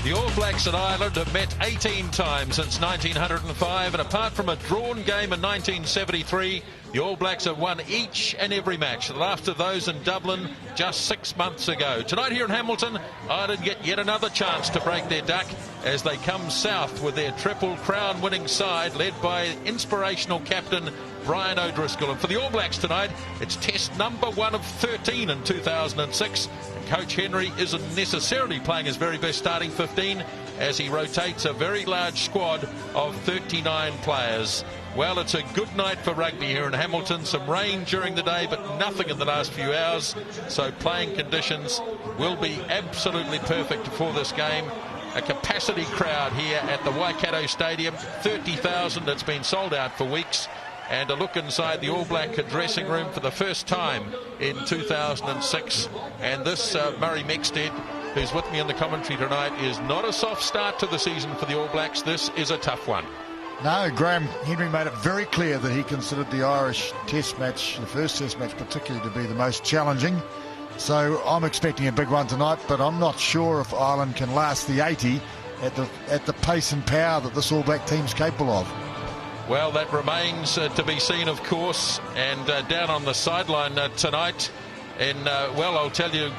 The All Blacks and Ireland have met 18 times since 1905, and apart from a drawn game in 1973, the All Blacks have won each and every match, the last of those in Dublin just 6 months ago. Tonight here in Hamilton, Ireland get yet another chance to break their duck as they come south with their Triple Crown winning side led by inspirational captain Brian O'Driscoll. And for the All Blacks tonight, it's test number 1 of 13 in 2006. And Coach Henry isn't necessarily playing his very best starting 15 as he rotates a very large squad of 39 players. Well, it's a good night for rugby here in Hamilton. Some rain during the day, but nothing in the last few hours. So playing conditions will be absolutely perfect for this game. A capacity crowd here at the Waikato Stadium, 30,000. That's been sold out for weeks. And a look inside the All Black dressing room for the first time in 2006. And this Murray Mexted, who's with me in the commentary tonight, is not a soft start to the season for the All Blacks. This is a tough one. No, Graham Henry made it very clear that he considered the Irish test match, the first test match particularly, to be the most challenging. So I'm expecting a big one tonight, but I'm not sure if Ireland can last the 80 at the pace and power that this All Black team's capable of. Well, that remains to be seen, of course. And down on the sideline tonight, well, I'll tell you,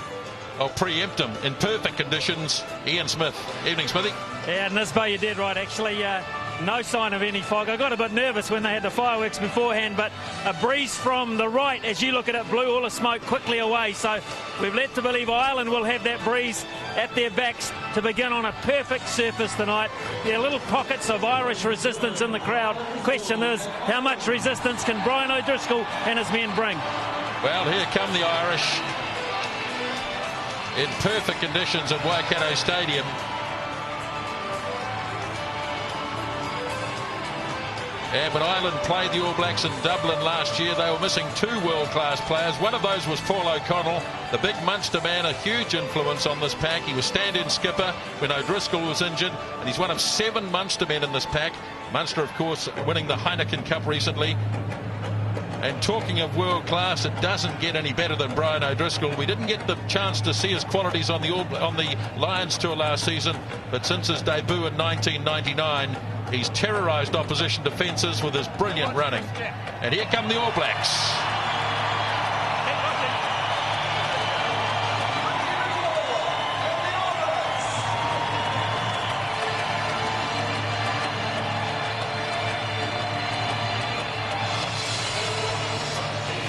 I'll preempt him in perfect conditions. Ian Smith. Evening, Smithy. Yeah, Nisbo, you did right, actually. No sign of any fog. I got a bit nervous when they had the fireworks beforehand, but a breeze from the right, as you look at it, blew all the smoke quickly away. So we've led to believe Ireland will have that breeze at their backs to begin on a perfect surface tonight. There are little pockets of Irish resistance in the crowd. Question is, how much resistance can Brian O'Driscoll and his men bring? Well, here come the Irish in perfect conditions at Waikato Stadium. And when Ireland played the All Blacks in Dublin last year, they were missing 2 world-class players. One of those was Paul O'Connell, the big Munster man, a huge influence on this pack. He was stand-in skipper when O'Driscoll was injured, and he's one of 7 Munster men in this pack. Munster, of course, winning the Heineken Cup recently. And talking of world class, it doesn't get any better than Brian O'Driscoll. We didn't get the chance to see his qualities on the Lions tour last season, but since his debut in 1999, he's terrorised opposition defences with his brilliant running. And here come the All Blacks.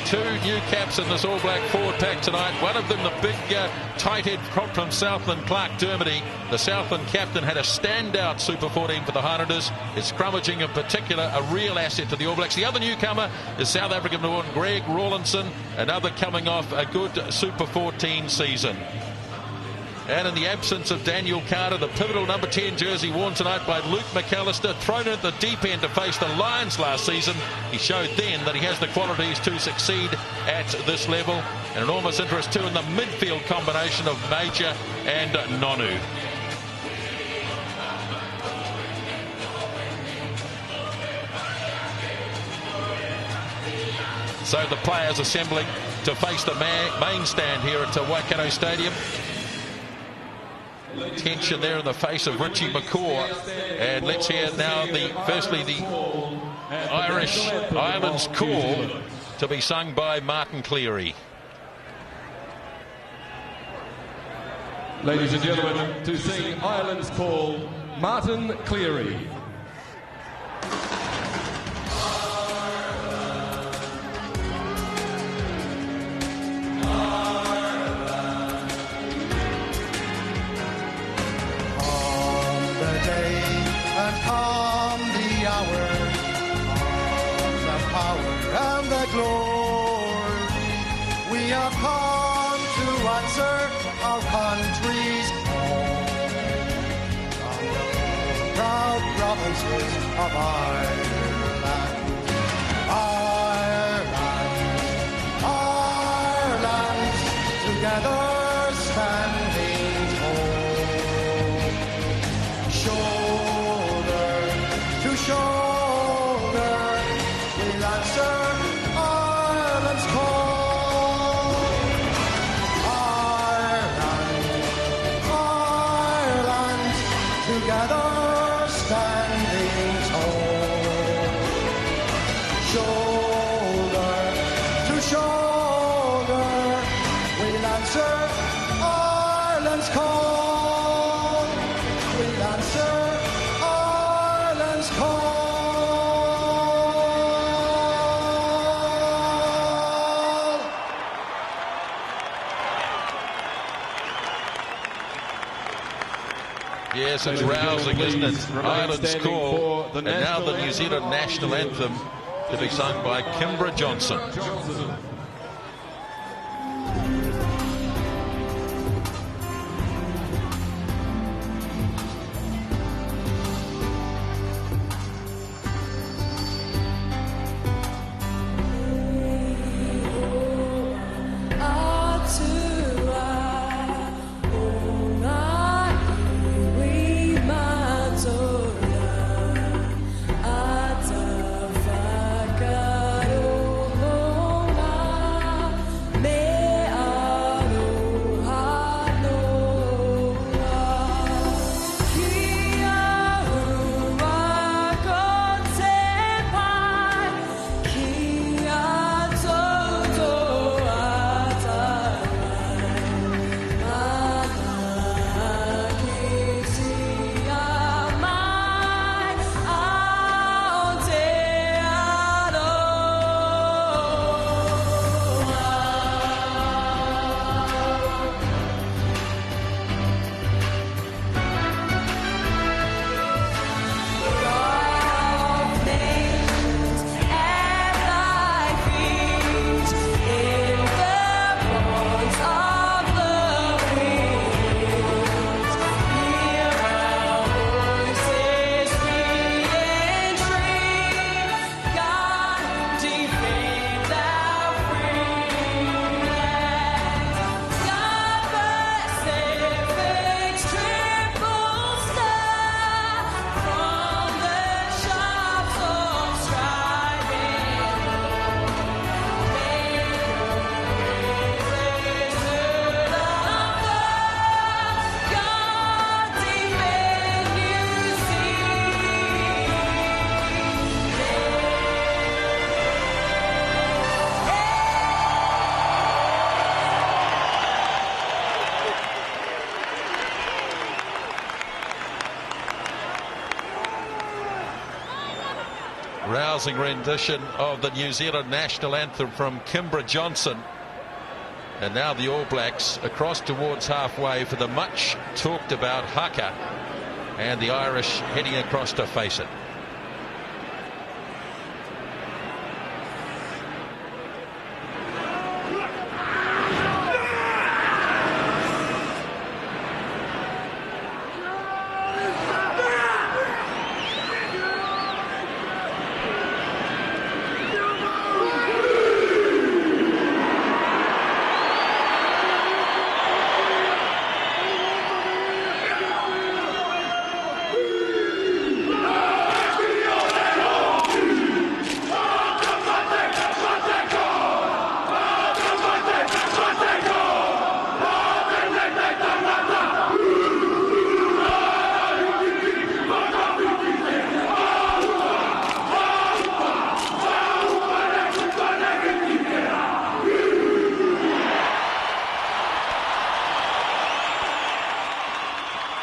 Two new caps in this All Black forward pack tonight. One of them, the big tight head prop from Southland, Clarke Dermody. The Southland captain had a standout Super 14 for the Highlanders. Is scrummaging in particular a real asset to the All Blacks. The other newcomer is South African born Greg Rawlinson, another coming off a good Super 14 season. And in the absence of Daniel Carter, the pivotal number 10 jersey worn tonight by Luke McAlister, thrown at the deep end to face the Lions last season. He showed then that he has the qualities to succeed at this level. And enormous interest too in the midfield combination of Major and Nonu. So the players assembling to face the main stand here at Waikato Stadium. Tension there in the face of Richie McCaw. And let's hear now firstly the Ireland's call to be sung by Martin Cleary. Ladies and gentlemen, to sing Ireland's call, Martin Cleary. Come the hour of the power and the glory. We have come to answer our country's call from the proud provinces of Ireland. Ireland, together standing tall. Shoulder to shoulder, we'll answer Ireland's call. Ireland, Ireland, together standing tall, shoulder to shoulder, we'll answer Ireland's call. We'll answer Ireland's call. Yes, it's rousing, isn't it? Ireland's call, and now the New Zealand national anthem to be sung by Kimbra Johnson. Rousing rendition of the New Zealand national anthem from Kimbra Johnson. And now the All Blacks across towards halfway for the much talked about haka, and the Irish heading across to face it.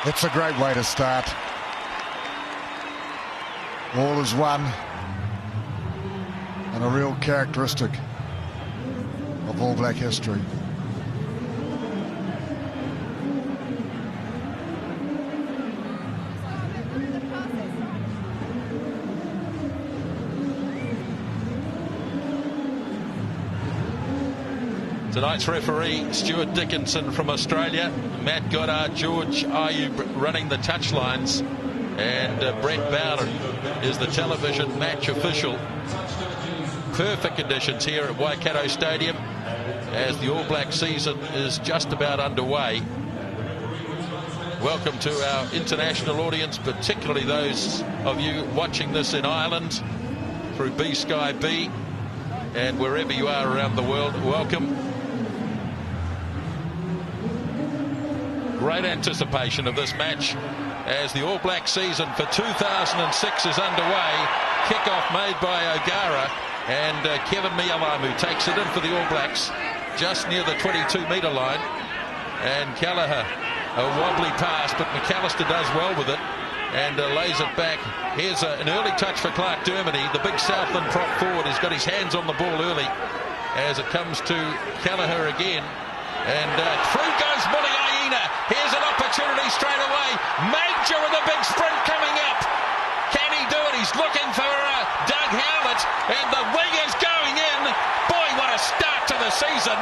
It's a great way to start. All is one, and a real characteristic of All Black history. Tonight's referee, Stuart Dickinson from Australia, Matt Goddard, George Ayub running the touchlines, and Brett Bowden is the television match official. Perfect conditions here at Waikato Stadium as the All Black season is just about underway. Welcome to our international audience, particularly those of you watching this in Ireland through B Sky B, and wherever you are around the world, welcome. Great anticipation of this match. as the All Black season for 2006 is underway. Kick-off made by O'Gara, and Keven Mealamu takes it in for the All Blacks just near the 22-metre line. And Kelleher, a wobbly pass, but McAlister does well with it and lays it back. Here's an early touch for Clarke Dermody, the big Southland prop forward. He's got his hands on the ball early as it comes to Kelleher again. And through goes Muliaina. Here's an opportunity straight away. Mauger with a big sprint coming up. Can he do it? He's looking for Doug Howlett, and the wing is going in. Boy, what a start to the season.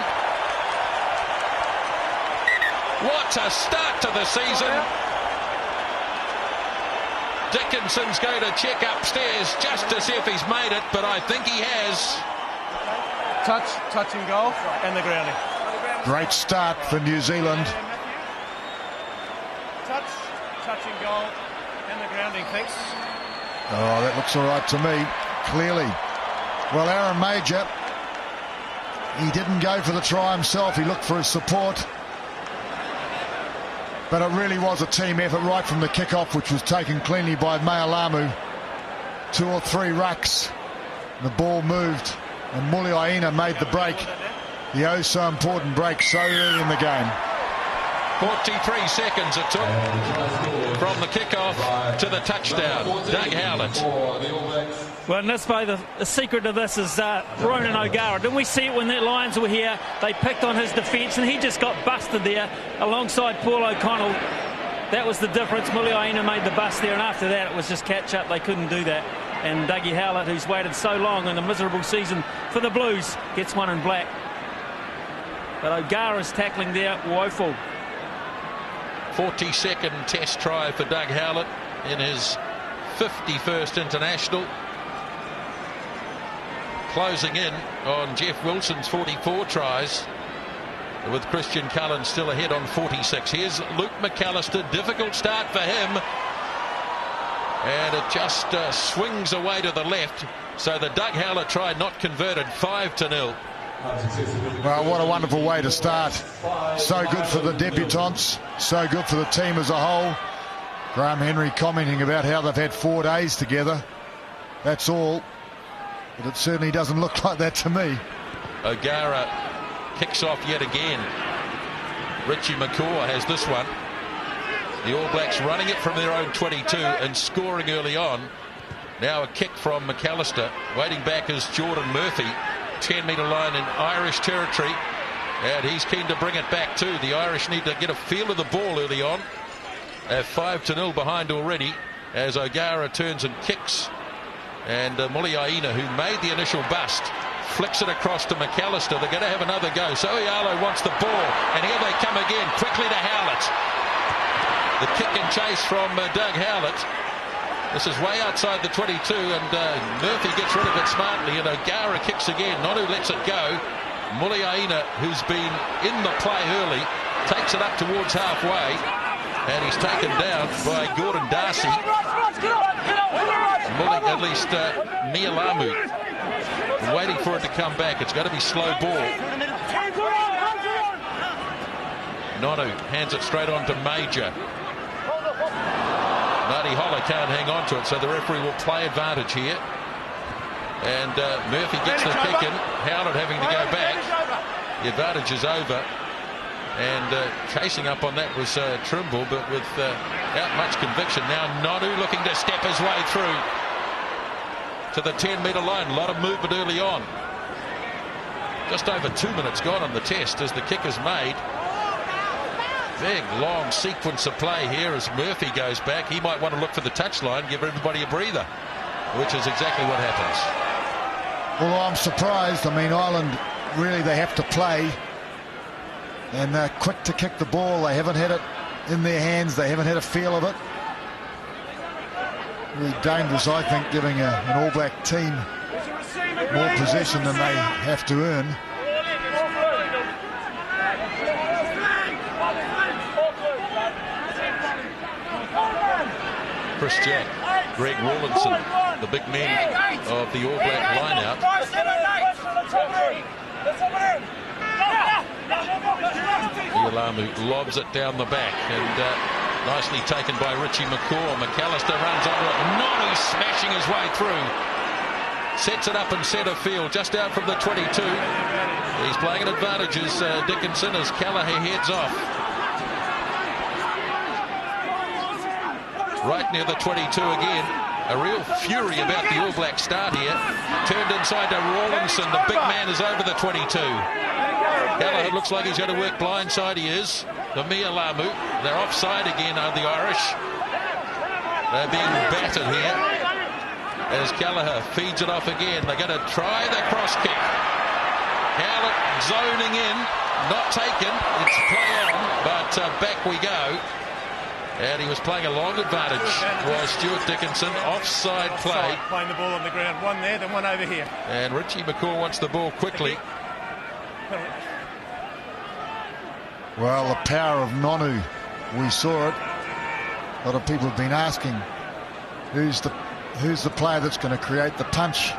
What a start to the season. Dickinson's going to check upstairs just to see if he's made it, but I think he has. Touch and goal, and the grounding. Great start for New Zealand. Touch and goal, and the grounding, thanks. Oh, that looks all right to me, clearly. Well, Aaron Mauger, he didn't go for the try himself. He looked for his support. But it really was a team effort right from the kick-off, which was taken cleanly by Mealamu. 2 or 3 rucks. The ball moved, and Muliaina made the break. The oh so important break so early in the game. 43 seconds it took from the kickoff to the touchdown. Doug Howlett. Well, Nisbo, the secret of this is Ronan O'Gara. Didn't we see it when the Lions were here? They picked on his defence and he just got busted there alongside Paul O'Connell. That was the difference. Muliaina made the bust there, and after that it was just catch up. They couldn't do that. And Dougie Howlett, who's waited so long in a miserable season for the Blues, gets one in black. But O'Gara's tackling there, woeful. 42nd test try for Doug Howlett in his 51st international. Closing in on Jeff Wilson's 44 tries, with Christian Cullen still ahead on 46. Here's Luke McAlister. Difficult start for him. And it just swings away to the left. So the Doug Howlett try not converted. 5-0. Well, what a wonderful way to start. So good for the debutants, so good for the team as a whole. Graham Henry commenting about how they've had 4 days together. That's all, but it certainly doesn't look like that to me. O'Gara kicks off yet again. Richie McCaw has this one. The All Blacks running it from their own 22 and scoring early on. Now a kick from McAlister. Waiting back is Geordan Murphy. 10-metre line in Irish territory, and he's keen to bring it back too. The Irish need to get a feel of the ball early on. They're 5-0 behind already as O'Gara turns and kicks, and Muliaina, who made the initial bust, flicks it across to McAlister. They're going to have another go. So'oialo wants the ball, and here they come again, quickly to Howlett. The kick and chase from Doug Howlett. This is way outside the 22, and Murphy gets rid of it smartly, and O'Gara kicks again. Nonu lets it go. Muliaina, who's been in the play early, takes it up towards halfway, and he's taken down by Gordon Darcy. At least Mealamu, waiting for it to come back. It's going to be slow ball. Nonu hands it straight on to Mauger. Marty Holah can't hang on to it, so the referee will play advantage here. And Murphy gets the kick in. Howlett having to go back. The advantage is over. And chasing up on that was Trimble, but without much conviction. Now Nonu looking to step his way through to the 10-metre line. A lot of movement early on. Just over 2 minutes gone on the test as the kick is made. Big, long sequence of play here as Murphy goes back. He might want to look for the touchline, give everybody a breather, which is exactly what happens. Well, I'm surprised. I mean, Ireland, really, they have to play. And they're quick to kick the ball. They haven't had it in their hands. They haven't had a feel of it. Really dangerous, I think, giving an All Black team more possession than they have to earn. Chris Jack, Greg Rawlinson, the big men of the All Black line-out. Mealamu lobs it down the back, and Nicely taken by Richie McCaw. McAlister runs onto it. Nonu smashing his way through. Sets it up in centre field, just out from the 22. He's playing an advantage as Dickinson, as Kelleher heads off. Right near the 22 again. A real fury about the All Black start here. Turned inside to Rawlinson. The big man is over the 22. Kelleher looks like he's going to work blindside. He is. The Mealamu. They're offside again, are the Irish. They're being battered here as Kelleher feeds it off again. They're going to try the cross kick. Howlett zoning in. Not taken. It's play on, but back we go. And he was playing a long advantage. Was Stuart Dickinson. Offside play. Playing the ball on the ground. One there, then one over here. And Richie McCaw wants the ball quickly. Well, the power of Nonu. We saw it. A lot of people have been asking who's the player that's going to create the punch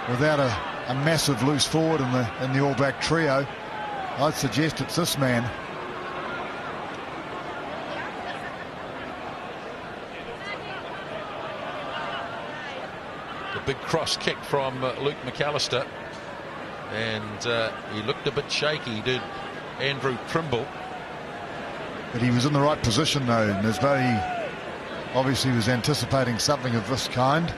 without a massive loose forward in the All Black trio. I'd suggest it's this man. The big cross kick from Luke McAlister, and he looked a bit shaky, did Andrew Trimble. But he was in the right position though, and as though he obviously was anticipating something of this kind.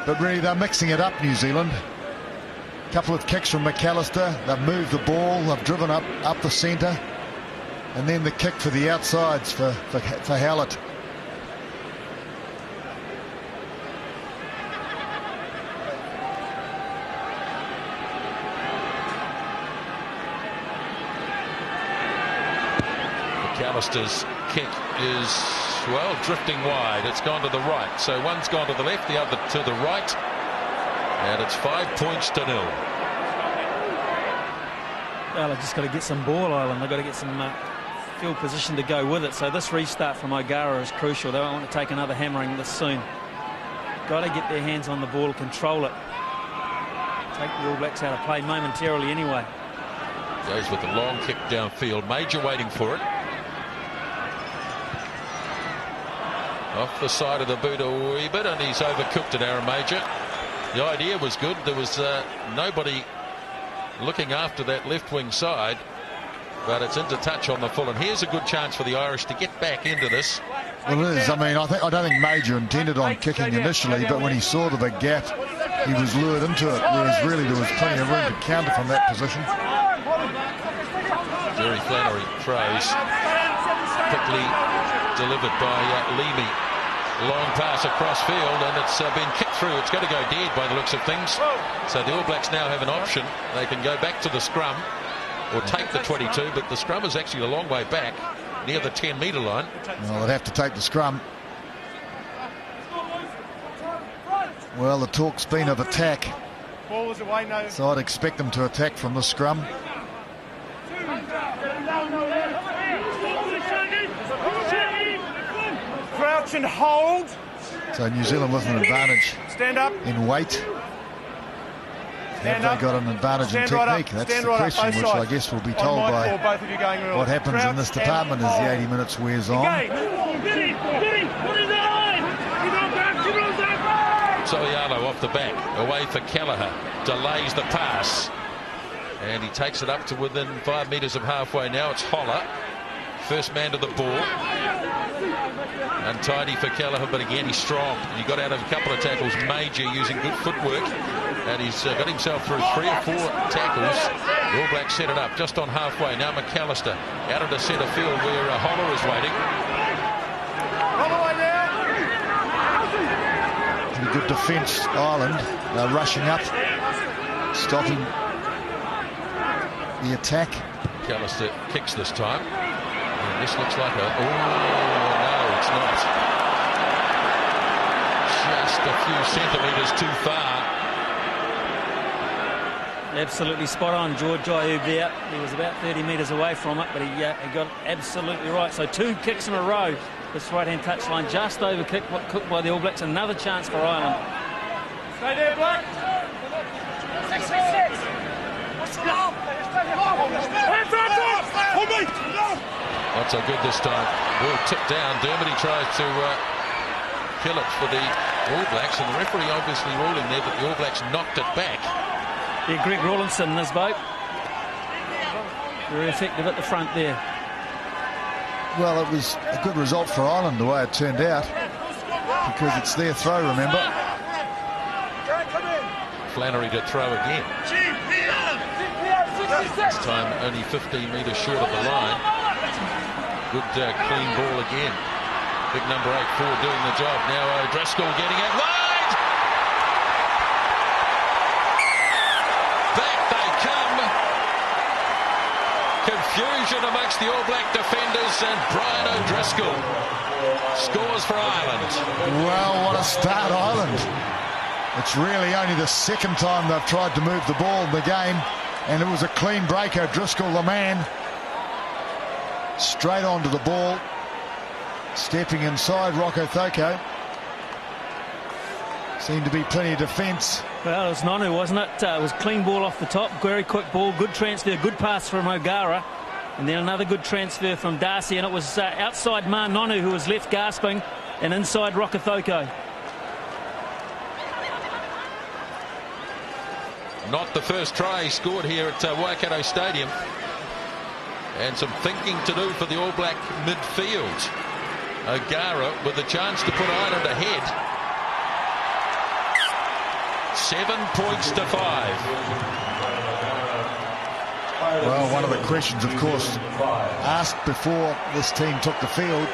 But really they're mixing it up, New Zealand. A couple of kicks from McAlister. They've moved the ball, they've driven up the centre, and then the kick for the outsides for Howlett. McAlister's kick is, well, drifting wide. It's gone to the right. So one's gone to the left, the other to the right. And it's 5 points to 0. Well, they've just got to get some ball, Ireland. They've got to get some field position to go with it. So this restart from O'Gara is crucial. They don't want to take another hammering this soon. Got to get their hands on the ball, control it. Take the All Blacks out of play momentarily anyway. Goes with the long kick downfield. Major waiting for it. Off the side of the boot a wee bit, and he's overcooked it, Aaron Mauger. The idea was good. There was nobody looking after that left wing side, but it's into touch on the full, and here's a good chance for the Irish to get back into this. Well, it is. I mean, I don't think Mauger intended on kicking initially, but when he saw the big gap, he was lured into it, whereas really there was plenty of room to counter from that position. Jerry Flannery throws, quickly delivered by Neemia. Long pass across field, and it's been kicked through. It's going to go dead by the looks of things. So the All Blacks now have an option. They can go back to the scrum or take the 22, but the scrum is actually a long way back, near the 10-metre line. Well, they'd have to take the scrum. Well, the talk's been of attack, so I'd expect them to attack from the scrum. Crouch and hold. So New Zealand with an advantage. Stand up. In weight. Have they got an advantage in technique? That's the question, which I guess will be told by what happens in this department as the 80 minutes wears on. So'oialo off the back, away for Kelleher, delays the pass, and he takes it up to within 5 metres of halfway now. It's Holah, first man to the ball. Untidy for Kelleher, but again he's strong. He got out of a couple of tackles. Mauger using good footwork, and he's got himself through 3 or 4 tackles. The All Blacks set it up just on halfway. Now McAlister out into centre field where Holah is waiting. Pretty good defence, Ireland. They're rushing up, stopping the attack. McAlister kicks this time. And this looks like a... Oh, no, it's not. Just a few centimetres too far. Absolutely spot on, George Ayoub there. He was about 30 metres away from it, but he got it absolutely right. So 2 kicks in a row. This right-hand touchline just overcooked by the All Blacks. Another chance for Ireland. Stay there, Black. 6. Let's go. Not so good this time. Ball tipped down. Dermody tries to kill it for the All Blacks, and the referee obviously ruling there that the All Blacks knocked it back. Yeah, Greg Rawlinson in this boat. Very effective at the front there. Well, it was a good result for Ireland the way it turned out, because it's their throw, remember. Flannery to throw again. This time only 15 metres short of the line. Good clean ball again. Big number 8 forward doing the job. Now O'Driscoll getting it wide. Back they come. Confusion amongst the All Black defenders, and Brian O'Driscoll scores for Ireland. Well, what a start, Ireland. It's really only the second time they've tried to move the ball in the game, and it was a clean break. O'Driscoll, the man, straight onto the ball, stepping inside Rokocoko. Seemed to be plenty of defence. Well, it was Nonu, wasn't it? It was clean ball off the top, very quick ball, good transfer, good pass from O'Gara, and then another good transfer from Darcy, and it was outside Ma'a Nonu, who was left gasping, and inside Rokocoko. Not the first try he scored here at Waikato Stadium. And some thinking to do for the All Black midfield. O'Gara with the chance to put Ireland ahead. 7 points to 5. Well, one of the questions, of course, asked before this team took the field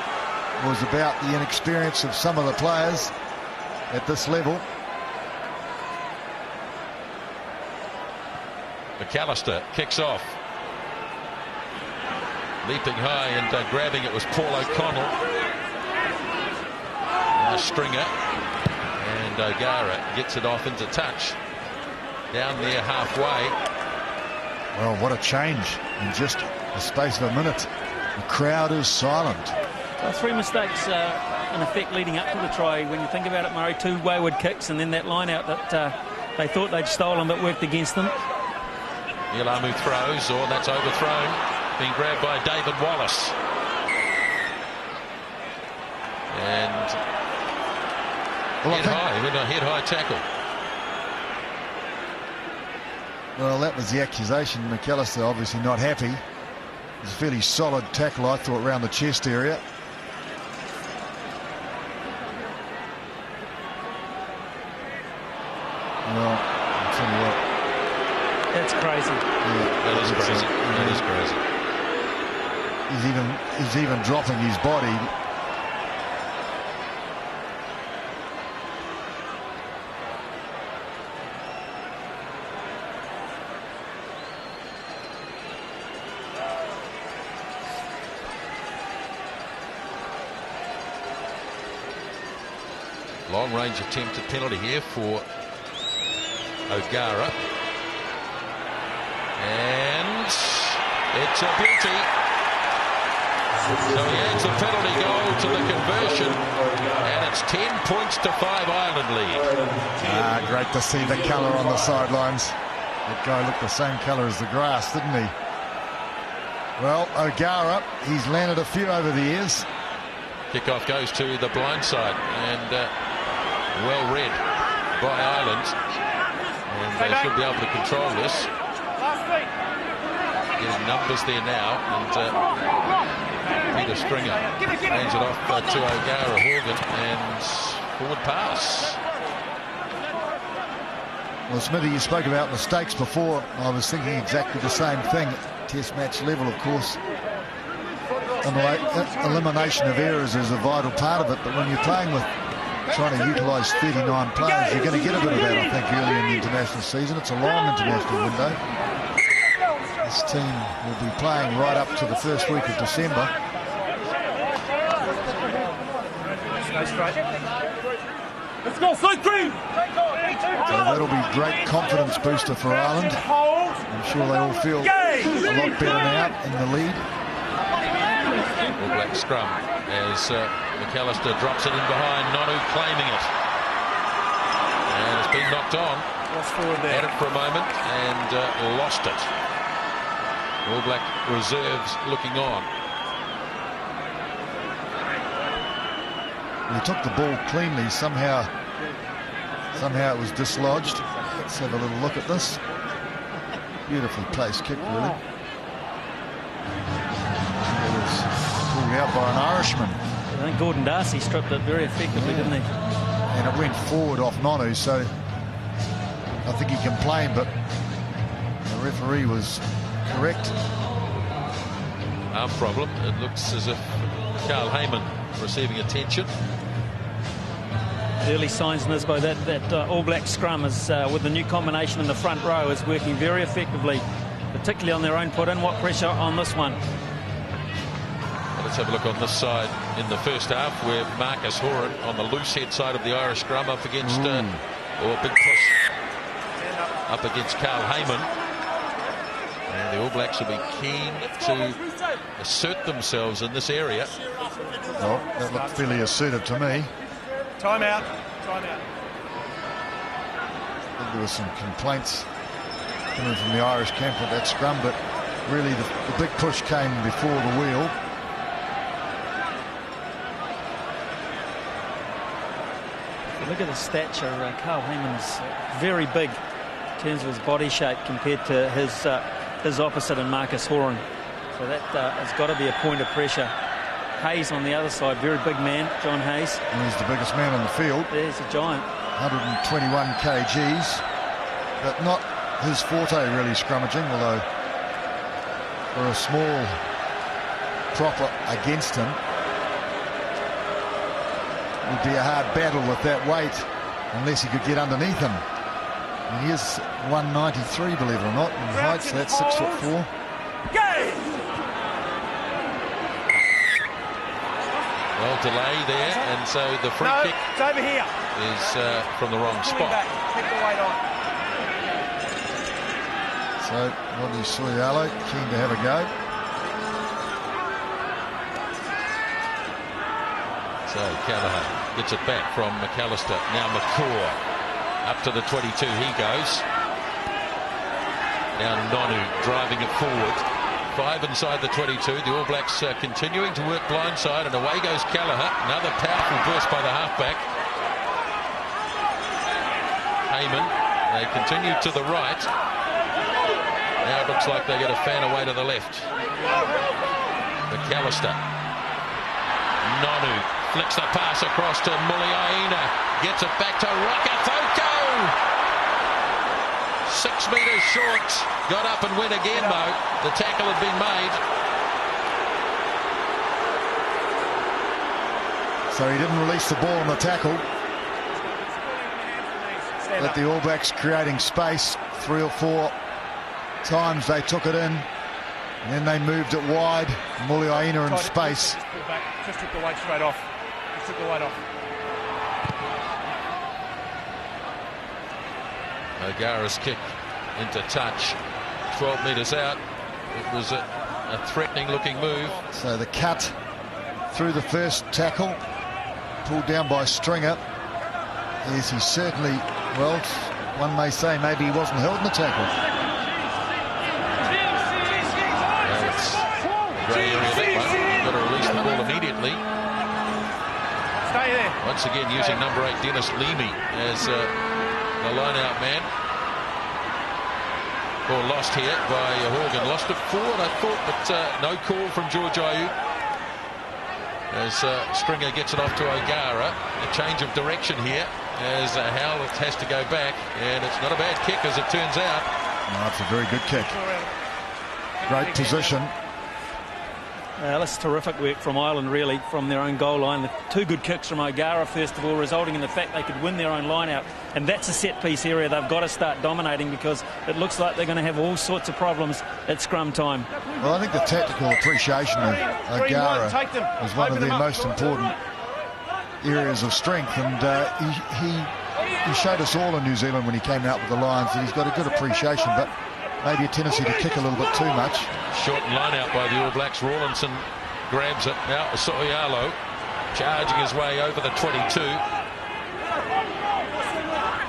was about the inexperience of some of the players at this level. McAlister kicks off. Leaping high and grabbing it was Paul O'Connell. Stringer. And O'Gara gets it off into touch. Down there halfway. Well, what a change in just the space of a minute. The crowd is silent. So 3 mistakes in effect leading up to the try. When you think about it, Murray, 2 wayward kicks and then that line out that they thought they'd stolen but worked against them. Mealamu throws, or that's overthrown. Being grabbed by David Wallace. And head-high tackle. Well, that was the accusation. McAlister obviously not happy. It was a fairly solid tackle, I thought, around the chest area. Well, I'll tell you what. That's crazy. Yeah, that is crazy. That is crazy. He's even dropping his body. Long range attempted penalty here for O'Gara. And it's a beauty. So he adds the penalty goal to the conversion. And it's 10 points to 5 Ireland lead. Great to see the colour on the sidelines. That guy looked the same colour as the grass, didn't he? Well, O'Gara, he's landed a few over the years. Kickoff goes to the blind side. And well read by Ireland. And they should be able to control this. Getting numbers there now, and Peter Stringer hands it off to O'Gara. Horgan, and forward pass. Well, Smithy, you spoke about mistakes before. I was thinking exactly the same thing. Test match level, of course. Elimination of errors is a vital part of it, but when you're playing with trying to utilise 39 players, you're going to get a bit of that, I think, early in the international season. It's a long international window. This team will be playing right up to the first week of December. Let's go, side green! So that'll be great confidence booster for Ireland. I'm sure they all feel a lot better now in the lead. All Black scrum as McAlister drops it in behind. Nonu claiming it. And it's been knocked on. Had it for a moment and lost it. All Black reserves looking on. He took the ball cleanly. Somehow it was dislodged. Let's have a little look at this. Beautifully placed kick, really. It was pulled out by an Irishman. I think Gordon Darcy stripped it very effectively, didn't he? And it went forward off Nonu, so I think he complained, but the referee was correct. Arm problem. It looks as if Carl Hayman receiving attention. Early signs in this, by that All Black scrum is with the new combination in the front row is working very effectively, particularly on their own put in. What pressure on this one? Well, let's have a look on this side in the first half, where Marcus Horan on the loose head side of the Irish scrum up against big push up against Carl Hayman. And the All Blacks will be keen to assert themselves in this area. Well, that looked fairly assertive to me. Time out. Time out. I think there were some complaints coming from the Irish camp at that scrum, but really the big push came before the wheel. If you look at the stature, Carl Hayman's very big in terms of his body shape compared to his opposite in Marcus Horan. So that has got to be a point of pressure. Hayes on the other side, very big man, John Hayes. And he's the biggest man on the field. There's a giant. 121 kgs, but not his forte really, scrummaging, although for a small propper against him, it would be a hard battle with that weight unless he could get underneath him. And he is 193, believe it or not, in height, so that's 6'4". Well, delay there, and so the free kick it's over here. is from the wrong spot. Take the weight on. So Rodney So'oialo keen to have a go. So Kelleher gets it back from McAlister. Now McCaw up to the 22 he goes. Now Nonu driving it forward. 5 inside the 22. The All Blacks continuing to work blindside, and away goes Kelleher. Another powerful burst by the halfback. Hayman. They continue to the right. Now it looks like they get a fan away to the left. McAlister. Nonu flicks the pass across to Muliaina. Gets it back to Rokocoko. 6 metres short. Got up and went again, though. The tackle had been made. So he didn't release the ball on the tackle. But the All Blacks creating space. 3 or 4 times they took it in. And then they moved it wide. Muliaina in space. Just took the weight straight off. Just took the weight off. O'Gara's kick into touch. 12 metres out. It was a threatening looking move. So the cut through the first tackle, pulled down by Stringer. Yes, he certainly, well, one may say maybe he wasn't held in the tackle. Well, it's a grey area that one. Got to release the ball immediately. Stay there. Once again using number 8 Dennis Leamy as the line-out man. Ball lost here by Horgan. Lost it forward, I thought, but no call from George Ayu. As Stringer gets it off to O'Gara. A change of direction here as Howlett has to go back. And it's not a bad kick as it turns out. No, it's a very good kick. Great position. That's terrific work from Ireland, really, from their own goal line. The 2 good kicks from O'Gara, first of all, resulting in the fact they could win their own line out. And that's a set-piece area they've got to start dominating, because it looks like they're going to have all sorts of problems at scrum time. Well, I think the tactical appreciation of O'Gara was one of their most important areas of strength. And he showed us all in New Zealand when he came out with the Lions that he's got a good appreciation, but maybe a tendency to kick a little bit too much. Short line out by the All Blacks. Rawlinson grabs it. Now So'oialo charging his way over the 22.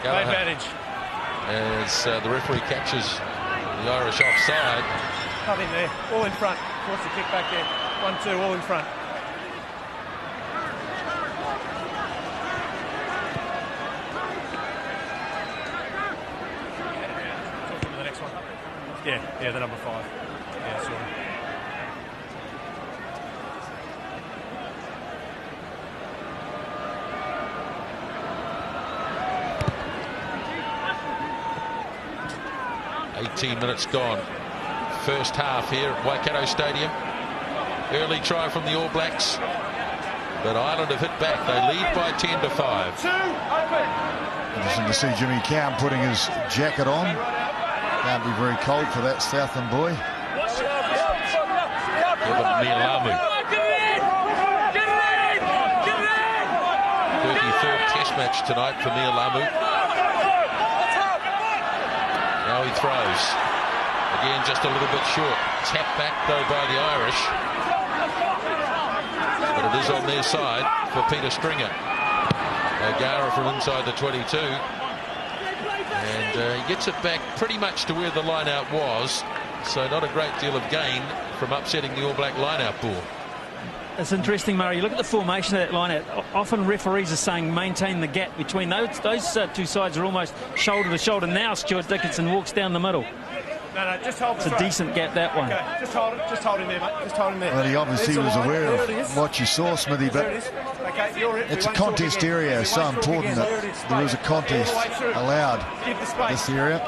Advantage. As the referee catches the Irish offside. Nothing there. All in front. Force the kick back there. 1-2, all in front. Yeah, the number 5. Yeah, sorry. Minutes gone. First half here at Waikato Stadium. Early try from the All Blacks, but Ireland have hit back. They lead by 10-5. Interesting to see Jimmy Cowan putting his jacket on. Can't be very cold for that Southland boy. Keven Mealamu. 33rd Test match tonight for Mealamu. Now he throws. Again, just a little bit short. Tapped back, though, by the Irish. But it is on their side for Peter Stringer. O'Gara from inside the 22. And he gets it back pretty much to where the line-out was. So not a great deal of gain from upsetting the All Black line-out ball. It's interesting, Murray. Look at the formation of that line-out. Often referees are saying maintain the gap between those two sides are almost shoulder to shoulder. Now Stuart Dickinson walks down the middle. No, just hold. It's a decent gap, that one. Okay, just hold him there, mate. Just hold him there. Well, he obviously was aware of what you saw, Smithy, but it's a contest area, so important that there is a contest allowed in this area.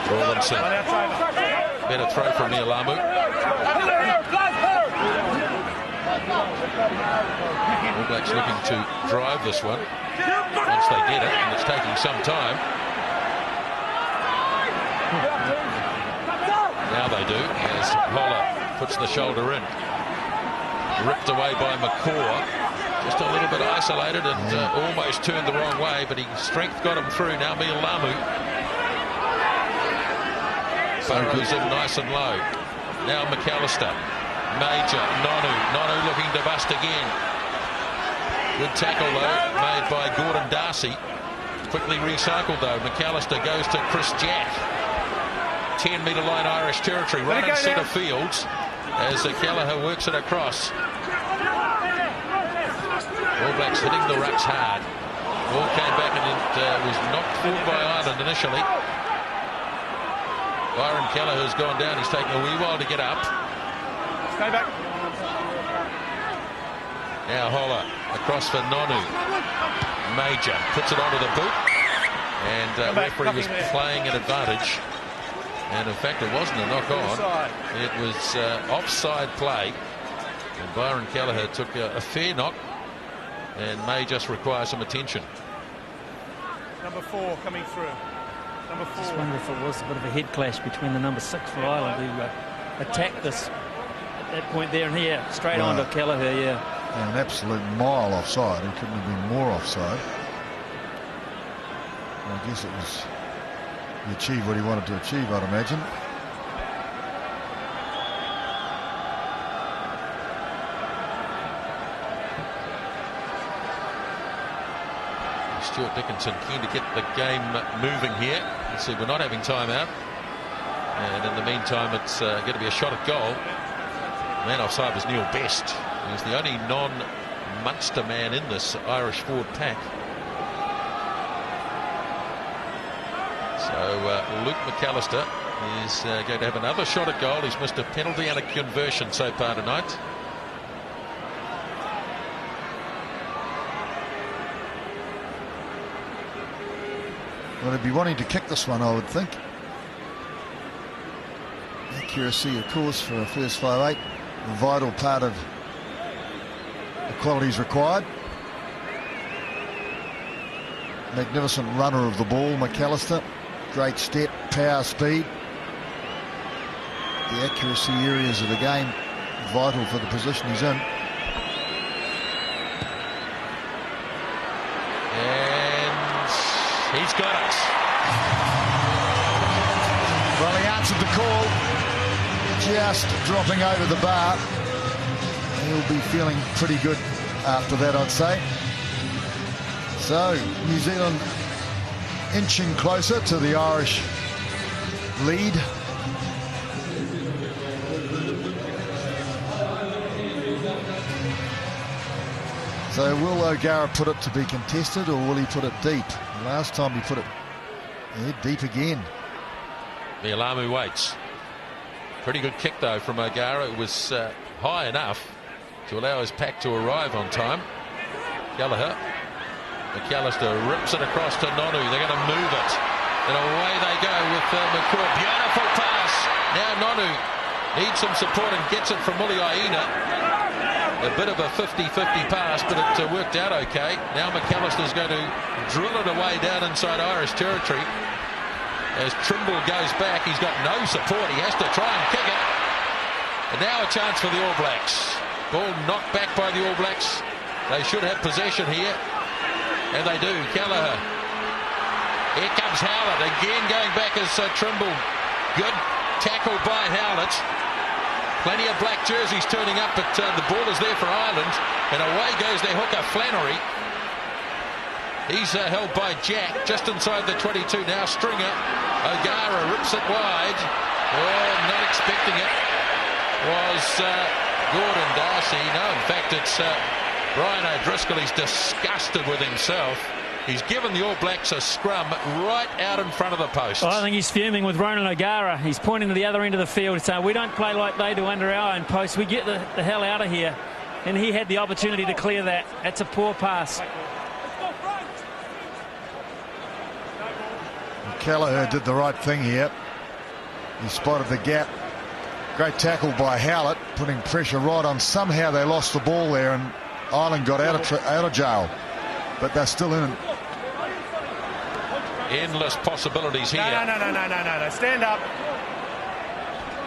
Rawlinson. Better throw from Mealamu. All Blacks looking to drive this one once they get it, and it's taking some time. Now they do, as Holah puts the shoulder in. Ripped away by McCaw. Just a little bit isolated and almost turned the wrong way, but his strength got him through. Now Mealamu. Burrows in nice and low. Now McAlister. Major. Nonu looking to bust again. Good tackle, though, made by Gordon Darcy. Quickly recycled, though. McAlister goes to Chris Jack. 10-metre line Irish territory. Right in centre fields as Kelleher works it across. All Blacks hitting the rucks hard. Ball came back and it was knocked forward by Ireland initially. Byron Kelleher's gone down. He's taking a wee while to get up. Stay back. Now Holah across for Nonu. Major puts it onto the boot. And referee was playing an advantage. And in fact, it wasn't a knock-on. It was offside play. And Byron Kelleher took a fair knock and may just require some attention. Number 4 coming through. Number 4. I just wonder if it was a bit of a head clash between the number 6 for Ireland who attacked this at that point there and here. Straight on to Kelleher, yeah. An absolute mile offside. It couldn't have been more offside. I guess it was... He achieved what he wanted to achieve, I'd imagine. Stuart Dickinson keen to get the game moving here. Let's see, we're not having time out. And in the meantime, it's going to be a shot at goal. The man offside was Neil Best. He's the only non-Munster man in this Irish forward pack. So Luke McAlister is going to have another shot at goal. He's missed a penalty and a conversion so far tonight. Well, they'd be wanting to kick this one, I would think. Accuracy, of course, for a first 5/8. A vital part of the qualities required. Magnificent runner of the ball, McAlister. Great step, power, speed. The accuracy areas of the game vital for the position he's in. And he's got it. Well, he answered the call, just dropping over the bar. He'll be feeling pretty good after that, I'd say. So, New Zealand inching closer to the Irish lead. So will O'Gara put it to be contested, or will he put it deep? Last time he put it Head deep again. Mealamu waits. Pretty good kick though from O'Gara. It was high enough to allow his pack to arrive on time. Kelleher. McAlister rips it across to Nonu. They're going to move it. And away they go with McCaw. Beautiful pass. Now Nonu needs some support and gets it from Muliaina. A bit of a 50-50 pass, but it worked out okay. Now McAlister's going to drill it away down inside Irish territory. As Trimble goes back, he's got no support. He has to try and kick it. And now a chance for the All Blacks. Ball knocked back by the All Blacks. They should have possession here. And they do. Kelleher. Here comes Howlett. Again going back as Trimble. Good tackle by Howlett. Plenty of black jerseys turning up, but the ball is there for Ireland. And away goes their hooker, Flannery. He's held by Jack just inside the 22. Now Stringer. O'Gara rips it wide. Oh, not expecting it. Was Gordon Darcy. No, in fact, it's Brian O'Driscoll. He's disgusted with himself. He's given the All Blacks a scrum right out in front of the post. I think he's fuming with Ronan O'Gara. He's pointing to the other end of the field saying, we don't play like they do under our own post. We get the hell out of here. And he had the opportunity to clear that. That's a poor pass. Kelleher did the right thing here. He spotted the gap. Great tackle by Howlett, putting pressure right on. Somehow they lost the ball there and Ireland got out of jail. But they're still in it. Endless possibilities here. No. Stand up.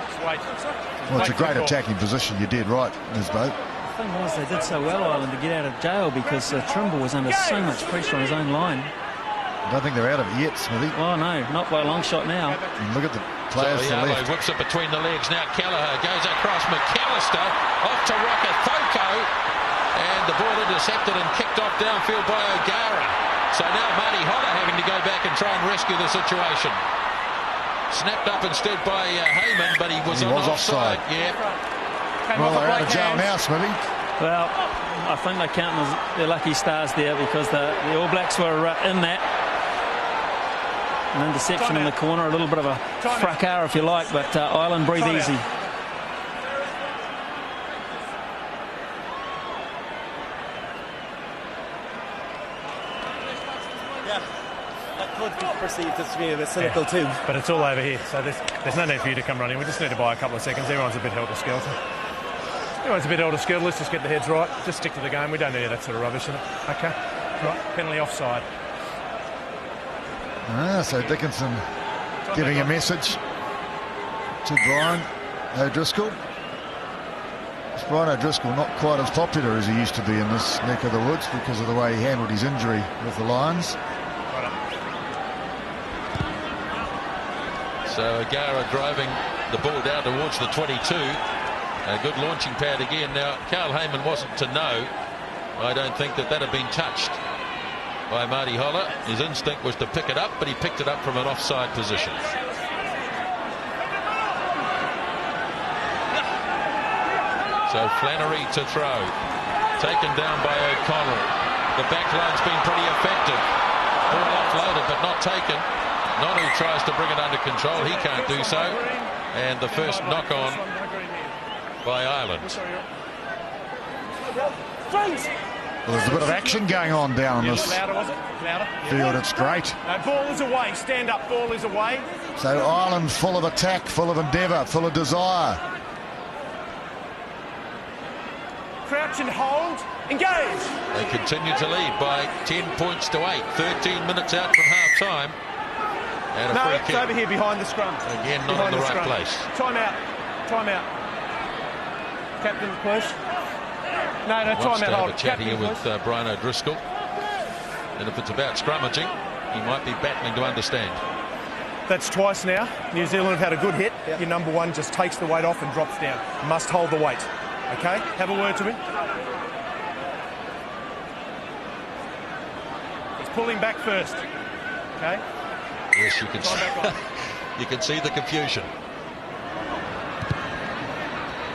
Just wait. Well, it's a great attacking position. You did right, Nisbo. The thing was, they did so well, Ireland, to get out of jail because Trimble was under so much pressure on his own line. I don't think they're out of it yet, Smithy. Oh, no, not by a long shot now. And look at the players to the left. Whips it between the legs. Now Kelleher goes across. McAlister off to Rokocoko. And the ball intercepted and kicked off downfield by O'Gara. So now Marty Holah having to go back and try and rescue the situation. Snapped up instead by Hayman, but he was offside. Yeah. Well, they're out of jail now, Smithy. Well, I think they're counting their lucky stars there because the All Blacks were in that. An interception in the corner, a little bit of a fracas if you like, but Ireland breathe easy. That could be perceived as being a bit cynical too. But it's all over here, so there's no need for you to come running. We just need to buy a couple of seconds. Everyone's a bit helter-skelter. Let's just get the heads right. Just stick to the game. We don't need that sort of rubbish in it. Okay? Right. Penalty offside. So Dickinson giving a message to Brian O'Driscoll. Brian O'Driscoll not quite as popular as he used to be in this neck of the woods because of the way he handled his injury with the Lions. So O'Gara driving the ball down towards the 22. A good launching pad again. Now Carl Hayman wasn't to know. I don't think that had been touched by Marty Holah. His instinct was to pick it up, but he picked it up from an offside position. So Flannery to throw. Taken down by O'Connell. The back line's been pretty effective. Ball offloaded but not taken. Nonu tries to bring it under control. He can't do so. And the first knock on by Ireland. Well, there's a bit of action going on down in this field. It's great. No, ball is away. Stand up. Ball is away. So Ireland full of attack, full of endeavour, full of desire. Crouch and hold. Engage. They continue to lead by 10 points to 8. 13 minutes out from half-time. And a free kick. It's over here behind the scrum. Again, not in the right place. Time out. Captain, push. No, Wants time to out. have a chat here with Brian O'Driscoll. And if it's about scrummaging, he might be battling to understand. That's twice now. New Zealand have had a good hit. Yep. Your number one just takes the weight off and drops down. Must hold the weight. Okay? Have a word to him. He's pulling back first. Okay? Yes, you can see, you can see the confusion.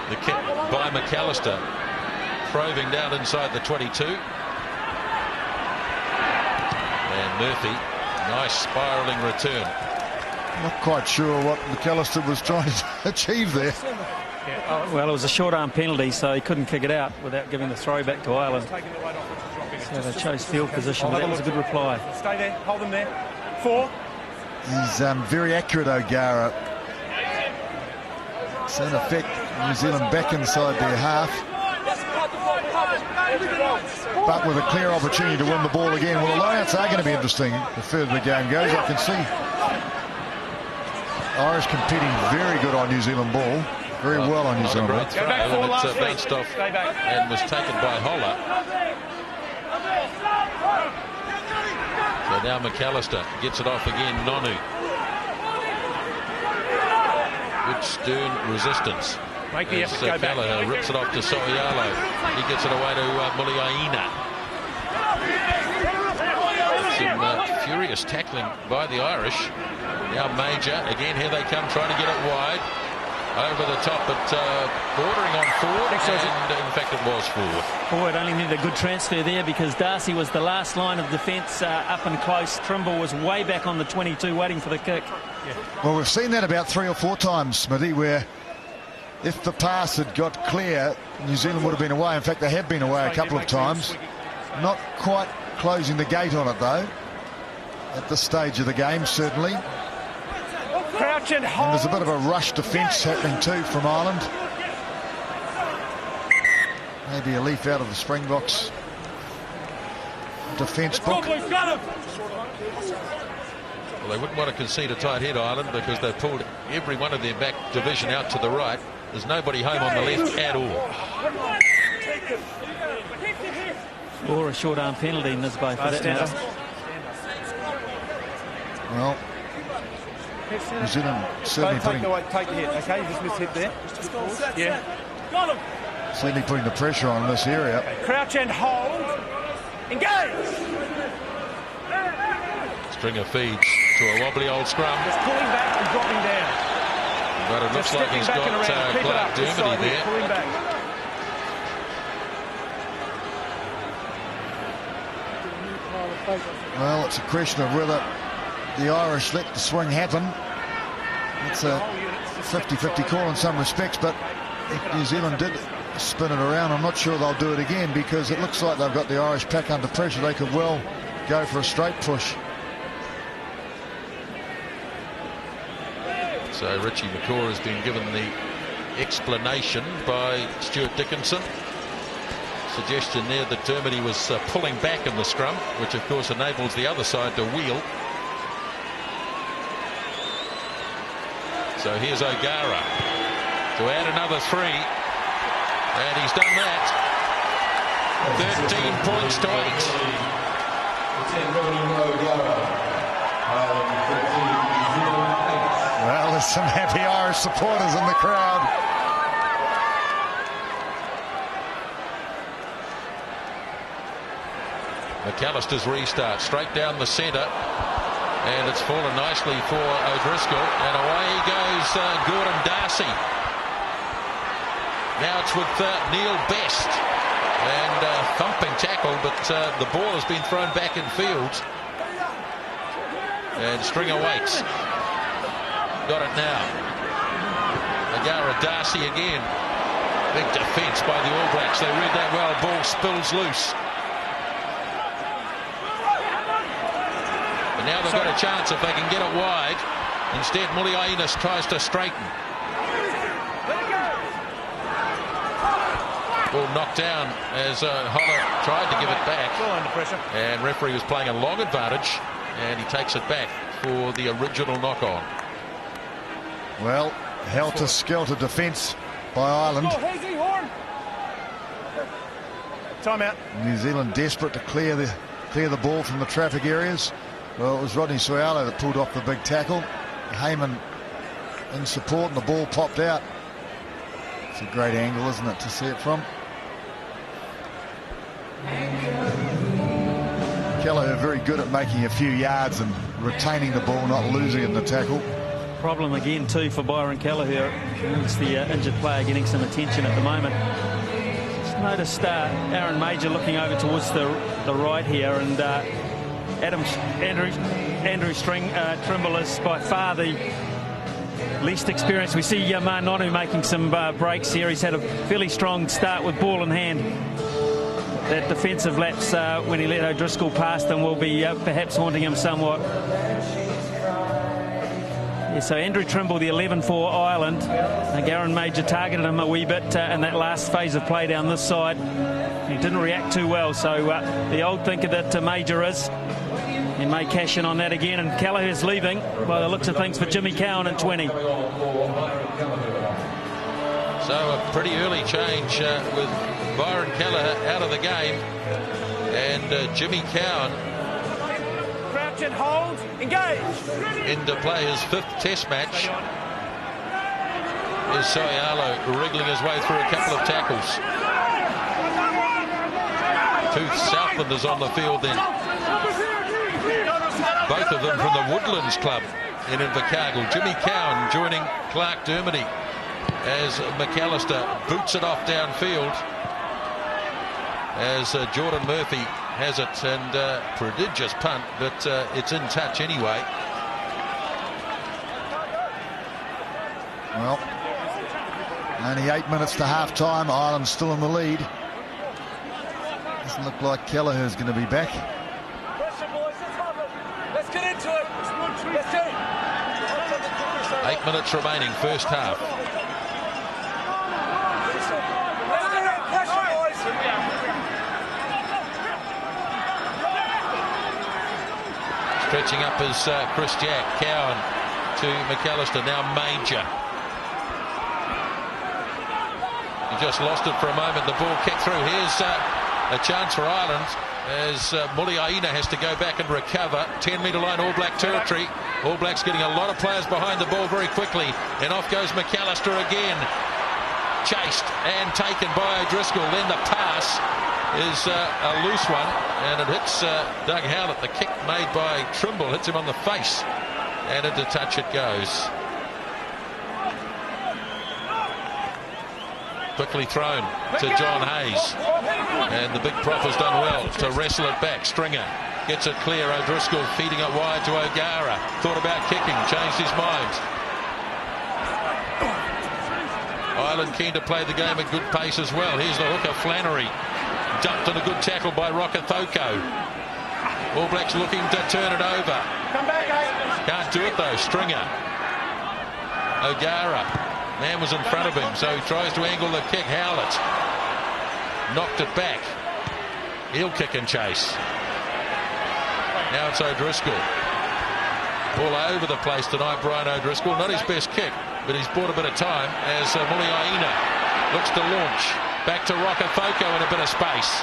The kick by McAlister. Probing down inside the 22. And Murphy Nice spiralling return. Not quite sure what McAlister was trying to achieve there. Well, it was a short arm penalty, so he couldn't kick it out without giving the throw back to Ireland. So they chose field position, but that was a good reply. Stay there, hold them there. 4. He's very accurate, O'Gara. So in effect, New Zealand back inside their half, but with a clear opportunity to win the ball again. Well, the lineouts are going to be interesting the further the game goes. I can see Irish competing very good on New Zealand ball, very well on New Zealand ball. Throw, and it's bounced off and was taken by Holah. So now McAlister gets it off again. Nonu. Good stern resistance. Make the effort, go back. Kelleher rips it off to So'oialo. He gets it away to Muliaina. Some furious tackling by the Irish. Now Mauger again. Here they come, trying to get it wide. Over the top, but bordering on forward, and in fact it was forward. Forward only needed a good transfer there because Darcy was the last line of defence up and close. Trimble was way back on the 22 waiting for the kick. Yeah. Well, we've seen that about 3 or 4 times, Smithy, where if the pass had got clear, New Zealand would have been away. In fact, they have been away a couple of times. Not quite closing the gate on it, though, at this stage of the game, certainly. And there's a bit of a rush defence happening too from Ireland. Maybe a leaf out of the Springboks defence book. Well, they wouldn't want to concede a tight head, Ireland, because they've pulled every one of their back division out to the right. There's nobody home on the left at all. Or a short arm penalty in this both for that matter. Well, New Zealand certainly take the hit, okay? You just missed hit there. Yeah. Got him. Certainly putting the pressure on this area. Okay. Crouch and hold. Engage. Stringer feeds to a wobbly old scrum. Just pulling back and dropping down. But it looks like he's got Clarke Dermody there. Pulling back. Well, it's a question of whether the Irish let the swing happen. It's a 50-50 call in some respects, but if New Zealand did spin it around, I'm not sure they'll do it again, because it looks like they've got the Irish pack under pressure. They could well go for a straight push. So Richie McCaw has been given the explanation by Stuart Dickinson. Suggestion there that Dermody was pulling back in the scrum, which of course enables the other side to wheel. So here's O'Gara to add another 3, and he's done that. 13 points to 8. Well, there's some happy Irish supporters in the crowd. McAlister's restart straight down the centre, and it's fallen nicely for O'Driscoll, and away he goes, Gordon Darcy. Now it's with Neil Best, and thumping tackle, but the ball has been thrown back in field, and Stringer waits. Got it now. O'Gara, Darcy again. Big defence by the All Blacks. They read that well. Ball spills loose. But now they've got a chance if they can get it wide. Instead, Muliaina tries to straighten. Ball knocked down as Holah tried to give it back. Under pressure. And referee was playing a long advantage, and he takes it back for the original knock-on. Well, helter-skelter defence by Ireland. Timeout. New Zealand desperate to clear the ball from the traffic areas. Well, it was Rodney So'oialo that pulled off the big tackle. Hayman in support, and the ball popped out. It's a great angle, isn't it, to see it from? Kelleher very good at making a few yards and retaining the ball, not losing it in the tackle. Problem again too for Byron Kelleher. It's the injured player getting some attention at the moment. Just noticed Aaron Mauger looking over towards the right here, and Andrew Andrew Trimble is by far the least experienced. We see Ma'a Nonu making some breaks here. He's had a fairly strong start with ball in hand. That defensive lapse when he let O'Driscoll past him will be perhaps haunting him somewhat. Yeah, so Andrew Trimble, the 11 for Ireland. Aaron Mauger targeted him a wee bit in that last phase of play down this side. He didn't react too well, so the old thinker that Mauger is, he may cash in on that again, and Kelleher's leaving by the looks of things for Jimmy Cowan at 20. So a pretty early change with Byron Kelleher out of the game, and Jimmy Cowan Crouch and hold, engage. into play his 5th test match. Here's So'oialo wriggling his way through a couple of tackles. 2 Southlanders on the field then. Both of them from the Woodlands Club in Invercargill. Jimmy Cowan joining Clarke Dermody as McAlister boots it off downfield, as Geordan Murphy has it, and prodigious punt, but it's in touch anyway. Well, only 8 minutes to half time. Ireland still in the lead. Doesn't look like Kelleher's going to be back. Let's get into it. Let's get it. 8 minutes remaining, first half. Stretching up as Chris Jack. Cowan to McAlister, now Mauger. He just lost it for a moment. The ball kicked through. Here's a chance for Ireland as Muliaina has to go back and recover. 10-metre line, All Black territory. All Blacks getting a lot of players behind the ball very quickly. And off goes McAlister again. Chased and taken by O'Driscoll. Then the pass is a loose one, and it hits Doug Howlett. The kick made by Trimble hits him on the face, and into touch it goes. Quickly thrown to John Hayes, and the big prop has done well to wrestle it back. Stringer gets it clear. O'Driscoll feeding it wide to O'Gara. Thought about kicking, changed his mind. Ireland keen to play the game at good pace as well. Here's the hooker, Flannery. Dumped on a good tackle by Rokocoko. All Blacks looking to turn it over. Come back, Can't do it though. Stringer. O'Gara. Man was in front of him, so he tries to angle the kick. Howlett knocked it back. He'll kick and chase. Now it's O'Driscoll. All over the place tonight, Brian O'Driscoll. Not his best kick, but he's bought a bit of time as Muliaina looks to launch. Back to Rokocoko in a bit of space.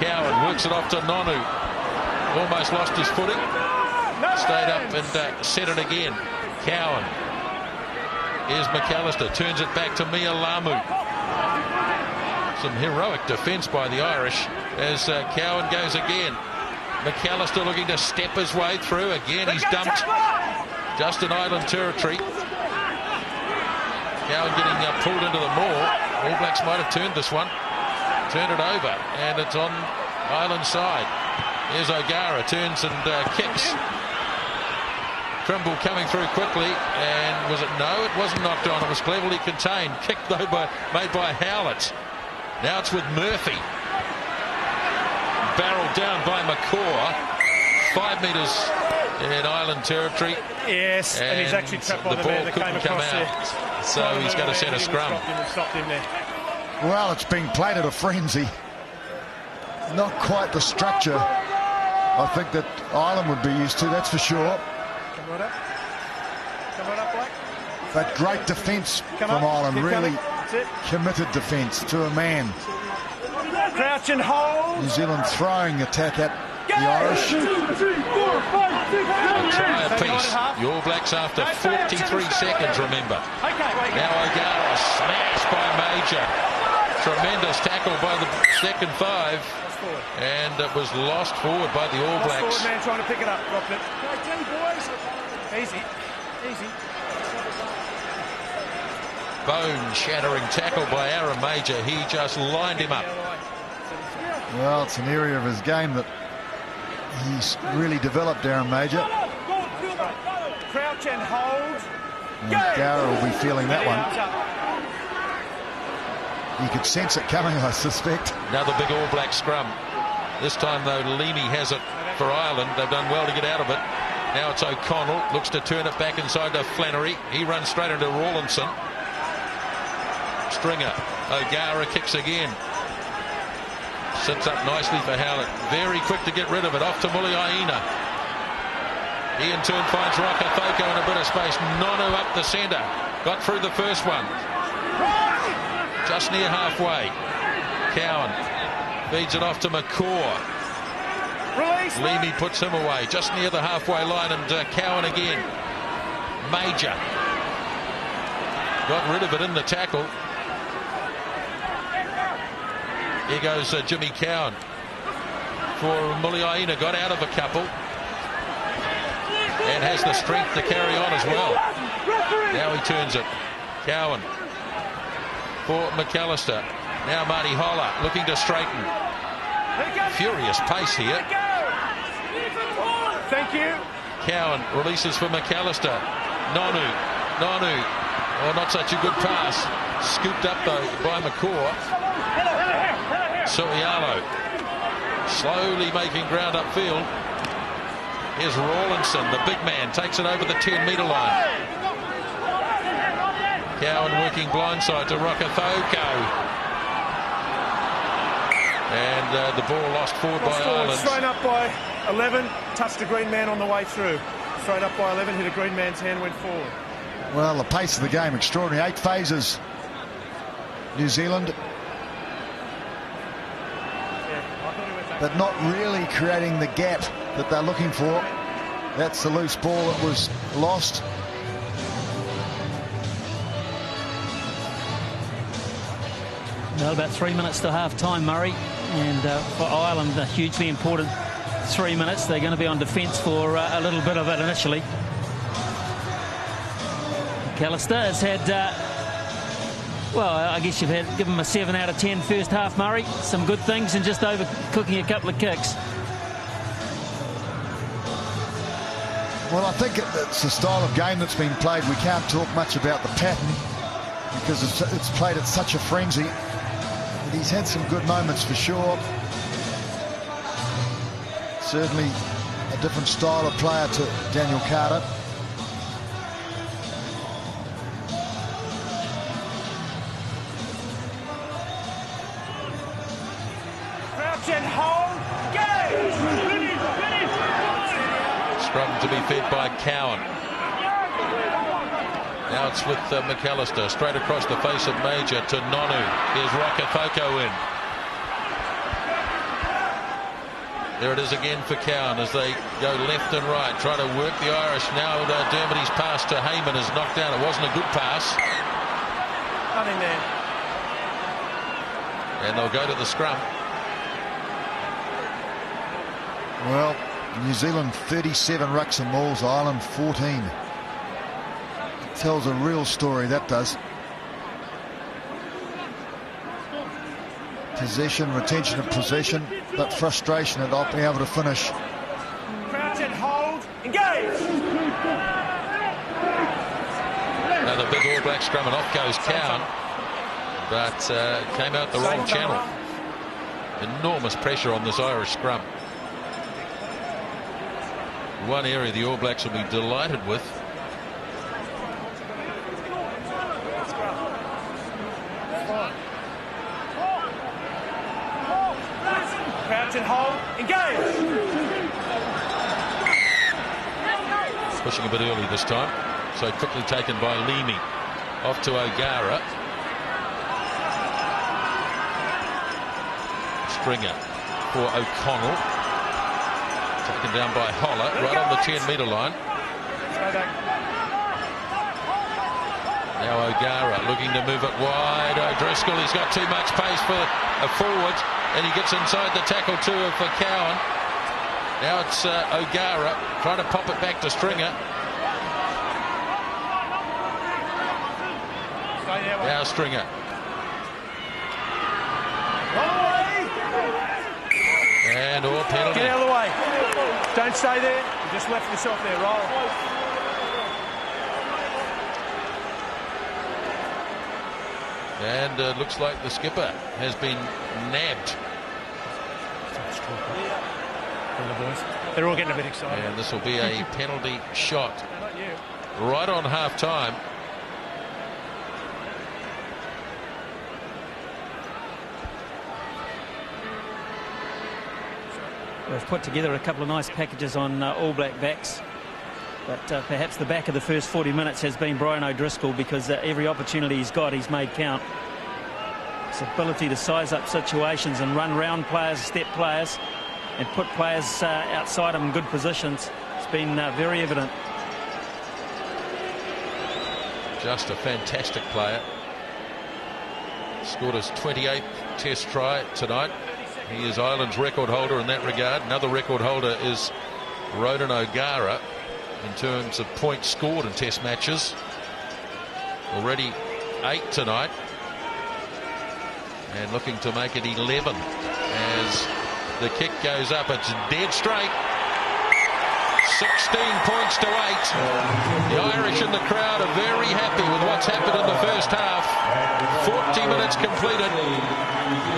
Cowan works it off to Nonu. Almost lost his footing. Stayed up and set it again. Cowan. Here's McAlister. Turns it back to Mealamu. Some heroic defence by the Irish as Cowan goes again. McAlister looking to step his way through. Again, he's dumped just in Island territory. Cowan getting pulled into the maul. All Blacks might have turned this one. Turned it over, and it's on Island side. Here's O'Gara, turns and kicks. Trimble coming through quickly, and was it? No, it wasn't knocked on. It was cleverly contained. Kicked though made by Howlett. Now it's with Murphy. Barreled down by McCaw. 5 metres in Island territory. Yes, and he's actually trapped by the ball man that came come across out. there. So he's got to set a scrum. Stopped him there. Well, it's being played at a frenzy. Not quite the structure I think that Ireland would be used to, that's for sure. Come right up. Come right up, Blake. But great defence from Ireland, really committed defence to a man. Crouch and hold. New Zealand throwing attack at the Irish. 1, 2, 3, 4, 5, 6, 7, A try apiece. The All Blacks after 43 seconds, remember. Now O'Gara smashed by Mauger. Tremendous tackle by the second 5. And it was lost forward by the All Blacks. Man trying to pick it up. Dropped it. Easy. Easy. Bone-shattering tackle by Aaron Mauger. He just lined him up. Well, it's an area of his game that he's really developed, Aaron Mauger. Crouch and hold. And O'Gara will be feeling that one. You could sense it coming, I suspect. Another big All Black scrum. This time, though, Leamy has it for Ireland. They've done well to get out of it. Now it's O'Connell. Looks to turn it back inside to Flannery. He runs straight into Rawlinson. Stringer. O'Gara kicks again. Sits up nicely for Howlett. Very quick to get rid of it. Off to Muliaina. He in turn finds Rokocoko in a bit of space. Nonu up the centre. Got through the first one. Just near halfway. Cowan feeds it off to McCaw. Leamy puts him away. Just near the halfway line, and Cowan again. Mauger. Got rid of it in the tackle. Here goes Jimmy Cowan for Muliaina. Got out of a couple and has the strength to carry on as well. Now he turns it. Cowan for McAlister. Now Marty Holah looking to straighten. Furious pace here. Thank you. Cowan releases for McAlister. Nonu. Oh, not such a good pass. Scooped up though by McCaw. So'oialo slowly making ground upfield. Here's Rawlinson, the big man, takes it over the 10-metre line. Cowan working blindside to Rokocoko. And the ball lost forward by Ireland. Straight up by 11, touched the green man on the way through. Straight up by 11, hit a green man's hand, went forward. Well, the pace of the game, extraordinary. 8 phases, New Zealand. But not really creating the gap that they're looking for. That's the loose ball that was lost. Well, about 3 minutes to half time, Murray, and for Ireland, a hugely important 3 minutes. They're going to be on defence for a little bit of it initially. McAlister has had, well, I guess you've had given him a 7 out of 10 first half, Murray. Some good things and just overcooking a couple of kicks. Well, I think it's a style of game that's been played. We can't talk much about the pattern because it's played at such a frenzy. But he's had some good moments for sure. Certainly a different style of player to Daniel Carter. Crouch and hold. Scrum to be fed by Cowan. Now it's with McAlister straight across the face of Mauger to Nonu. Here's Rokocoko in. There it is again for Cowan as they go left and right, try to work the Irish. Now Dermody's pass to Hayman is knocked down. It wasn't a good pass. Nothing there. And they'll go to the scrum. Well, New Zealand 37 rucks and mauls, Ireland 14. Tells a real story, that does. Possession, retention of possession, but frustration at not being able to finish. Crouch and hold, engage. Another big All Black scrum and off goes Cowan, but came out the wrong channel. Enormous pressure on this Irish scrum. One area the All Blacks will be delighted with. Crouch and hold, engage. Pushing a bit early this time, so quickly taken by Leamy. Off to O'Gara. Stringer for O'Connell. Taken down by Holah, right on the 10-metre line. Now O'Gara looking to move it wide. O'Driscoll, he's got too much pace for a forward, and he gets inside the tackle too of Cowan. Now it's O'Gara trying to pop it back to Stringer. Now Stringer. And or penalty. Get out of the way. Don't stay there. You just left yourself there. Roll. And looks like the skipper has been nabbed. They're all getting a bit excited. And this will be a penalty shot right on half-time. They've put together a couple of nice packages on All Black backs, but perhaps the back of the first 40 minutes has been Brian O'Driscoll, because every opportunity he's got, he's made count. His ability to size up situations and run round players, step players, and put players outside him in good positions, it's been very evident. Just a fantastic player. Scored his 28th Test try tonight. He is Ireland's record holder in that regard. Another record holder is Ronan O'Gara in terms of points scored in Test matches. Already 8 tonight, and looking to make it 11 as the kick goes up. It's dead straight. 16 points to 8. The Irish in the crowd are very happy with what's happened in the first half. 40 minutes completed.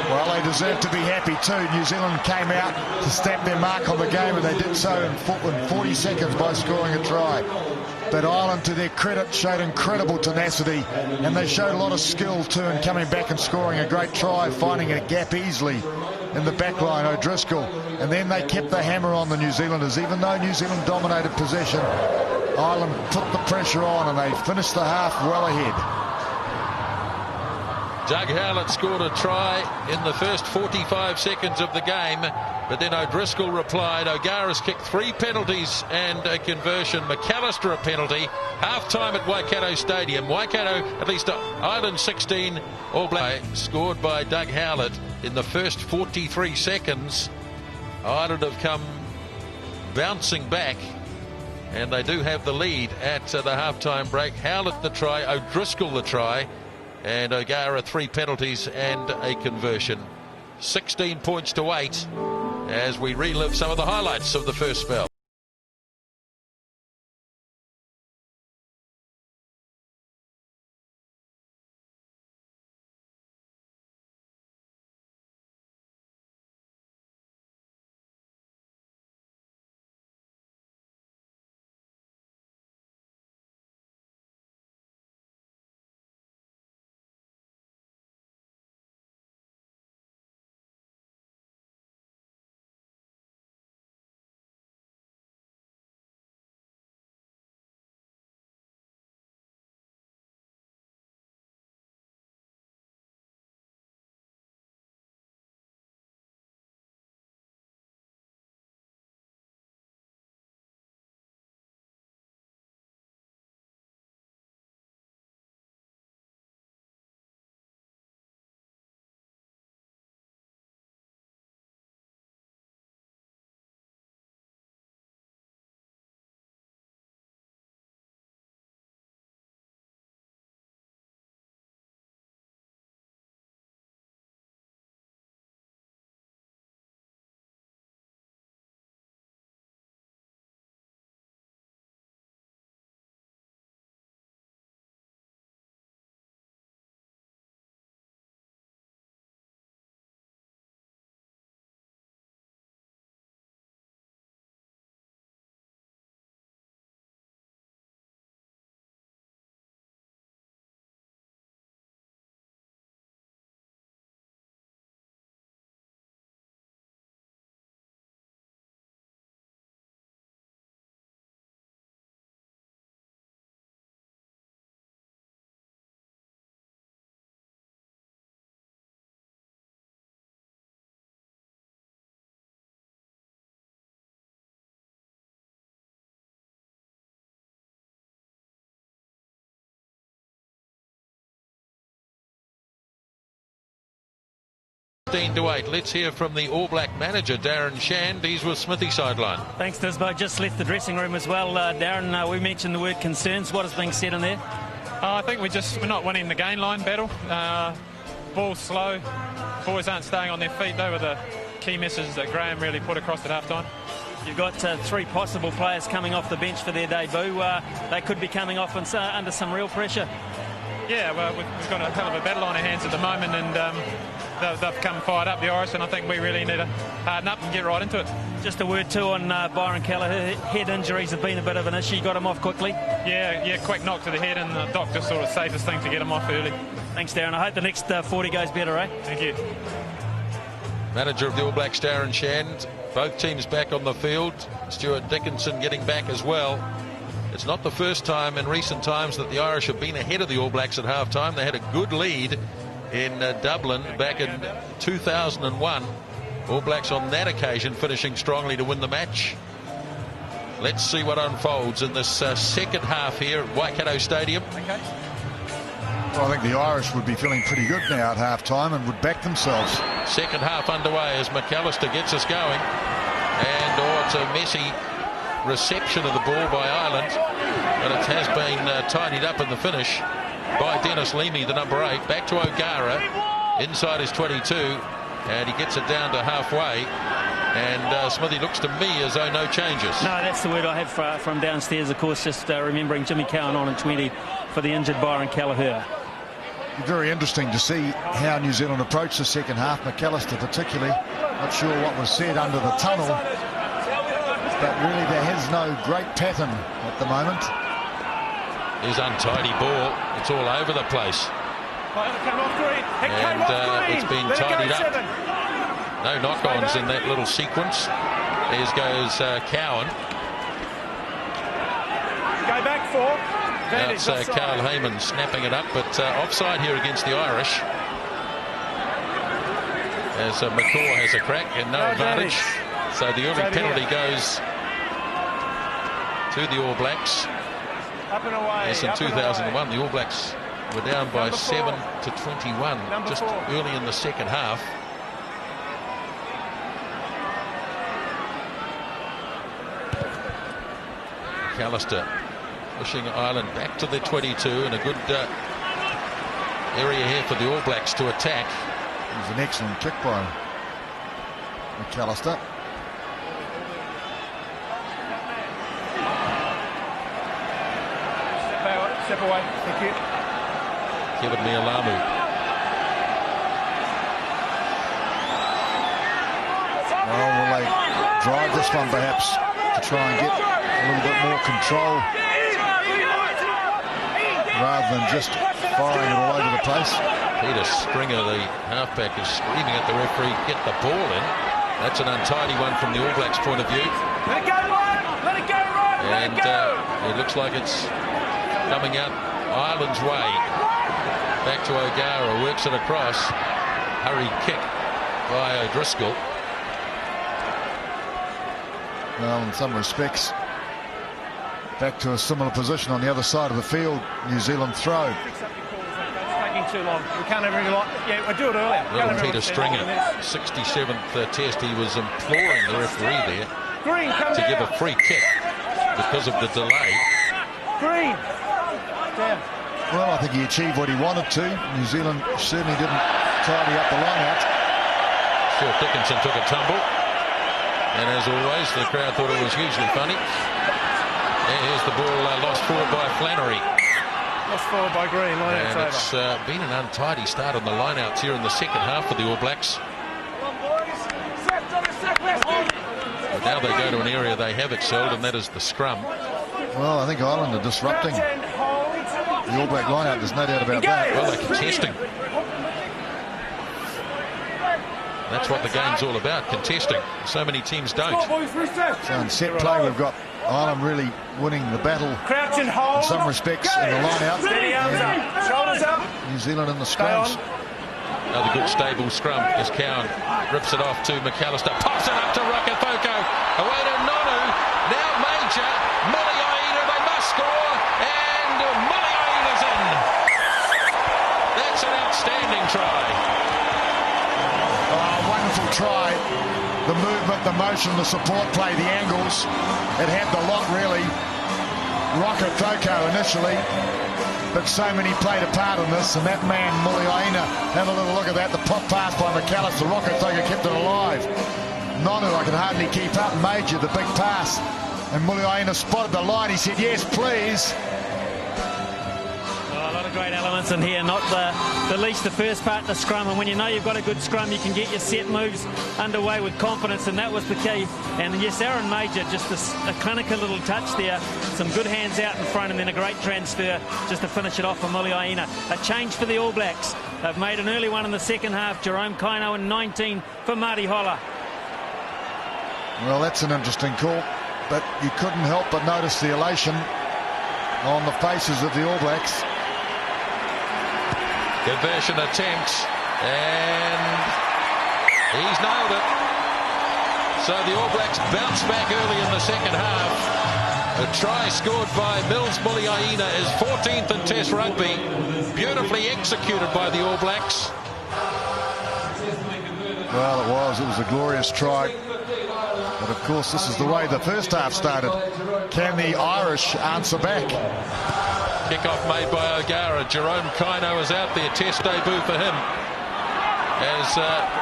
Well, they deserve to be happy too. New Zealand came out to stamp their mark on the game, and they did so in 40 seconds by scoring a try. But Ireland, to their credit, showed incredible tenacity, and they showed a lot of skill too in coming back and scoring a great try, finding a gap easily in the back line, O'Driscoll. And then they kept the hammer on the New Zealanders. Even though New Zealand dominated possession, Ireland put the pressure on, and they finished the half well ahead. Doug Howlett scored a try in the first 45 seconds of the game, but then O'Driscoll replied. O'Gara's kicked 3 penalties and a conversion. McAlister a penalty. Half-time at Waikato Stadium. Waikato, at least Ireland 16, All Black, scored by Doug Howlett in the first 43 seconds. Ireland have come bouncing back, and they do have the lead at the half-time break. Howlett the try, O'Driscoll the try, and O'Gara 3 penalties and a conversion. 16 points to 8 as we relive some of the highlights of the first spell. To 8. Let's hear from the All Black manager, Darren Shand. He's with Smithy sideline. Thanks, Disbo. Just left the dressing room as well. Darren, we mentioned the word concerns. What is being said in there? I think we're not winning the gain line battle. Ball's slow. Boys aren't staying on their feet. They were key messages that Graham really put across at half-time. You've got 3 possible players coming off the bench for their debut. They could be coming off under some real pressure. Yeah, well, we've got a hell of a battle on our hands at the moment, and they've come fired up, the Irish, and I think we really need to harden up and get right into it. Just a word too on Byron Kelleher. Head injuries have been a bit of an issue. You got him off quickly. Yeah, quick knock to the head, and the doc just sort of safest thing to get him off early. Thanks, Darren. I hope the next 40 goes better, eh? Thank you. Manager of the All Blacks, Darren Shand. Both teams back on the field. Stuart Dickinson getting back as well. It's not the first time in recent times that the Irish have been ahead of the All Blacks at half-time. They had a good lead in Dublin back in 2001. All Blacks on that occasion finishing strongly to win the match. Let's see what unfolds in this second half here at Waikato Stadium. Okay. Well, I think the Irish would be feeling pretty good now at half-time and would back themselves. Second half underway as McAlister gets us going. And it's a messy reception of the ball by Ireland, but it has been tidied up in the finish by Dennis Leamy, the number 8. Back to O'Gara inside his 22, and he gets it down to halfway. And Smithy, looks to me as though no changes. No, that's the word I have from downstairs. Of course, just remembering Jimmy Cowan on in 20 for the injured Byron Kelleher. Very interesting to see how New Zealand approached the second half. McAlister particularly, not sure what was said under the tunnel, but really there is no great pattern at the moment. There's untidy ball. It's all over the place. And it's been tidied up. No knock-ons in that little sequence. There goes Cowan. Go back 4. That's Carl Hayman snapping it up, but offside here against the Irish. As McCaw has a crack and no advantage. So the early penalty goes to the All Blacks. Up and away. Yes, in 2001, the All Blacks were down by 7 to 21 just early in the second half. McAlister pushing Ireland back to the 22, and a good area here for the All Blacks to attack. It was an excellent kick by McAlister. Step away. Thank you. Keven Mealamu. Well, will they drive this one perhaps to try and get a little bit more control rather than just firing it all over the place? Peter Stringer, the halfback, is screaming at the referee, get the ball in. That's an untidy one from the All Blacks' point of view. Let it go, Ryan! Let it go, Ryan! Let it go! It looks like it's coming out Ireland's way. Back to O'Gara, works it across. Hurried kick by O'Driscoll. Well, in some respects, back to a similar position on the other side of the field. New Zealand throw. It's taking too long. We can't have everything like... Yeah, we'll do it earlier. Little Peter Stringer, 67th test. He was imploring the referee there Green, to give a free kick because of the delay. Green. Damn. Well, I think he achieved what he wanted to. New Zealand certainly didn't tidy up the line out. Stuart Dickinson took a tumble. And as always, the crowd thought it was hugely funny. And here's the ball lost forward by Flannery. Lost forward by Green. And it's been an untidy start on the lineouts here in the second half for the All Blacks. But now they go to an area they have excelled, and that is the scrum. Well, I think Ireland are disrupting the All Black lineout. There's no doubt about that. Well, they're contesting. That's what the game's all about, contesting. So many teams don't. So in set play, we've got Ireland really winning the battle in some respects in the line-out. Shoulders up. New Zealand in the scrums. Another good stable scrum as Cowan rips it off to McAlister. Pops it up to Rokocoko. Away to Nonu. Now Major. Muliaina, they must score. And Muliaina's in. That's an outstanding try. Wonderful try. The movement, the motion, the support play, the angles. It had the lot, really. Rokocoko initially but so many played a part in this, and that man Muliaina, have a little look at that, the pop pass by McAlister, Rokocoko kept it alive. Nonu, I can hardly keep up. Mauger, the big pass, and Muliaina spotted the line. He said, yes, please. A lot of great elements in here, not the least the first part of the scrum, and when you know you've got a good scrum, you can get your set moves underway with confidence, and that was the key. And yes, Aaron Mauger, just a clinical little touch there, some good hands out in front, and then a great transfer just to finish it off for Muliaina. A change for the All Blacks. They've made an early one in the second half. Jerome Kaino in 19 for Marty Holah. Well, that's an interesting call, but you couldn't help but notice the elation on the faces of the All Blacks. Conversion attempt, and he's nailed it. So the All Blacks bounce back early in the second half. A try scored by Mils Muliaina is 14th in Test rugby. Beautifully executed by the All Blacks. Well, it was a glorious try. But of course, this is the way the first half started. Can the Irish answer back? Kickoff made by O'Gara. Jerome Kaino is out there. Test debut for him. As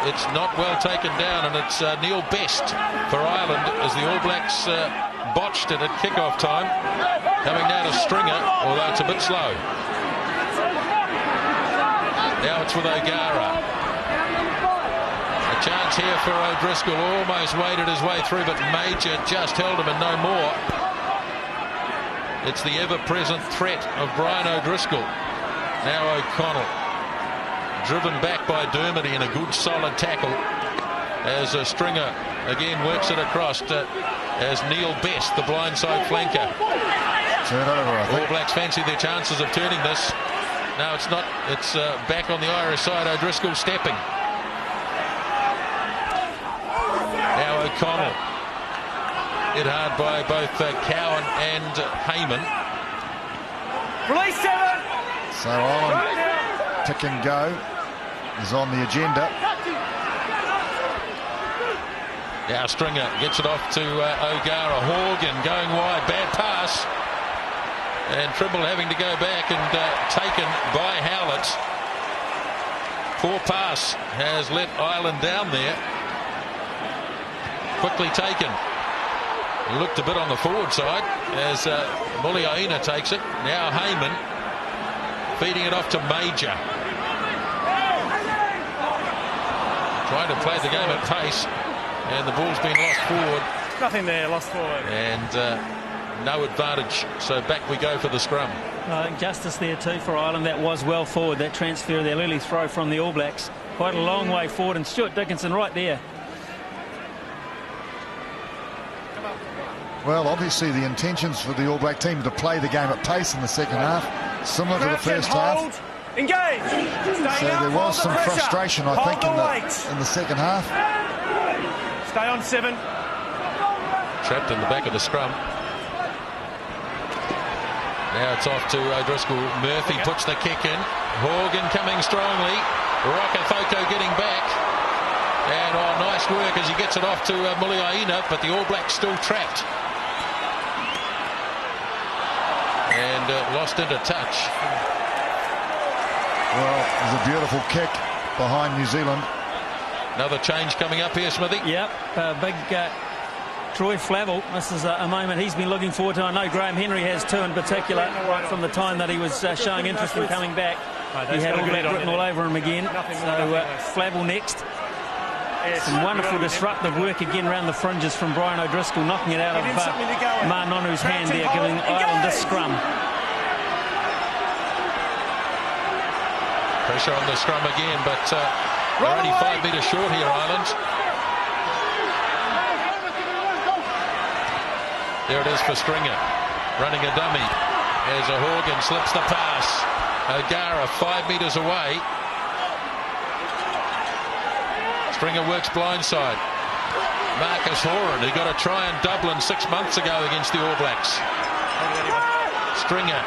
it's not well taken down, and it's Neil Best for Ireland as the All Blacks botched it at kickoff time. Coming down to Stringer, although it's a bit slow. Now it's with O'Gara. A chance here for O'Driscoll, almost waded his way through, but Mauger just held him and no more. It's the ever-present threat of Brian O'Driscoll. Now O'Connell, driven back by Dermody in a good solid tackle, as Stringer again works it across as Neil Best, the blindside flanker. Turn over, I think. All Blacks fancy their chances of turning this. No, it's not. It's back on the Irish side. O'Driscoll stepping. Now O'Connell. Hit hard by both Cowan and Hayman. Release 7. So Ireland pick and go is on the agenda. Now Stringer gets it off to O'Gara. Horgan going wide. Bad pass. And Trimble having to go back and taken by Howlett. Poor pass has let Ireland down there. Quickly taken. Looked a bit on the forward side as Muliaina takes it. Now Hayman feeding it off to Mauger. Trying to play the game at pace, and the ball's been lost forward. Nothing there, lost forward. And no advantage, so back we go for the scrum. I think justice there too for Ireland. That was well forward, that transfer, their early throw from the All Blacks. Quite a long way forward, and Stuart Dickinson right there. Well, obviously the intentions for the All Black team to play the game at pace in the second half, similar to the first half. Engage. So there was some frustration, I think, in the second half. Stay on 7. Trapped in the back of the scrum. Now it's off to O'Driscoll. Murphy puts the kick in. Horgan coming strongly. Rokocoko getting back. And nice work as he gets it off to Muliaina, but the All Blacks still trapped. And lost into touch. Well, it was a beautiful kick behind New Zealand. Another change coming up here, Smithy. Yep, big Troy Flavell. This is a moment he's been looking forward to. I know Graham Henry has too in particular, right from the time that he was showing interest in coming back. He had All Black written all over him again. So Flavell next. Some wonderful disruptive work again around the fringes from Brian O'Driscoll, knocking it out of Ma'a Nonu's hand there, giving Ireland this scrum. Pressure on the scrum again, but they're only 5 metres short here, Ireland. There it is for Stringer, running a dummy as Horgan slips the pass. O'Gara 5 metres away. Stringer works blindside. Marcus Horan, who got a try in Dublin 6 months ago against the All Blacks. Stringer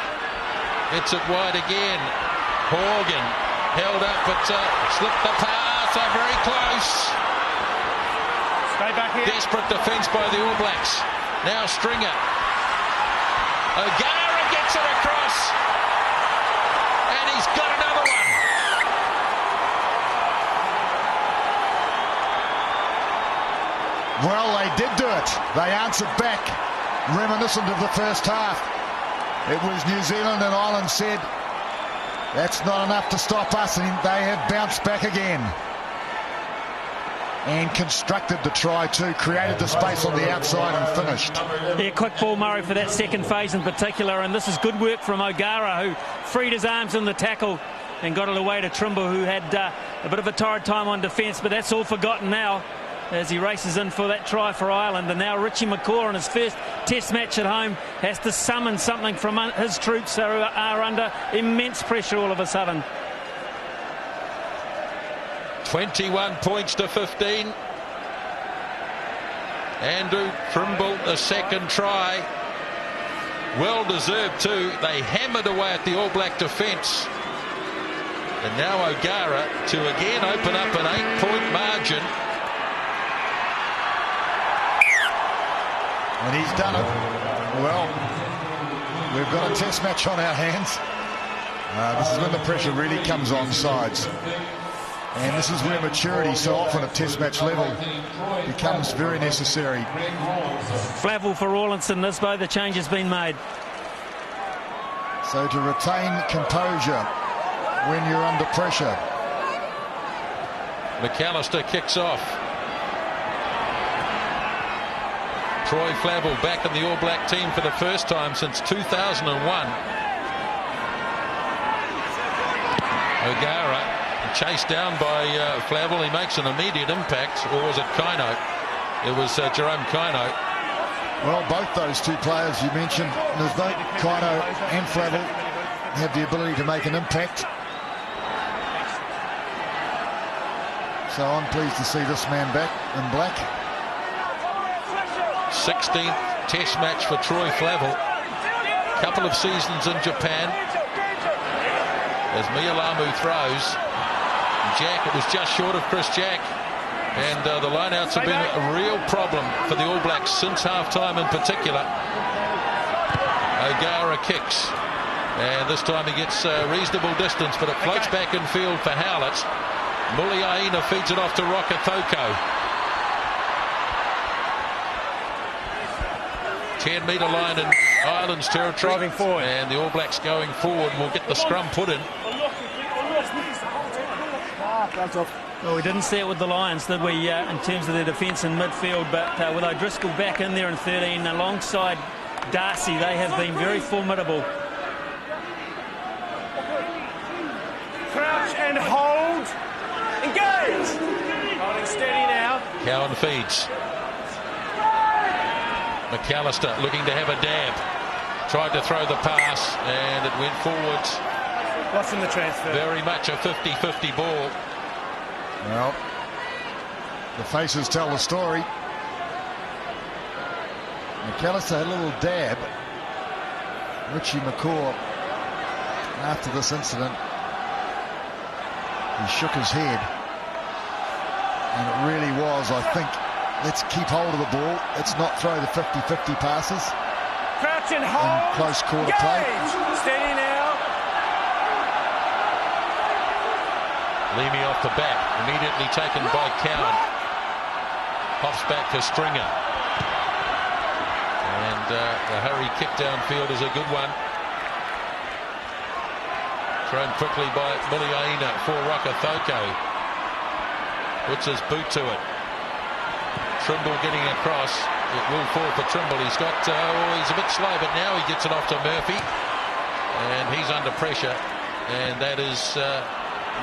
hits it wide again. Horgan held up, but slipped the pass. Very close. Stay back here. Desperate defence by the All Blacks. Now Stringer. O'Gara gets it across. Well, they did do it. They answered back, reminiscent of the first half. It was New Zealand, and Ireland said, that's not enough to stop us, and they have bounced back again. And constructed the try too, created the space on the outside and finished. Yeah, quick ball, Murray, for that second phase in particular, and this is good work from O'Gara, who freed his arms in the tackle and got it away to Trimble, who had a bit of a torrid time on defence, but that's all forgotten now as he races in for that try for Ireland. And now Richie McCaw in his first test match at home has to summon something from his troops who are under immense pressure all of a sudden. 21 points to 15. Andrew Trimble, the second try. Well deserved too. They hammered away at the All Black defence. And now O'Gara to again open up an 8-point margin. And he's done it. Well, we've got a test match on our hands. This is when the pressure really comes on sides. And this is where maturity, so often at test match level, becomes very necessary. Flavell for Rawlinson, this though the change has been made. So to retain composure when you're under pressure. McAlister kicks off. Troy Flavell back in the All Black team for the first time since 2001. O'Gara chased down by Flavell. He makes an immediate impact. Or was it Kaino? It was Jerome Kaino. Well, both those two players you mentioned, there's both Kaino and Flavell, have the ability to make an impact. So I'm pleased to see this man back in black. 16th test match for Troy Flavell. Couple of seasons in Japan. As Mealamu throws. Jack, it was just short of Chris Jack. And the lineouts have been a real problem for the All Blacks since half-time in particular. O'Gara kicks. And this time he gets reasonable distance, but it floats back in field for Howlett. Muliaina feeds it off to Rokocoko. 10-metre line in Ireland's territory. Driving forward. And the All Blacks going forward will get the scrum put in. Well, we didn't see it with the Lions, did we, in terms of their defence in midfield, but with O'Driscoll back in there in 13 alongside Darcy, they have been very formidable. Crouch and hold. Engage. Holding steady now. Cowan feeds. McAlister looking to have a dab. Tried to throw the pass and it went forwards. Lost in the transfer. Very much a 50-50 ball. Well, the faces tell the story. McAlister had a little dab. Richie McCaw, after this incident, he shook his head. And it really was, I think, let's keep hold of the ball. Let's not throw the 50-50 passes. Crouch and hold. In close quarter play. Steady now. Neemia off the back, immediately taken by Cowan. Hops back to Stringer. And the hurry kick downfield is a good one. Thrown quickly by Muliaina for Rokocoko. Puts his boot to it. Trimble getting across. It will fall for Trimble. He's got, he's a bit slow, but now he gets it off to Murphy. And he's under pressure. And that is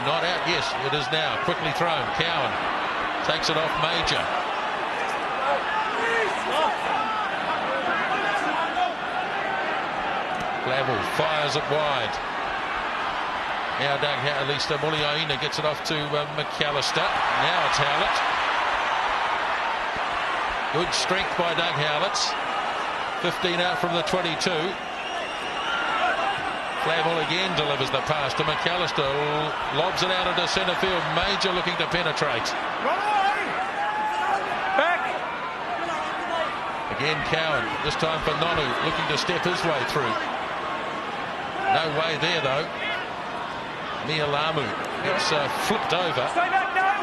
not out. Yes, it is now. Quickly thrown. Cowan takes it off Major. Flavell fires it wide. Now Doug Howlett, at least Muliaina gets it off to McAlister. Now it's Howlett. Good strength by Doug Howlett. 15 out from the 22. Flavell again delivers the pass to McAlister. Lobs it out into centre field. Major looking to penetrate. Back. Again Cowan. This time for Nonu looking to step his way through. No way there though. Mealamu gets flipped over. Stay back now.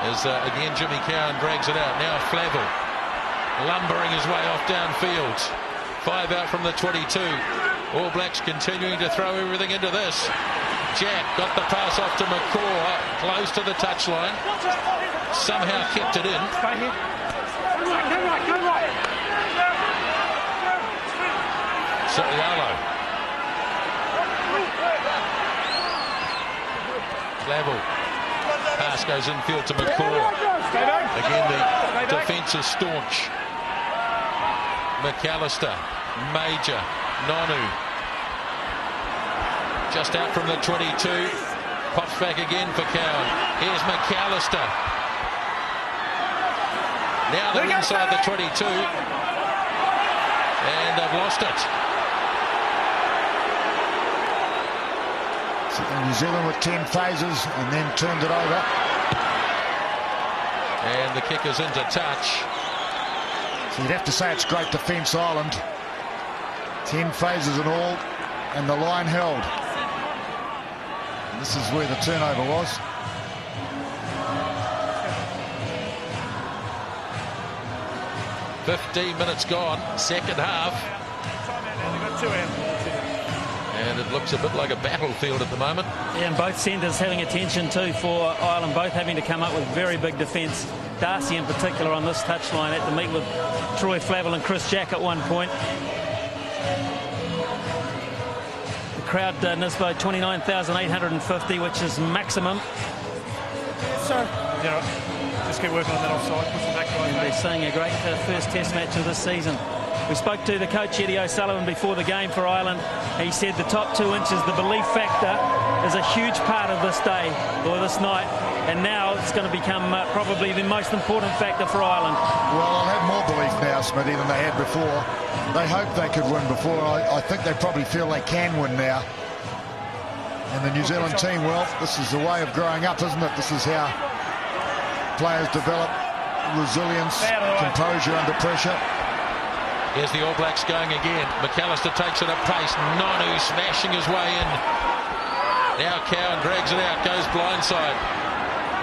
As again Jimmy Cowan drags it out. Now Flavell lumbering his way off downfield. 5 out from the 22. All Blacks continuing to throw everything into this. Jack got the pass off to McCaw, close to the touchline. Somehow kept it in. So'oialo. Flavell. Pass goes infield to McCaw. Again, the defence is staunch. McAlister, Major, Nonu. Just out from the 22. Pops back again for Cowan. Here's McAlister. Now they're inside the 22. And they've lost it. So New Zealand with 10 phases and then turned it over. And the kick is into touch. So you'd have to say it's great defence, Ireland. 10 phases in all, and the line held. And this is where the turnover was. "15 minutes gone, second half." And it looks a bit like a battlefield at the moment. Yeah, and both centres having attention too for Ireland, both having to come up with very big defence. Darcy in particular on this touchline had to meet with Troy Flavell and Chris Jack at one point. The crowd, Nisbo, 29,850, which is maximum. So, yeah, just keep working on that offside, push them back. And they're seeing a great first test match of this season. We spoke to the coach, Eddie O'Sullivan, before the game for Ireland. He said the top 2 inches, the belief factor, is a huge part of this day, or this night. And now it's going to become probably the most important factor for Ireland. Well, I'll have more belief now, Smithy, than they had before. They hoped they could win before. I think they probably feel they can win now. And the New Zealand team, well, this is the way of growing up, isn't it? This is how players develop resilience, composure under pressure. Here's the All Blacks going again. McAlister takes it at pace. Nonu smashing his way in. Now Cowan drags it out, goes blindside.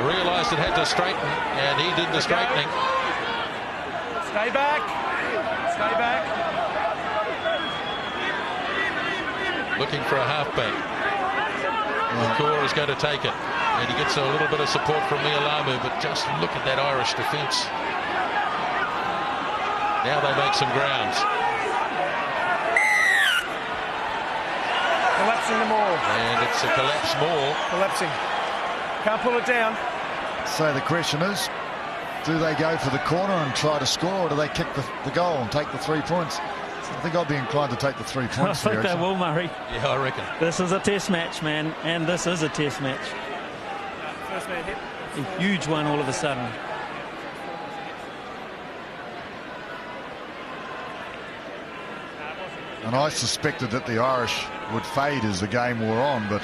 Realised it had to straighten, and he did the straightening. Stay back. Stay back. Looking for a halfback. McCaw is going to take it. And he gets a little bit of support from Mealamu, but just look at that Irish defence. Now they make some ground. Collapsing the maul. And it's a collapse maul. Collapsing. Can't pull it down. So the question is, do they go for the corner and try to score, or do they kick the goal and take the 3 points? I think I'd be inclined to take the 3 points. I think they will, Murray. Yeah, I reckon. This is a test match, man, and this is a test match. First man hit. A huge one all of a sudden. And I suspected that the Irish would fade as the game wore on, but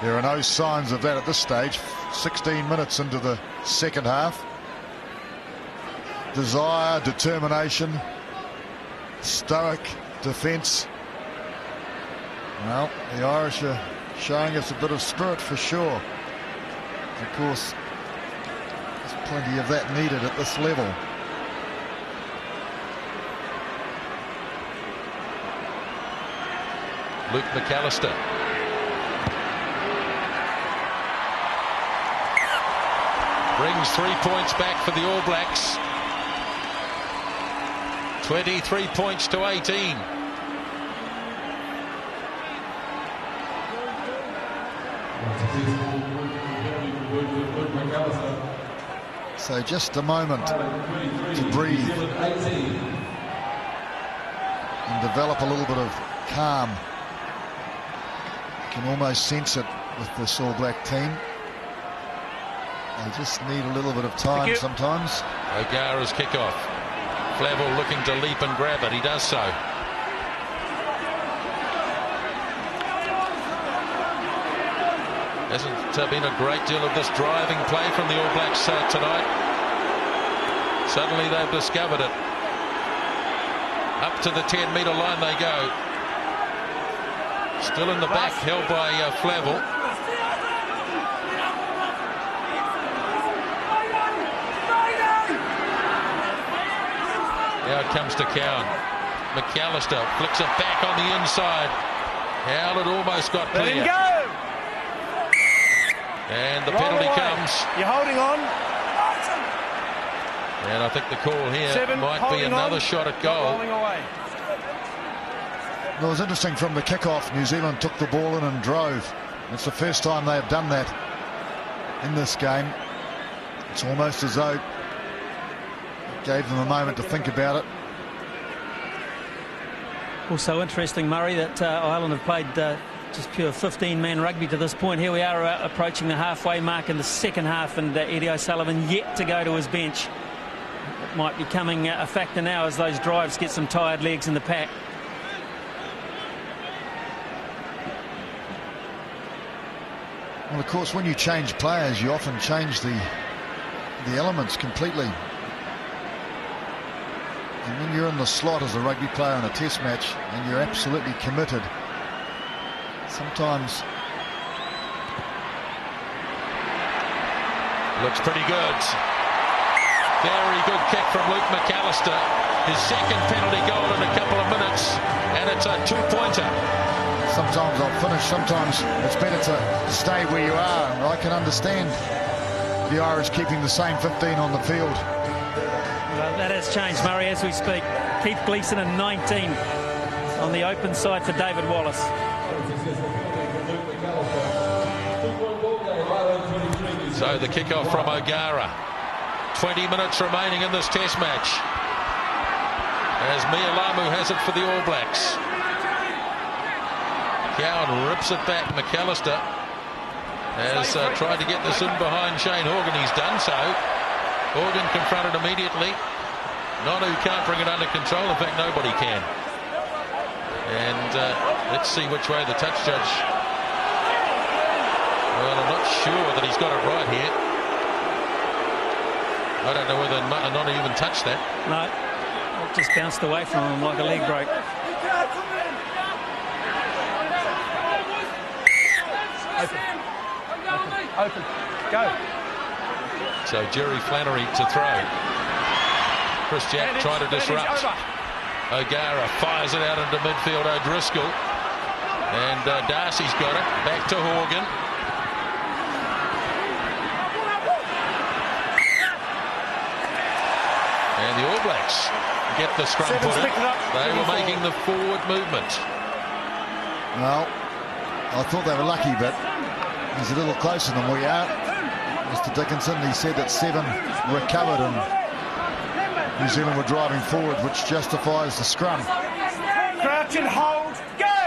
there are no signs of that at this stage. 16 minutes into the second half. Desire, determination, stoic defence. Well, the Irish are showing us a bit of spirit for sure. Of course, there's plenty of that needed at this level. Luke McAlister. Brings 3 points back for the All Blacks. 23 points to 18. So just a moment to breathe and develop a little bit of calm. You can almost sense it with this All Black team. They just need a little bit of time sometimes. O'Gara's kickoff. Flavell looking to leap and grab it. He does so. Hasn't been a great deal of this driving play from the All Blacks tonight. Suddenly they've discovered it. Up to the 10-metre line they go. Still in the back, held by Flavell. Now it comes to Cowan. McAlister flicks it back on the inside. Howlett almost got clear. Let him go! And the penalty comes. You're holding on. And I think the call here might be another shot at goal. Well, it was interesting from the kick-off. New Zealand took the ball in and drove. It's the first time they have done that in this game. It's almost as though it gave them a moment to think about it. Also interesting, Murray, that Ireland have played just pure 15-man rugby to this point. Here we are approaching the halfway mark in the second half, and Eddie O'Sullivan yet to go to his bench. It might be coming a factor now as those drives get some tired legs in the pack. Well, of course, when you change players, you often change the elements completely. And when you're in the slot as a rugby player in a test match and you're absolutely committed, sometimes... Looks pretty good. Very good kick from Luke McAlister. His second penalty goal in a couple of minutes, and it's a two-pointer. Sometimes I'll finish, sometimes it's better to stay where you are. And I can understand the Irish keeping the same 15 on the field. Well, that has changed, Murray, as we speak. Keith Gleeson in 19 on the open side for David Wallace. So the kickoff from O'Gara. 20 minutes remaining in this test match, as Mealamu has it for the All Blacks. Cowan rips it back. McAlister has tried to get this in behind Shane Horgan. He's done so. Horgan confronted immediately. Nonu can't bring it under control. In fact, nobody can. And let's see which way the touch judge... Well, I'm not sure that he's got it right here. I don't know whether Ma'a Nonu even touched that. No, it just bounced away from him like a leg break. Open. Go. So Jerry Flannery to throw. Chris Jack trying to disrupt. O'Gara fires it out into midfield. O'Driscoll. And Darcy's got it. Back to Horgan. And the All Blacks get the scrum put in. They were making the forward movement. Well, I thought they were lucky, but he's a little closer than we are. Mr. Dickinson, he said that 7 recovered and New Zealand were driving forward, which justifies the scrum. Crouch and hold. Go!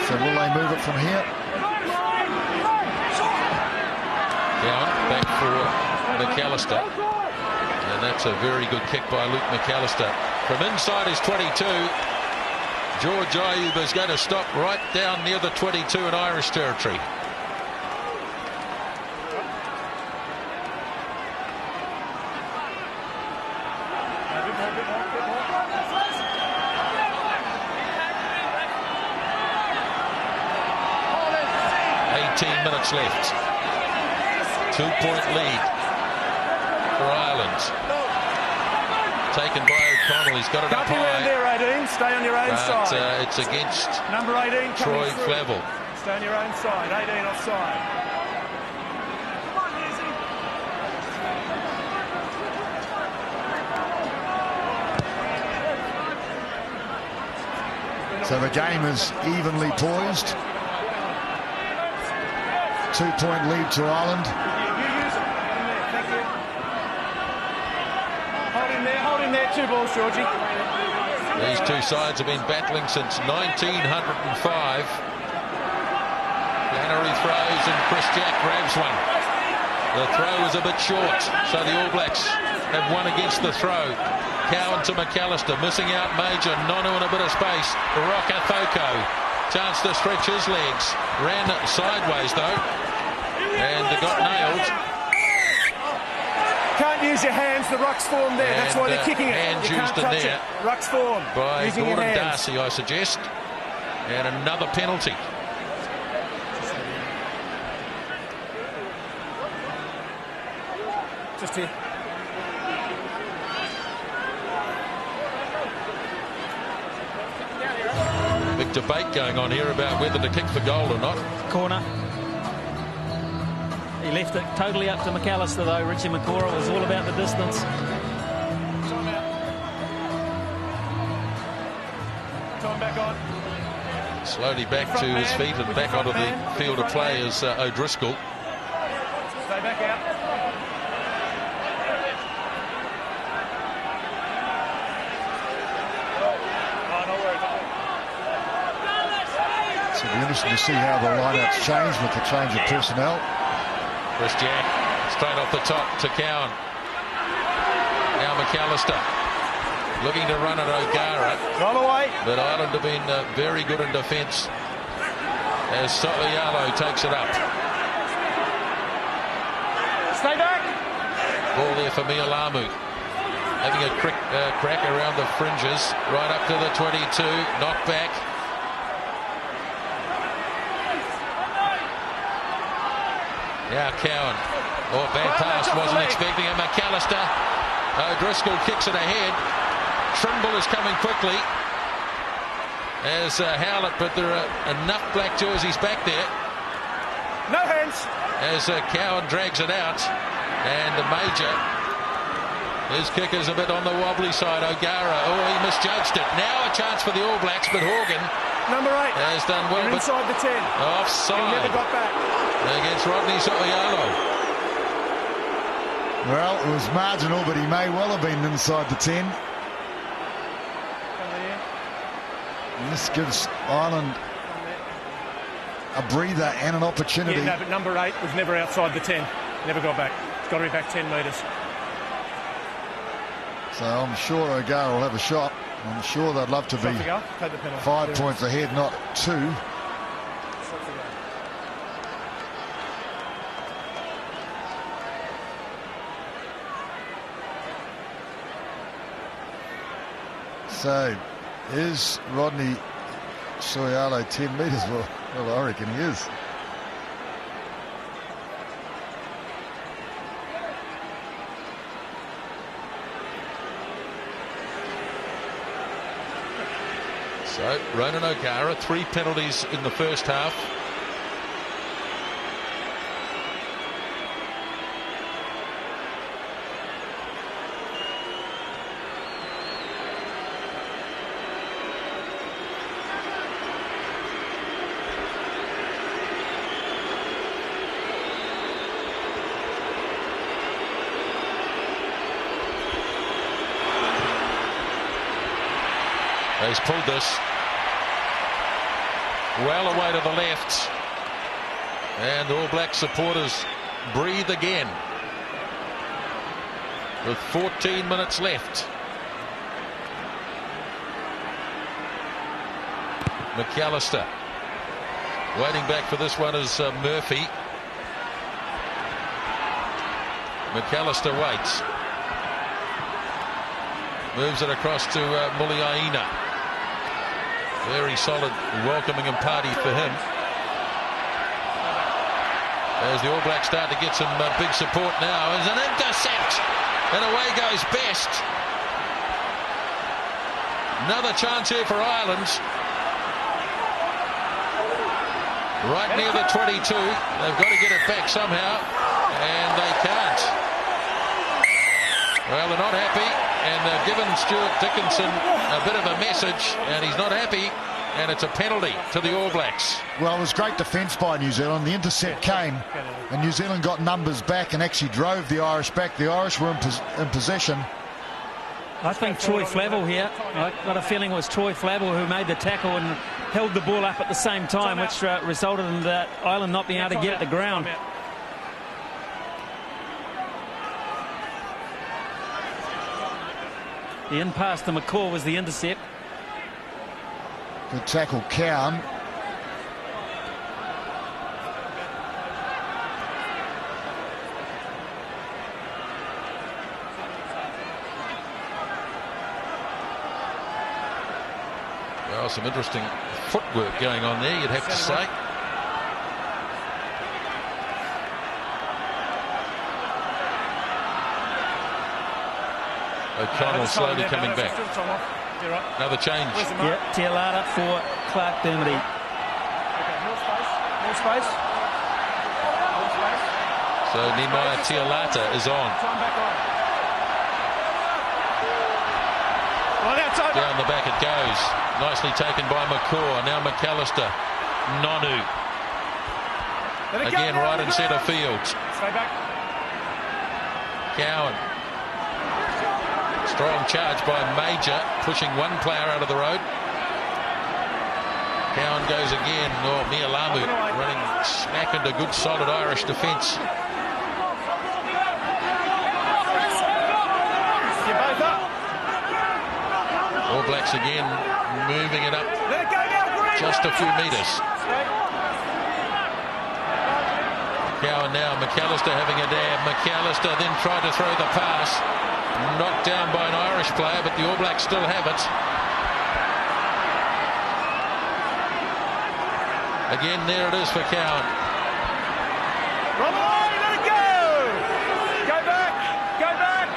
So will they move it from here? Down, back for McAlister. And that's a very good kick by Luke McAlister. From inside his 22, George Ayub is going to stop right down near the 22 in Irish territory. Minutes left. 2-point lead for Ireland. Taken by O'Connell. He's got it up high. There, 18. Stay on your own side. It's against number 18 Troy Flavell. Stay on your own side. 18 offside. So the game is evenly poised. 2-point lead to Ireland. Hold him there, 2 balls, Georgie. These two sides have been battling since 1905. Flannery throws and Chris Jack grabs one. The throw is a bit short, so the All Blacks have won against the throw. Cowan to McAlister, missing out Major. Nonu in a bit of space. Rokocoko, chance to stretch his legs. Ran sideways though. And they got nailed. Can't use your hands. The ruck's form there. That's why they're kicking it. Hands you used can't in touch there it. Ruck's form. By using Gordon Darcy, I suggest. And another penalty. Just here. big debate going on here about whether to kick for goal or not. Corner. He left it totally up to McAlister, though. Richie McCaw, it was all about the distance. Time back on. Slowly back to his feet and back onto the field of play is O'Driscoll. Stay back out. So it'll be interesting to see how the lineouts change with the change of personnel. Chris Jack straight off the top to Cowan. Now McAlister looking to run at O'Gara. Roll away. But Ireland have been very good in defence as So'oialo takes it up. Stay back. Ball there for Mealamu. Having a crack around the fringes. Right up to the 22. Knocked back. Now Cowan. Oh, bad pass. Wasn't expecting it. McAlister. O'Driscoll kicks it ahead. Trimble is coming quickly as Howlett, but there are enough black jerseys back there. No hands. As Cowan drags it out, and Major, his kick is a bit on the wobbly side. O'Gara, oh, he misjudged it. Now a chance for the All Blacks, but Horgan, number 8, has done well. but inside the 10. Offside. He never got back. Against Rodney So'oialo. Well, it was marginal, but he may well have been inside the 10. And this gives Ireland a breather and an opportunity. Yeah, no, but number 8 was never outside the 10. Never got back. It's got to be back 10 metres. So I'm sure O'Gara will have a shot. I'm sure they'd love to be 5 points ahead, not 2. So, is Rodney So'oialo 10 metres? Well, I reckon he is. So, Ronan O'Gara, 3 penalties in the first half. He's pulled this well away to the left, and All Black supporters breathe again with 14 minutes left. McAlister waiting back for this one is Murphy. McAlister waits, moves it across to Muliaina. Very solid welcoming and party for him. As the All Blacks start to get some big support now. There's an intercept, and away goes Best. Another chance here for Ireland. Right near the 22. They've got to get it back somehow, and they can't. Well, they're not happy. And they've given Stuart Dickinson a bit of a message, and he's not happy, and it's a penalty to the All Blacks. Well, it was great defence by New Zealand. The intercept came, and New Zealand got numbers back and actually drove the Irish back. The Irish were in possession. I think Troy Flavell here. I got a feeling it was Troy Flavell who made the tackle and held the ball up at the same time, which resulted in that Ireland not being able to get at the ground. The in pass to McCaw was the intercept. Good tackle, Cowan. Well, some interesting footwork going on there, you'd have to say. O'Connell slowly coming back. Another change. Yeah, Tialata for Clarke Dermody. More space. So Neemia Tialata is on. Down the back it goes. Nicely taken by McCaw. Now McAlister. Nonu. Again right in centre field. Stay back. Cowan. Strong charge by Major, pushing one player out of the road. Cowan goes again. Oh, Mealamu running smack into good solid Irish defence. All Blacks again moving it up just a few metres. Cowan now, McAlister having a dab. McAlister then tried to throw the pass. Knocked down by an Irish player, but the All Blacks still have it. Again, there it is for Cowan. Run away, let it go! Go back, go back!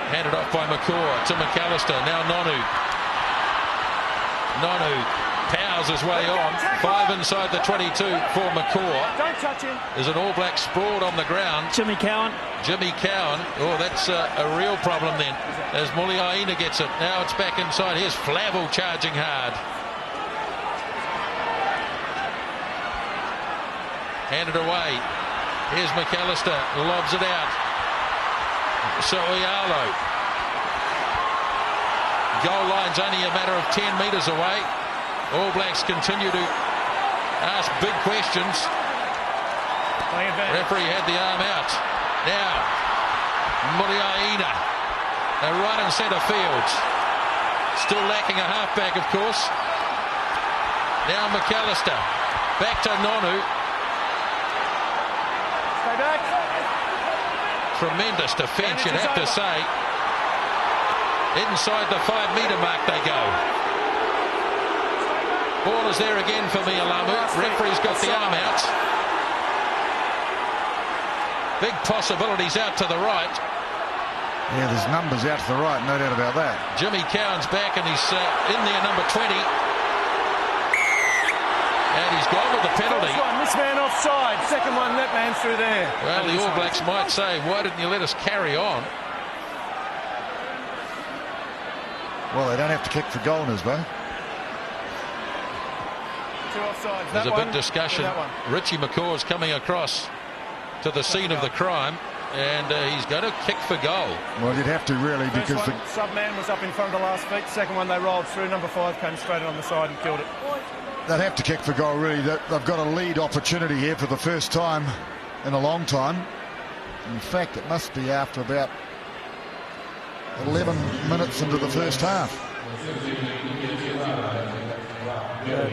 Handed off by McCaw to McAlister. Now Nonu. Nonu powers his way on. 5 inside the 22 for McCaw. Don't touch him. There's an All Black sprawled on the ground. Jimmy Cowan. Jimmy Cowan. Oh, that's a real problem then. As Muliaina gets it. Now it's back inside. Here's Flavell charging hard. Handed away. Here's McAlister. Lobs it out. So'oialo. Goal line's only a matter of 10 metres away. All Blacks continue to ask big questions. Referee had the arm out. Now, Muliaina. Right in centre field. Still lacking a halfback, of course. Now McAlister. Back to Nonu. Stay back. Tremendous defence, you'd have to say. Inside the 5 metre mark they go. Ball is there again for Mealamu. Referee's got the arm out. Big possibilities out to the right. Yeah, there's numbers out to the right, no doubt about that. Jimmy Cowan's back and he's in there, number 20. And he's gone with the penalty. First one, this man offside. Second one, that man through there. Well, the All Blacks might say, why didn't you let us carry on? Well, they don't have to kick for goal, Nisbo. Two offsides. There's a big discussion. Richie McCaw is coming across to the scene of the crime, and he's going to kick for goal. Well, you'd have to really, because First one, sub-man was up in front of the last feet. Second one, they rolled through. Number 5 came straight on the side and killed it. they'd have to kick for goal, really. They've got a lead opportunity here for the first time in a long time. In fact, it must be after about 11 minutes into the first half.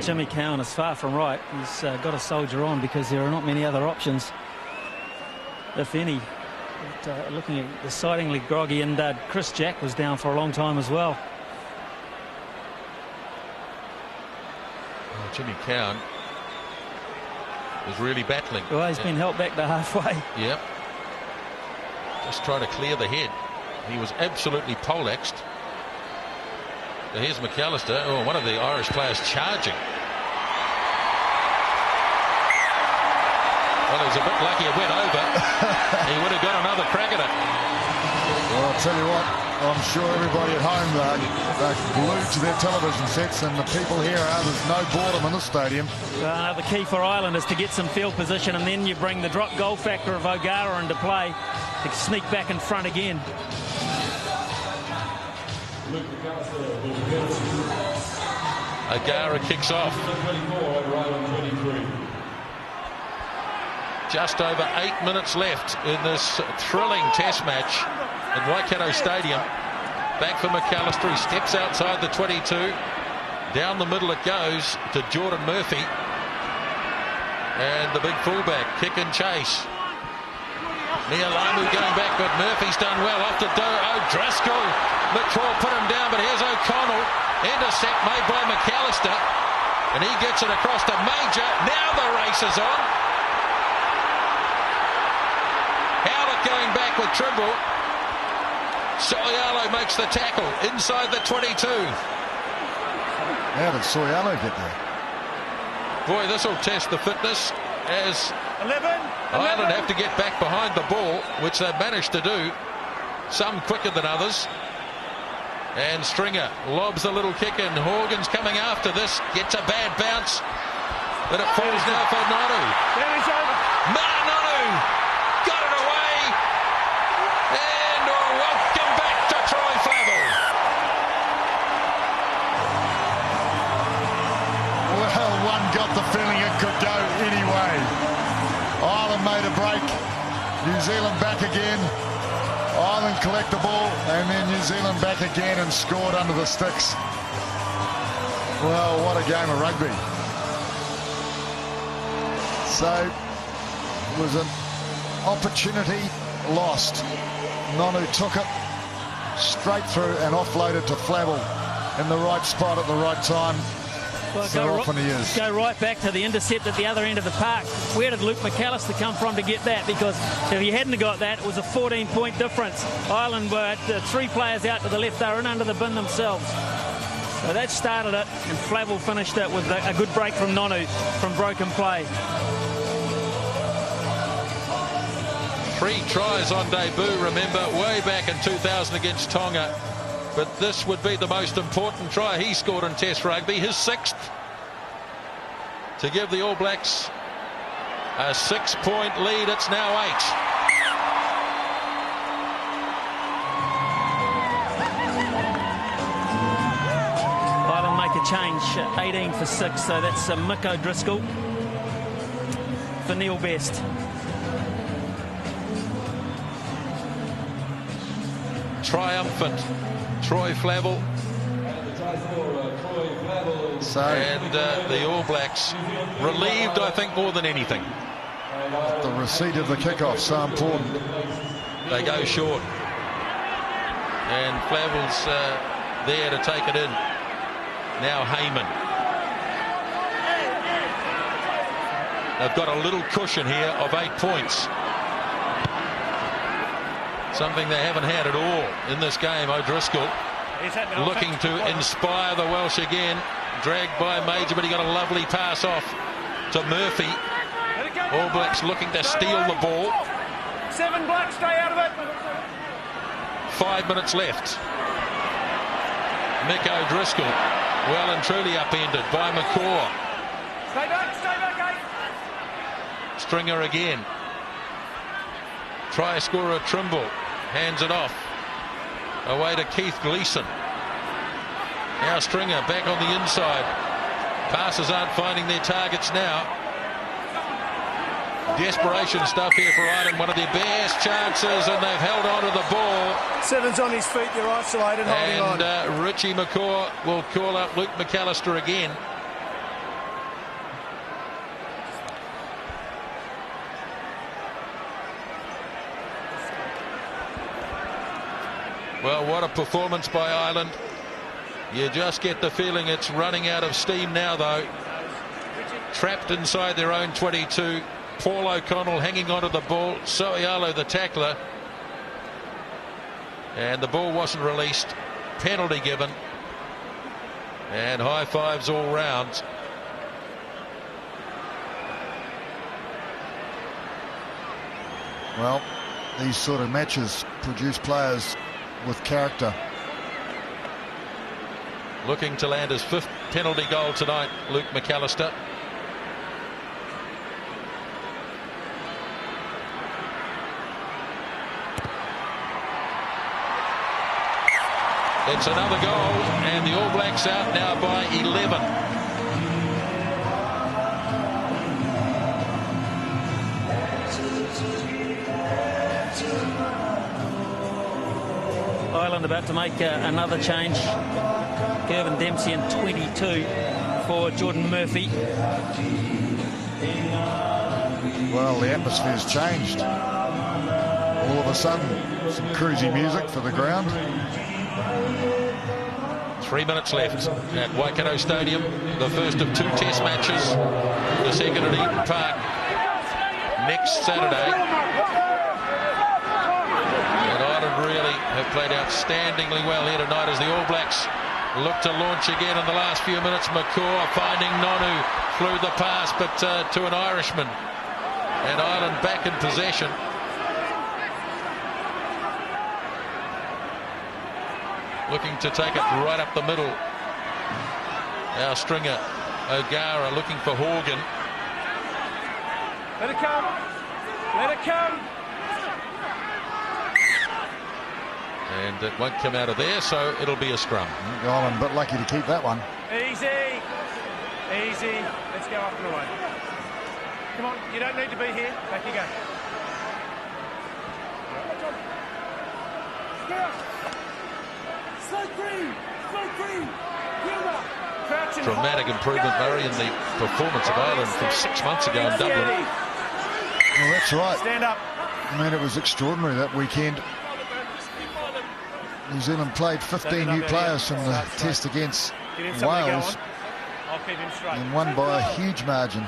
Jimmy Cowan is far from right. He's got to soldier on because there are not many other options, if any. But, looking at decidingly groggy, and Chris Jack was down for a long time as well. Jimmy Cowan is really battling. Well, he's been helped back to halfway. Yep. Just trying to clear the head. He was absolutely poleaxed. So here's McAlister. Oh, one of the Irish players charging. Well, he was a bit lucky it went over. He would have got another crack at it. Well, I'll tell you what, I'm sure everybody at home, they're glued to their television sets, and the people here are. There's no boredom in the stadium. The key for Ireland is to get some field position, and then you bring the drop goal factor of O'Gara into play to sneak back in front again. O'Gara kicks off. Just over 8 minutes left in this thrilling test match at Waikato Stadium. Back for McAlister. He steps outside the 22. Down the middle it goes to Geordan Murphy. And the big fullback, kick and chase. Mealamu going back, but Murphy's done well. Off to O'Driscoll. McCaw put him down, but here's O'Connell. Intercept made by McAlister. And he gets it across to Major. Now the race is on. Howlett going back with Trimble. So'oialo makes the tackle inside the 22. How did So'oialo get there? Boy, this will test the fitness as 11. Ireland have to get back behind the ball, which they've managed to do, some quicker than others. And Stringer lobs a little kick in. Horgan's coming after this, gets a bad bounce, but it falls now for Nonu. Ma'a Nonu got it away, and welcome back to Troy Flavell. Well, one got the feeling it could go anyway. Ireland made a break. New Zealand back again. Ireland collect the ball, and then New Zealand back again and scored under the sticks. Well, what a game of rugby. So, it was an opportunity lost. Nonu took it straight through and offloaded to Flavell in the right spot at the right time. Well, so often he is. Go right back to the intercept at the other end of the park. Where did Luke McAlister come from to get that? Because if he hadn't got that, it was a 14-point difference. Ireland were at 3 players out to the left. They were in under the bin themselves. So that started it, and Flavell finished it with a good break from Nonu from broken play. 3 tries on debut, remember, way back in 2000 against Tonga. But this would be the most important try he scored in Test rugby, his 6th, to give the All Blacks a 6-point lead. It's now 8. Ireland make a change, 18 for 6, so that's Mick O'Driscoll for Neil Best. Triumphant Troy Flavell. So, and the All Blacks relieved, I think, more than anything. The receipt of the kickoff, so important. They go short. And Flavell's there to take it in. Now Hayman. They've got a little cushion here of 8 points. Something they haven't had at all in this game. O'Driscoll looking to inspire the Welsh again. Dragged by Major, but he got a lovely pass off to Murphy. All Blacks looking to steal the ball. 7 Blacks, stay out of it. 5 minutes left. Mick O'Driscoll well and truly upended by McCaw. Stay back, 8. Stringer again. Try scorer Trimble hands it off away to Keith Gleeson. Now Stringer back on the inside. Passes aren't finding their targets now. Desperation stuff here for Ireland. One of their best chances, and they've held on to the ball. 7's on his feet. They're isolated, holding on. And Richie McCaw will call up Luke McAlister again. Well, what a performance by Ireland. You just get the feeling it's running out of steam now, though. Trapped inside their own 22. Paul O'Connell hanging onto the ball. So'oialo the tackler. And the ball wasn't released. Penalty given. And high fives all round. Well, these sort of matches produce players with character. Looking to land his 5th penalty goal tonight, Luke McAlister. It's another goal, and the All Blacks out now by 11. Ireland about to make another change. Gervin Dempsey in 22 for Geordan Murphy. Well, the atmosphere's changed. All of a sudden, some cruisy music for the ground. 3 minutes left at Waikato Stadium. The first of 2 Test matches. The second at Eden Park. next Saturday. And Ireland really have played outstandingly well here tonight as the All Blacks look to launch again in the last few minutes. McCaw finding Nonu, flew the pass, but to an Irishman. And Ireland back in possession. Looking to take it right up the middle. Our stringer O'Gara looking for Horgan. Let it come. Let it come. And it won't come out of there, so it'll be a scrum. Ireland a bit lucky to keep that one. Easy. Easy. Let's go up and away. Come on, you don't need to be here. Back you go. Dramatic improvement, Murray, in the performance of Ireland from 6 months ago in Dublin. Well, that's right. Stand up. I mean, it was extraordinary that weekend. New Zealand played 15 new players from the test against Wales and won by a huge margin.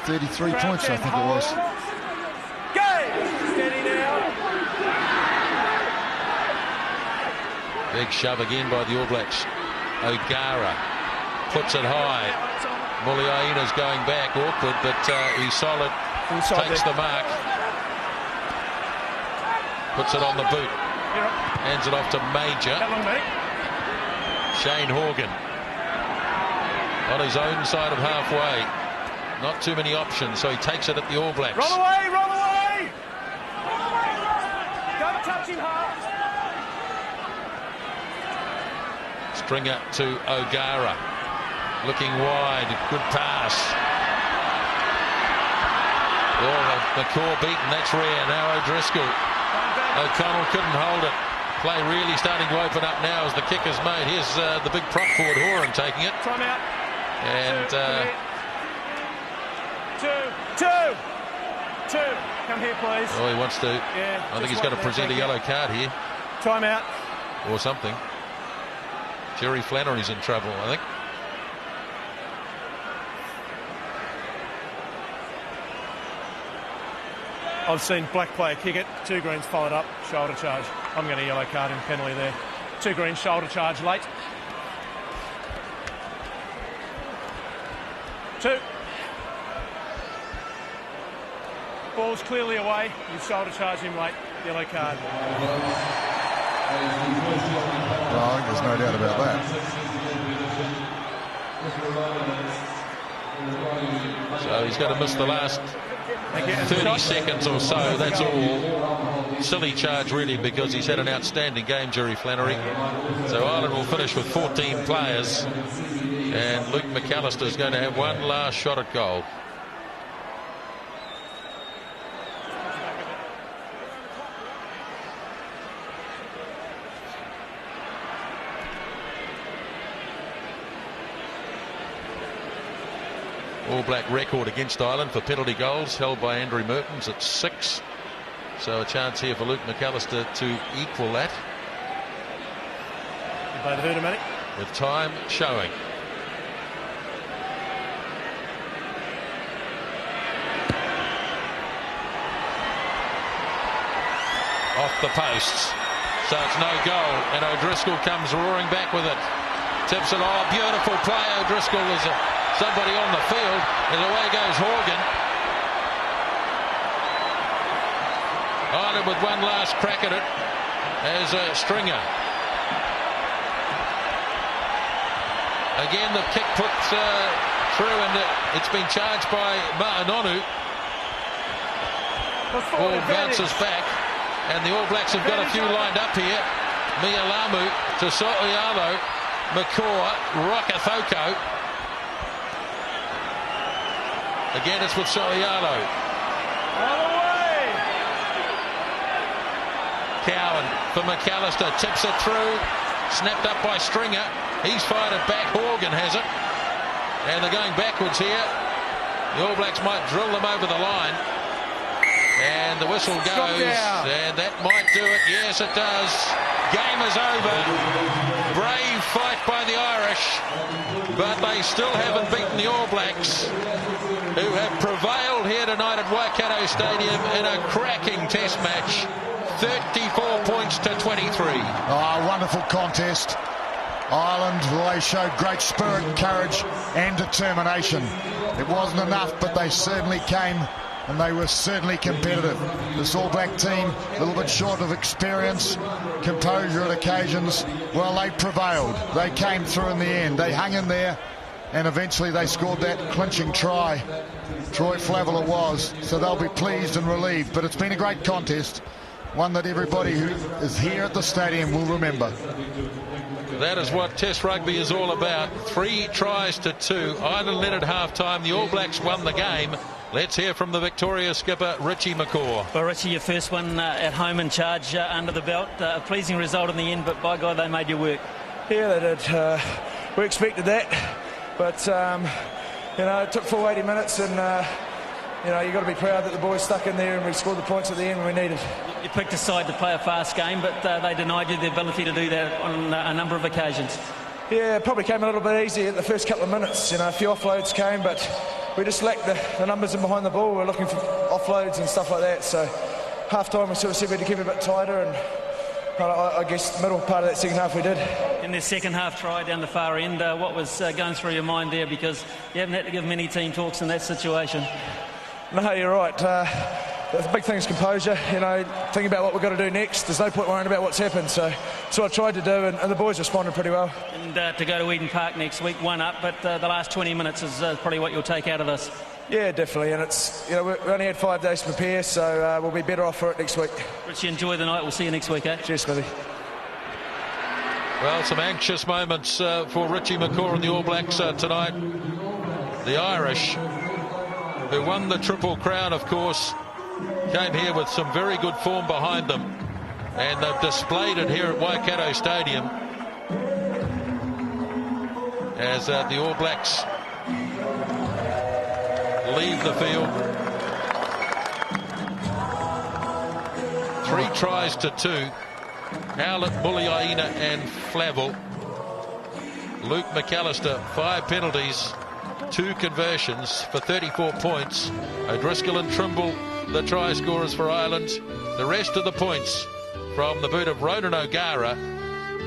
33 points, I think it was. Steady now. Big shove again by the All Blacks. O'Gara puts it high. Muliaina's going back, awkward, but he's solid. Takes the mark. Puts it on the boot. Hands it off to Major. Shane Horgan on his own side of halfway. Not too many options, so he takes it at the All Blacks. Roll away, roll away! Don't touch him hard. Stringer to O'Gara. Looking wide. Good pass. Oh, McCaw beaten. That's rare. Now O'Driscoll. O'Connell couldn't hold it. Play really starting to open up now as the kick is made. Here's the big prop forward, Horan, taking it. Time out. And two. Come here, please. Oh, he wants to. Yeah, I think he's got to present a yellow card here. Time out. Or something. Jerry Flannery's in trouble, I think. I've seen black player kick it. 2 greens followed up. Shoulder charge. I'm going to yellow card in penalty there. 2 greens shoulder charge late. 2. Ball's clearly away. You shoulder charge him late. Yellow card. Well, I think there's no doubt about that. So he's going to miss the last 30 seconds or so. That's all. Silly charge, really, because he's had an outstanding game, Jerry Flannery. So Ireland will finish with 14 players. And Luke McAlister is going to have one last shot at goal. All Black record against Ireland for penalty goals held by Andrew Mertens at 6. So a chance here for Luke McAlister to equal that. You play the hooter, Matty. With time showing. Off the posts. So it's no goal. And O'Driscoll comes roaring back with it. Tips it. Oh, beautiful play. O'Driscoll is somebody on the field. And away goes Horgan. Ireland with one last crack at it as a stringer. Again, the kick put through, and it's been charged by Ma'a Nonu. Ball bounces back, and the All Blacks have got a few lined up here. Mealamu to So'oialo, McCaw, Rokocoko. Again, it's with So'oialo. Cowan for McAlister, tips it through, snapped up by Stringer. He's fired it back. Horgan has it, and they're going backwards here. The All Blacks might drill them over the line, and the whistle goes, and that might do it. Yes, it does. Game is over. Brave fight by the Irish, but they still haven't beaten the All Blacks. who have prevailed here tonight at Waikato Stadium in a cracking test match. 34 points to 23. Oh, wonderful contest. Ireland, they showed great spirit, courage and determination. It wasn't enough, but they certainly came, and they were certainly competitive. This All Black team, a little bit short of experience, composure at occasions, well, they prevailed. They came through in the end. They hung in there, and eventually they scored that clinching try. Troy Flavell it was, so they'll be pleased and relieved. But it's been a great contest, one that everybody who is here at the stadium will remember. That is what Test rugby is all about. 3 tries to 2. Ireland led at half-time. The All Blacks won the game. Let's hear from the Victoria skipper, Richie McCaw. Well, Richie, your first one at home in charge under the belt. A pleasing result in the end, but by God, they made you work. Yeah, they did. We expected that, but, it took full 80 minutes, and, you've got to be proud that the boys stuck in there and we scored the points at the end when we needed. You picked a side to play a fast game, but they denied you the ability to do that on a number of occasions. Yeah, it probably came a little bit easy at the first couple of minutes. A few offloads came, but we just lacked the numbers in behind the ball. We're looking for offloads and stuff like that. So half-time we sort of said we had to keep it a bit tighter, and I guess middle part of that second half we did. In their second half try down the far end, what was going through your mind there? Because you haven't had to give many team talks in that situation. No, you're right. The big thing is composure, thinking about what we've got to do next. There's no point worrying about what's happened, so that's what I tried to do, and the boys responded pretty well. And to go to Eden Park next week, 1 up, but the last 20 minutes is probably what you'll take out of this. Yeah, definitely, and it's, we only had 5 days to prepare, so we'll be better off for it next week. Richie, enjoy the night. We'll see you next week, eh? Cheers, Smithy. Well, some anxious moments for Richie McCaw and the All Blacks tonight. The Irish, who won the Triple Crown, of course, came here with some very good form behind them, and they've displayed it here at Waikato Stadium as the All Blacks leave the field. 3 tries to 2. Howlett, Muliaina and Flavell. Luke McAlister, 5 penalties, 2 conversions for 34 points. O'Driscoll and Trimble, the try scorers for Ireland. The rest of the points from the boot of Ronan O'Gara.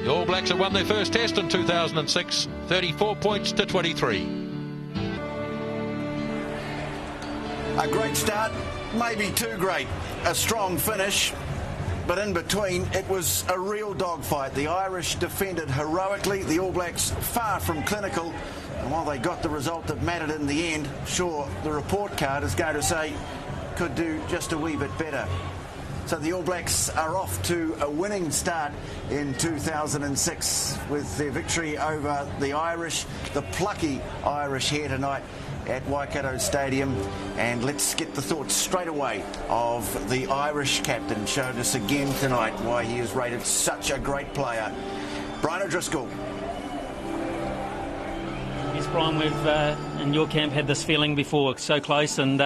The All Blacks have won their first test in 2006, 34 points to 23. A great start, maybe too great. A strong finish, but in between it was a real dogfight. The Irish defended heroically, the All Blacks far from clinical, and while they got the result that mattered in the end, sure, the report card is going to say could do just a wee bit better. So the All Blacks are off to a winning start in 2006 with their victory over the Irish, the plucky Irish here tonight at Waikato Stadium. And let's get the thoughts straight away of the Irish captain. Showed us again tonight why he is rated such a great player. Brian O'Driscoll. Yes, Brian, we've in your camp had this feeling before, so close, and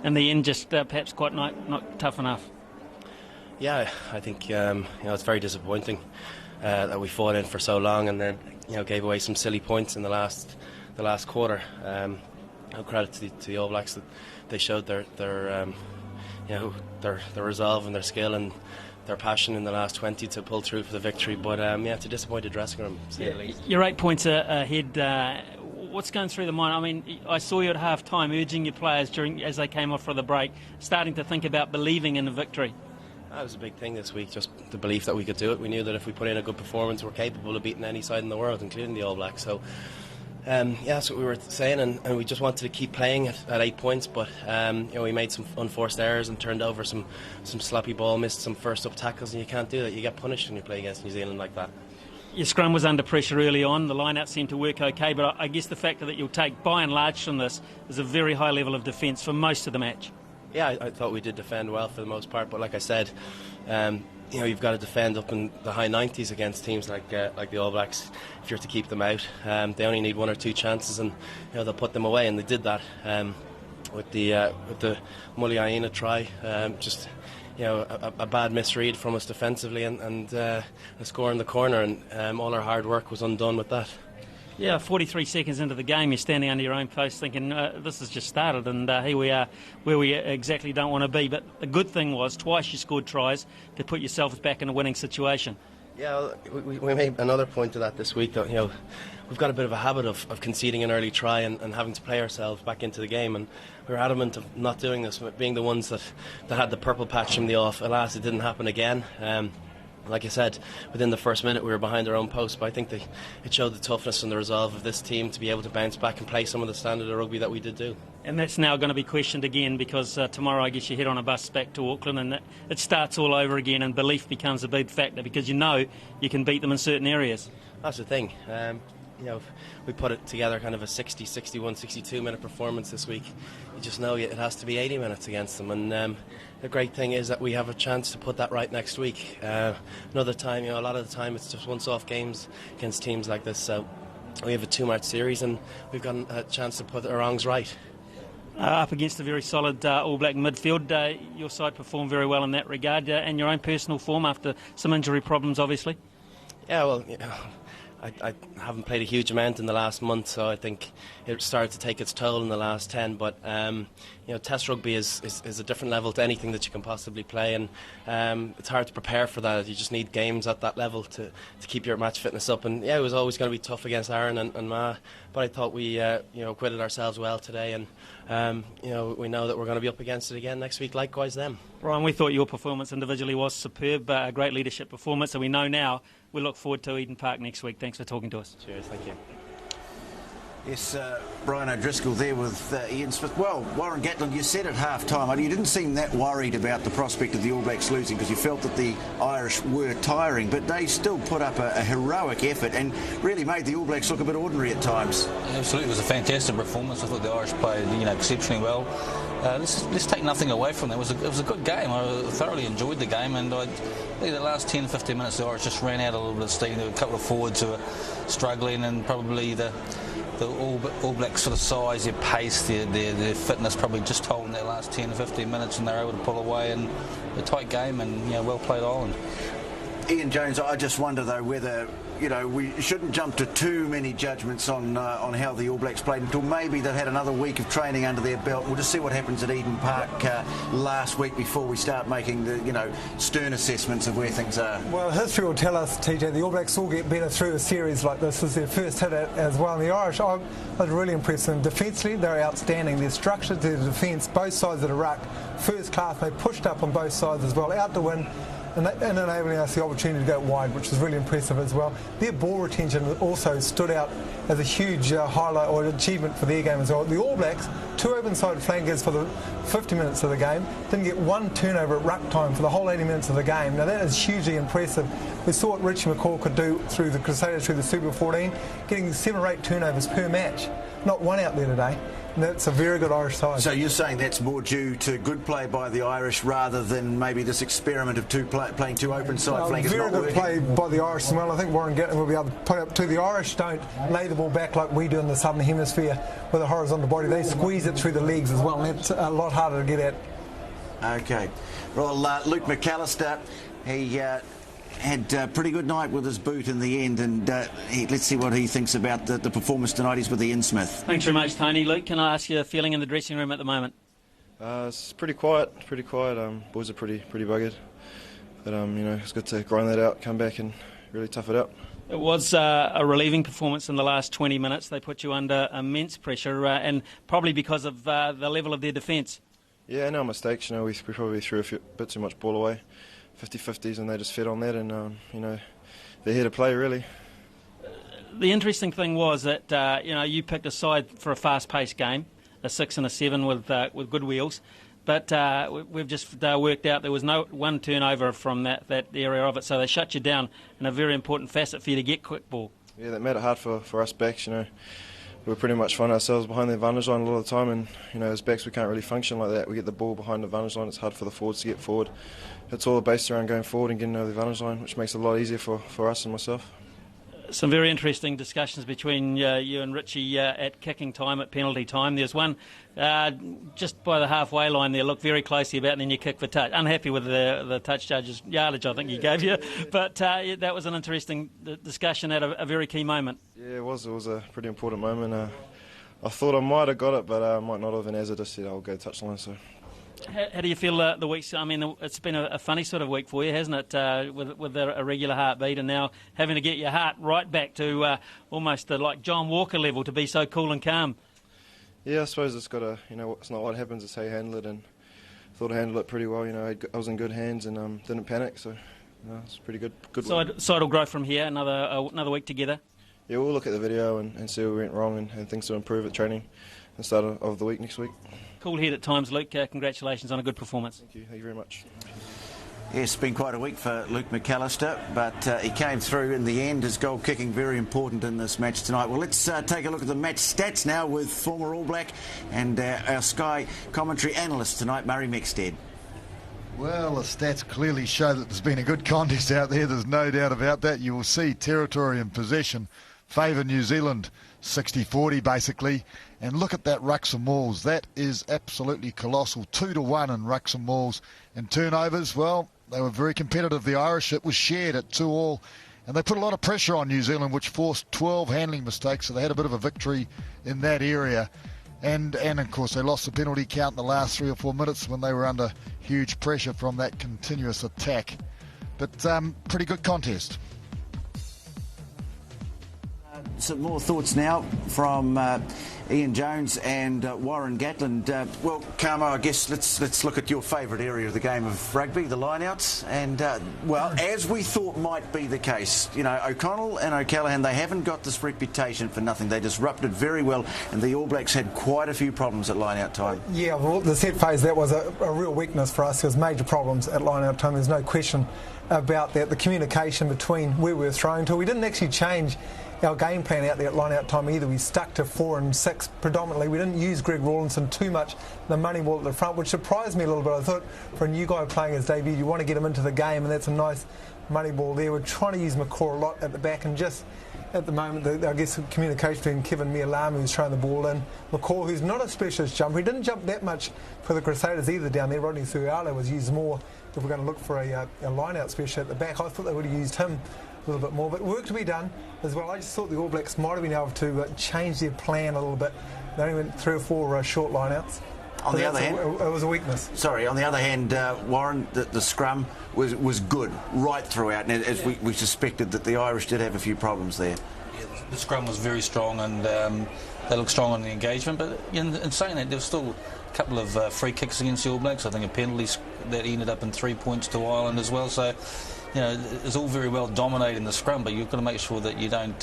in the end just perhaps quite not tough enough. Yeah, I think it's very disappointing that we fought in for so long and then gave away some silly points in the last quarter. Credit to the All Blacks that they showed their resolve and their skill and their passion in the last 20 to pull through for the victory. But it's a disappointed dressing room. You're 8 points ahead. What's going through the mind? I mean, I saw you at half time urging your players as they came off for the break, starting to think about believing in the victory. That was a big thing this week, just the belief that we could do it. We knew that if we put in a good performance, we're capable of beating any side in the world, including the All Blacks. So that's what we were saying, and we just wanted to keep playing at 8 points, but we made some unforced errors and turned over some sloppy ball, missed some first up tackles, and you can't do that. You get punished when you play against New Zealand like that. Your scrum was under pressure early on. The line-out seemed to work okay, but I guess the factor that you'll take by and large from this is a very high level of defence for most of the match. Yeah, I thought we did defend well for the most part, but like I said, you've got to defend up in the high 90s against teams like the All Blacks if you're to keep them out. They only need 1 or 2 chances, and they'll put them away, and they did that with the Muliaina try. A bad misread from us defensively, and a score in the corner, and all our hard work was undone with that. Yeah, 43 seconds into the game, you're standing under your own post thinking, this has just started, and here we are where we exactly don't want to be. But the good thing was, twice you scored tries to put yourself back in a winning situation. Yeah, we made another point of that this week, that, we've got a bit of a habit of conceding an early try and having to play ourselves back into the game, and we're adamant of not doing this, being the ones that had the purple patch from the off. Alas, it didn't happen again. Like I said, within the first minute we were behind our own post, but I think it showed the toughness and the resolve of this team to be able to bounce back and play some of the standard of rugby that we did do. And that's now going to be questioned again, because tomorrow I guess you head on a bus back to Auckland, and it starts all over again, and belief becomes a big factor, because you know you can beat them in certain areas. That's the thing. We put it together kind of a 60, 61, 62 minute performance this week. You just know it has to be 80 minutes against them, and the great thing is that we have a chance to put that right next week. Another time, a lot of the time it's just once-off games against teams like this, so we have a 2-match series and we've got a chance to put our wrongs right. Up against a very solid All Black midfield, your side performed very well in that regard, and your own personal form after some injury problems, obviously. Yeah, well, I haven't played a huge amount in the last month, so I think it started to take its toll in the last 10. But Test rugby is a different level to anything that you can possibly play, and it's hard to prepare for that. You just need games at that level to keep your match fitness up. And yeah, it was always going to be tough against Aaron and Ma'a, but I thought we acquitted ourselves well today, and we know that we're going to be up against it again next week. Likewise, them. Ryan, we thought your performance individually was superb, a great leadership performance, and we know now. We look forward to Eden Park next week. Thanks for talking to us. Cheers, thank you. Yes, Brian O'Driscoll there with Ian Smith. Well, Warren Gatland, you said at half-time, you didn't seem that worried about the prospect of the All Blacks losing because you felt that the Irish were tiring, but they still put up a heroic effort and really made the All Blacks look a bit ordinary at times. Absolutely, it was a fantastic performance. I thought the Irish played exceptionally well. Let's take nothing away from that. It was a good game. I thoroughly enjoyed the game, and I think the last 10-15 minutes the Irish just ran out a little bit of steam. There were a couple of forwards who were struggling, and probably the All Blacks sort of size, their pace, their fitness probably just told in their last 10 to 15 minutes, and they were able to pull away in a tight game, and well played Ireland. Ian Jones, I just wonder though whether we shouldn't jump to too many judgments on how the All Blacks played until maybe they've had another week of training under their belt. We'll just see what happens at Eden Park last week before we start making the stern assessments of where things are. Well, history will tell us, TJ, the All Blacks will get better through a series like this. This is their first hit at as well. And the Irish, I was really impressed with them. Defensively, they're outstanding. Their structure to the defence, both sides of the ruck, first class. They pushed up on both sides as well, out to win. And enabling us the opportunity to go wide, which is really impressive as well. Their ball retention also stood out as a huge highlight or achievement for their game as well. The All Blacks, 2 open-sided flankers for the 50 minutes of the game, didn't get 1 turnover at ruck time for the whole 80 minutes of the game. Now that is hugely impressive. We saw what Richie McCaw could do through the Crusaders, through the Super 14, getting 7 or 8 turnovers per match. Not one out there today. And that's a very good Irish side. So you're saying that's more due to good play by the Irish rather than maybe this experiment of playing 2 open side flankers? Very good play by the Irish as well. I think Warren Gatland will be able to put up to the Irish. Don't lay the ball back like we do in the Southern Hemisphere with a horizontal body. They squeeze it through the legs as well, and that's a lot harder to get at. Okay. Well, Luke McAlister, he had a pretty good night with his boot in the end, and let's see what he thinks about the performance tonight. He's with Ian Smith. Thanks very much, Tony. Luke, can I ask you a feeling in the dressing room at the moment? It's pretty quiet. Boys are pretty buggered, but it's good to grind that out, come back and really tough it out. It was a relieving performance in the last 20 minutes. They put you under immense pressure, and probably because of the level of their defence. Yeah, no mistakes. We probably threw a bit too much ball away. 50-50s, and they just fed on that, and they're here to play really. The interesting thing was that you picked a side for a fast-paced game, a 6 and a 7 with good wheels, but we've just worked out there was no 1 turnover from that area of it, so they shut you down in a very important facet for you to get quick ball. Yeah, that made it hard for us backs. We pretty much find ourselves behind the advantage line a lot of the time, and as backs we can't really function like that. We get the ball behind the advantage line, it's hard for the forwards to get forward. It's all based around going forward and getting over the advantage line, which makes it a lot easier for us and myself. Some very interesting discussions between you and Richie at kicking time, at penalty time. There's one just by the halfway line there, look very closely about, and then you kick for touch. Unhappy with the touch judge's yardage, I think he gave you. But that was an interesting discussion at a very key moment. Yeah, it was a pretty important moment. I thought I might have got it, but I might not have, and as I just said, I'll go touchline. So. How do you feel the weeks? I mean, it's been a funny sort of week for you, hasn't it? With a regular heartbeat, and now having to get your heart right back to almost like John Walker level to be so cool and calm. Yeah, I suppose it's got to, it's not what happens, it's how you handle it, and I thought I handled it pretty well. I was in good hands and didn't panic, so it's pretty good. Side will grow from here. Another week together. Yeah, we'll look at the video and see where we went wrong and things to improve at training at the start of the week next week. Cool head at times, Luke. Congratulations on a good performance. Thank you very much. Yes, it's been quite a week for Luke McAlister, but he came through in the end. His goal kicking very important in this match tonight. Well, let's take a look at the match stats now with former All Black and our Sky commentary analyst tonight, Murray Mexted. Well, the stats clearly show that there's been a good contest out there. There's no doubt about that. You will see territory and possession favour New Zealand 60-40 basically. And look at that rucks and mauls. That is absolutely colossal. 2-1 in rucks and mauls. And turnovers, well, they were very competitive. The Irish, it was shared at 2-2. And they put a lot of pressure on New Zealand, which forced 12 handling mistakes. So they had a bit of a victory in that area. And of course, they lost the penalty count in the last 3 or 4 minutes when they were under huge pressure from that continuous attack. But pretty good contest. Some more thoughts now from Ian Jones and Warren Gatland. Well, Carmo, I guess let's look at your favourite area of the game of rugby, the lineouts. And, well, as we thought might be the case, O'Connell and O'Callaghan, they haven't got this reputation for nothing. They disrupted very well, and the All Blacks had quite a few problems at lineout time. Yeah, well, the set phase, that was a real weakness for us. There was major problems at lineout time. There's no question about that. The communication between where we were throwing to. We didn't actually change our game plan out there at line-out time either. We stuck to 4 and 6 predominantly. We didn't use Greg Rawlinson too much, the money ball at the front, which surprised me a little bit. I thought for a new guy playing his debut, you want to get him into the game, and that's a nice money ball there. We're trying to use McCaw a lot at the back, and just at the moment, I guess the communication between Keven Mealamu, who's throwing the ball in, McCaw, who's not a specialist jumper. He didn't jump that much for the Crusaders either down there. Rodney So'oialo was used more if we're going to look for a line-out specialist at the back. I thought they would have used him a little bit more, but work to be done as well. I just thought the All Blacks might have been able to change their plan a little bit. They only went 3 or 4 short lineouts. On the other hand, it was a weakness. Sorry, on the other hand, Warren, the scrum was good right throughout, and as we suspected that the Irish did have a few problems there. Yeah, the scrum was very strong, and they looked strong on the engagement, but in saying that, there was still a couple of free kicks against the All Blacks. I think a penalty that ended up in 3 points to Ireland as well, so it's all very well dominating the scrum, but you've got to make sure that you don't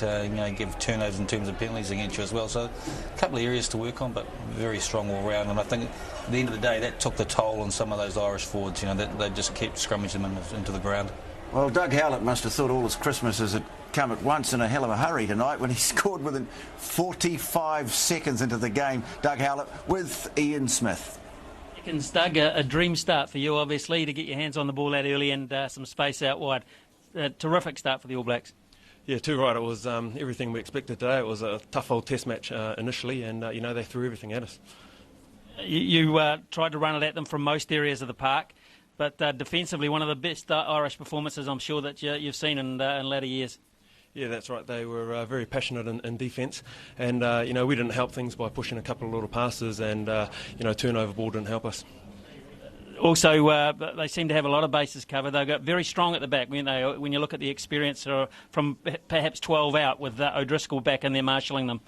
give turnovers in terms of penalties against you as well. So a couple of areas to work on, but very strong all round. And I think at the end of the day, that took the toll on some of those Irish forwards. They just kept scrummaging them into the ground. Well, Doug Howlett must have thought all his Christmases had come at once in a hell of a hurry tonight when he scored within 45 seconds into the game. Doug Howlett with Ian Smith. Doug, a dream start for you, obviously, to get your hands on the ball out early and some space out wide. Terrific start for the All Blacks. Yeah, too right. It was everything we expected today. It was a tough old test match initially, and they threw everything at us. You tried to run it at them from most areas of the park, but defensively, one of the best Irish performances I'm sure that you've seen in latter years. Yeah, that's right. They were very passionate in defence, and we didn't help things by pushing a couple of little passes, and turnover ball didn't help us. Also, they seem to have a lot of bases covered. They got very strong at the back. When you look at the experience from perhaps 12 out with O'Driscoll back in there marshalling them.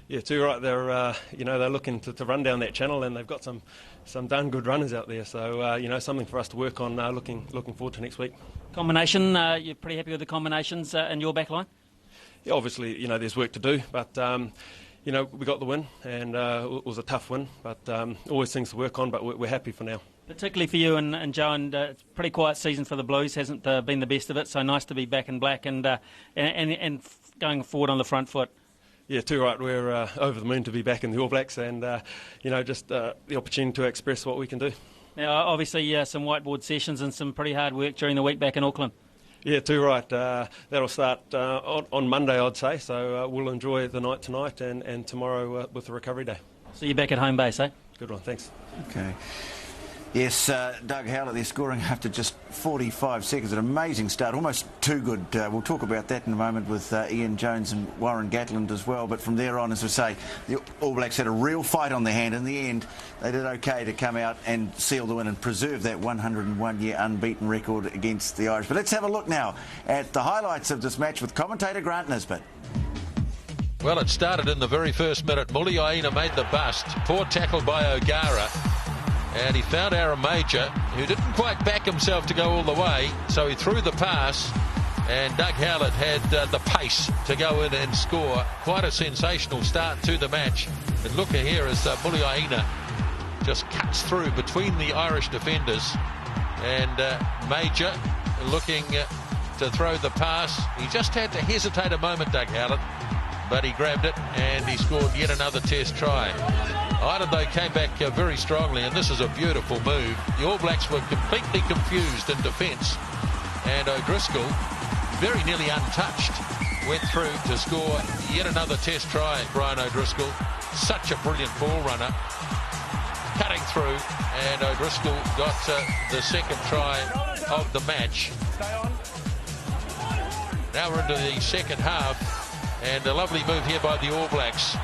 Yeah, too right. They're they're looking to run down that channel, and they've got some darn good runners out there. So something for us to work on. Looking forward to next week. Combination, you're pretty happy with the combinations in your back line? Yeah, obviously, there's work to do, but, we got the win, and it was a tough win, but always things to work on, but we're happy for now. Particularly for you and Joe, and it's a pretty quiet season for the Blues, hasn't been the best of it, so nice to be back in black and going forward on the front foot. Yeah, too right. We're over the moon to be back in the All Blacks, and, just the opportunity to express what we can do. Now, obviously, some whiteboard sessions and some pretty hard work during the week back in Auckland. Yeah, too right. That'll start on Monday, I'd say. So we'll enjoy the night tonight and tomorrow with the recovery day. So you're back at home base, eh? Good one, thanks. Okay. Yes, Doug Howlett, they're scoring after just 45 seconds. An amazing start, almost too good. We'll talk about that in a moment with Ian Jones and Warren Gatland as well. But from there on, as I say, the All Blacks had a real fight on their hand. In the end, they did okay to come out and seal the win and preserve that 101-year unbeaten record against the Irish. But let's have a look now at the highlights of this match with commentator Grant Nisbet. Well, it started in the very first minute. Muliaina made the bust. Poor tackle by O'Gara. And he found Aaron Mauger, who didn't quite back himself to go all the way, so he threw the pass, and Doug Howlett had the pace to go in and score. Quite a sensational start to the match. And look here as Muliaina just cuts through between the Irish defenders, and Mauger looking to throw the pass. He just had to hesitate a moment, Doug Howlett, but he grabbed it and he scored yet another test try. Ireland, though, came back very strongly, and this is a beautiful move. The All Blacks were completely confused in defence, and O'Driscoll, very nearly untouched, went through to score yet another test try. Brian O'Driscoll, such a brilliant ball runner, cutting through, and O'Driscoll got the second try of the match. Now we're into the second half, and a lovely move here by the All Blacks.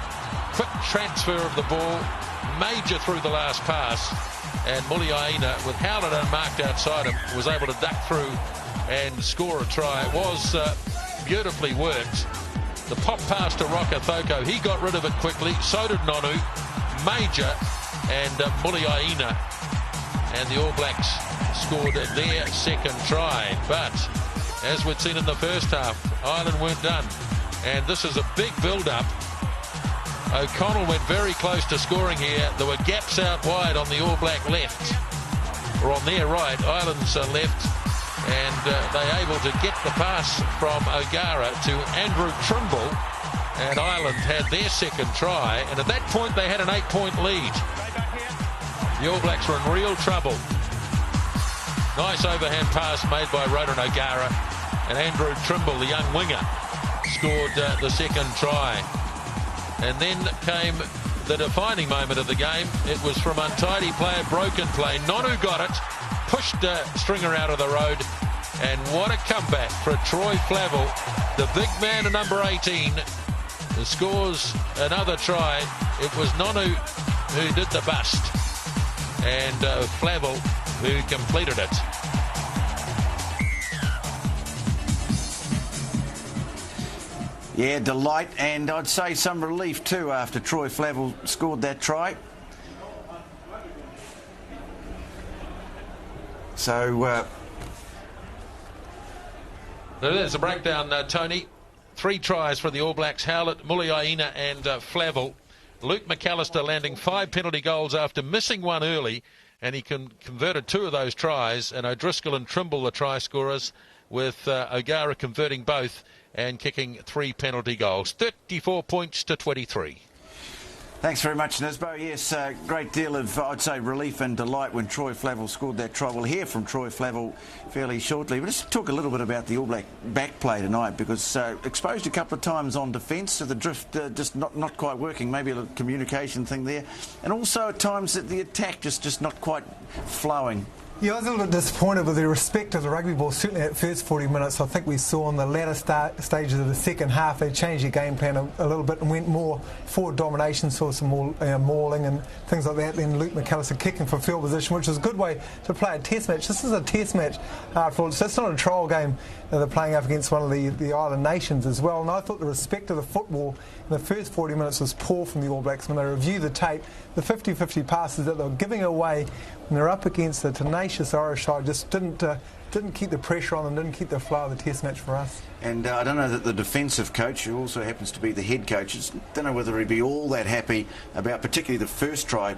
Quick transfer of the ball, Mauger through the last pass, and Muliaina, with Howlett unmarked outside him, was able to duck through and score a try. It was beautifully worked. The pop pass to Rokocoko, he got rid of it quickly, so did Nonu, Mauger and Muliaina, and the All Blacks scored their second try. But as we'd seen in the first half, Ireland weren't done, and this is a big build-up. O'Connell went very close to scoring here. There were gaps out wide on the All Black left, or on their right, Ireland's left, and they able to get the pass from O'Gara to Andrew Trimble, and Ireland had their second try, and at that point they had an 8-point lead. The All Blacks were in real trouble. Nice overhand pass made by Ronan O'Gara, and Andrew Trimble, the young winger, scored the second try. And then came the defining moment of the game. It was from untidy play, a broken play. Nonu got it, pushed Stringer out of the road, and what a comeback for Troy Flavell, the big man at number 18, who scores another try. It was Nonu who did the bust, and Flavell who completed it. Yeah, delight, and I'd say some relief too after Troy Flavell scored that try. So there's a breakdown, Tony. 3 tries for the All Blacks: Howlett, Muliaina and Flavell. Luke McAlister landing 5 penalty goals after missing one early, and he converted 2 of those tries, and O'Driscoll and Trimble the try scorers, with O'Gara converting both and kicking 3 penalty goals. 34 points to 23. Thanks very much, Nisbo. Yes, a great deal of, I'd say, relief and delight when Troy Flavell scored that try. We'll hear from Troy Flavell fairly shortly. But just talk a little bit about the All Black back play tonight, because exposed a couple of times on defence, so the drift just not quite working. Maybe a little communication thing there. And also at times that the attack just not quite flowing. Yeah, I was a little bit disappointed with the respect of the rugby ball, certainly at first 40 minutes. I think we saw in the latter stages of the second half they changed their game plan a little bit and went more forward domination, saw some more mauling and things like that. Then Luke McAlister kicking for field position, which is a good way to play a test match. This is a test match after all. It's not a trial game. They're playing up against one of the island nations as well. And I thought the respect of the football in the first 40 minutes was poor from the All Blacks. When they review the tape, the 50-50 passes that they were giving away when they're up against the tenacious Irish side just didn't keep the pressure on them, didn't keep the flow of the test match for us. And I don't know that the defensive coach, who also happens to be the head coach, don't know whether he'd be all that happy about particularly the first try,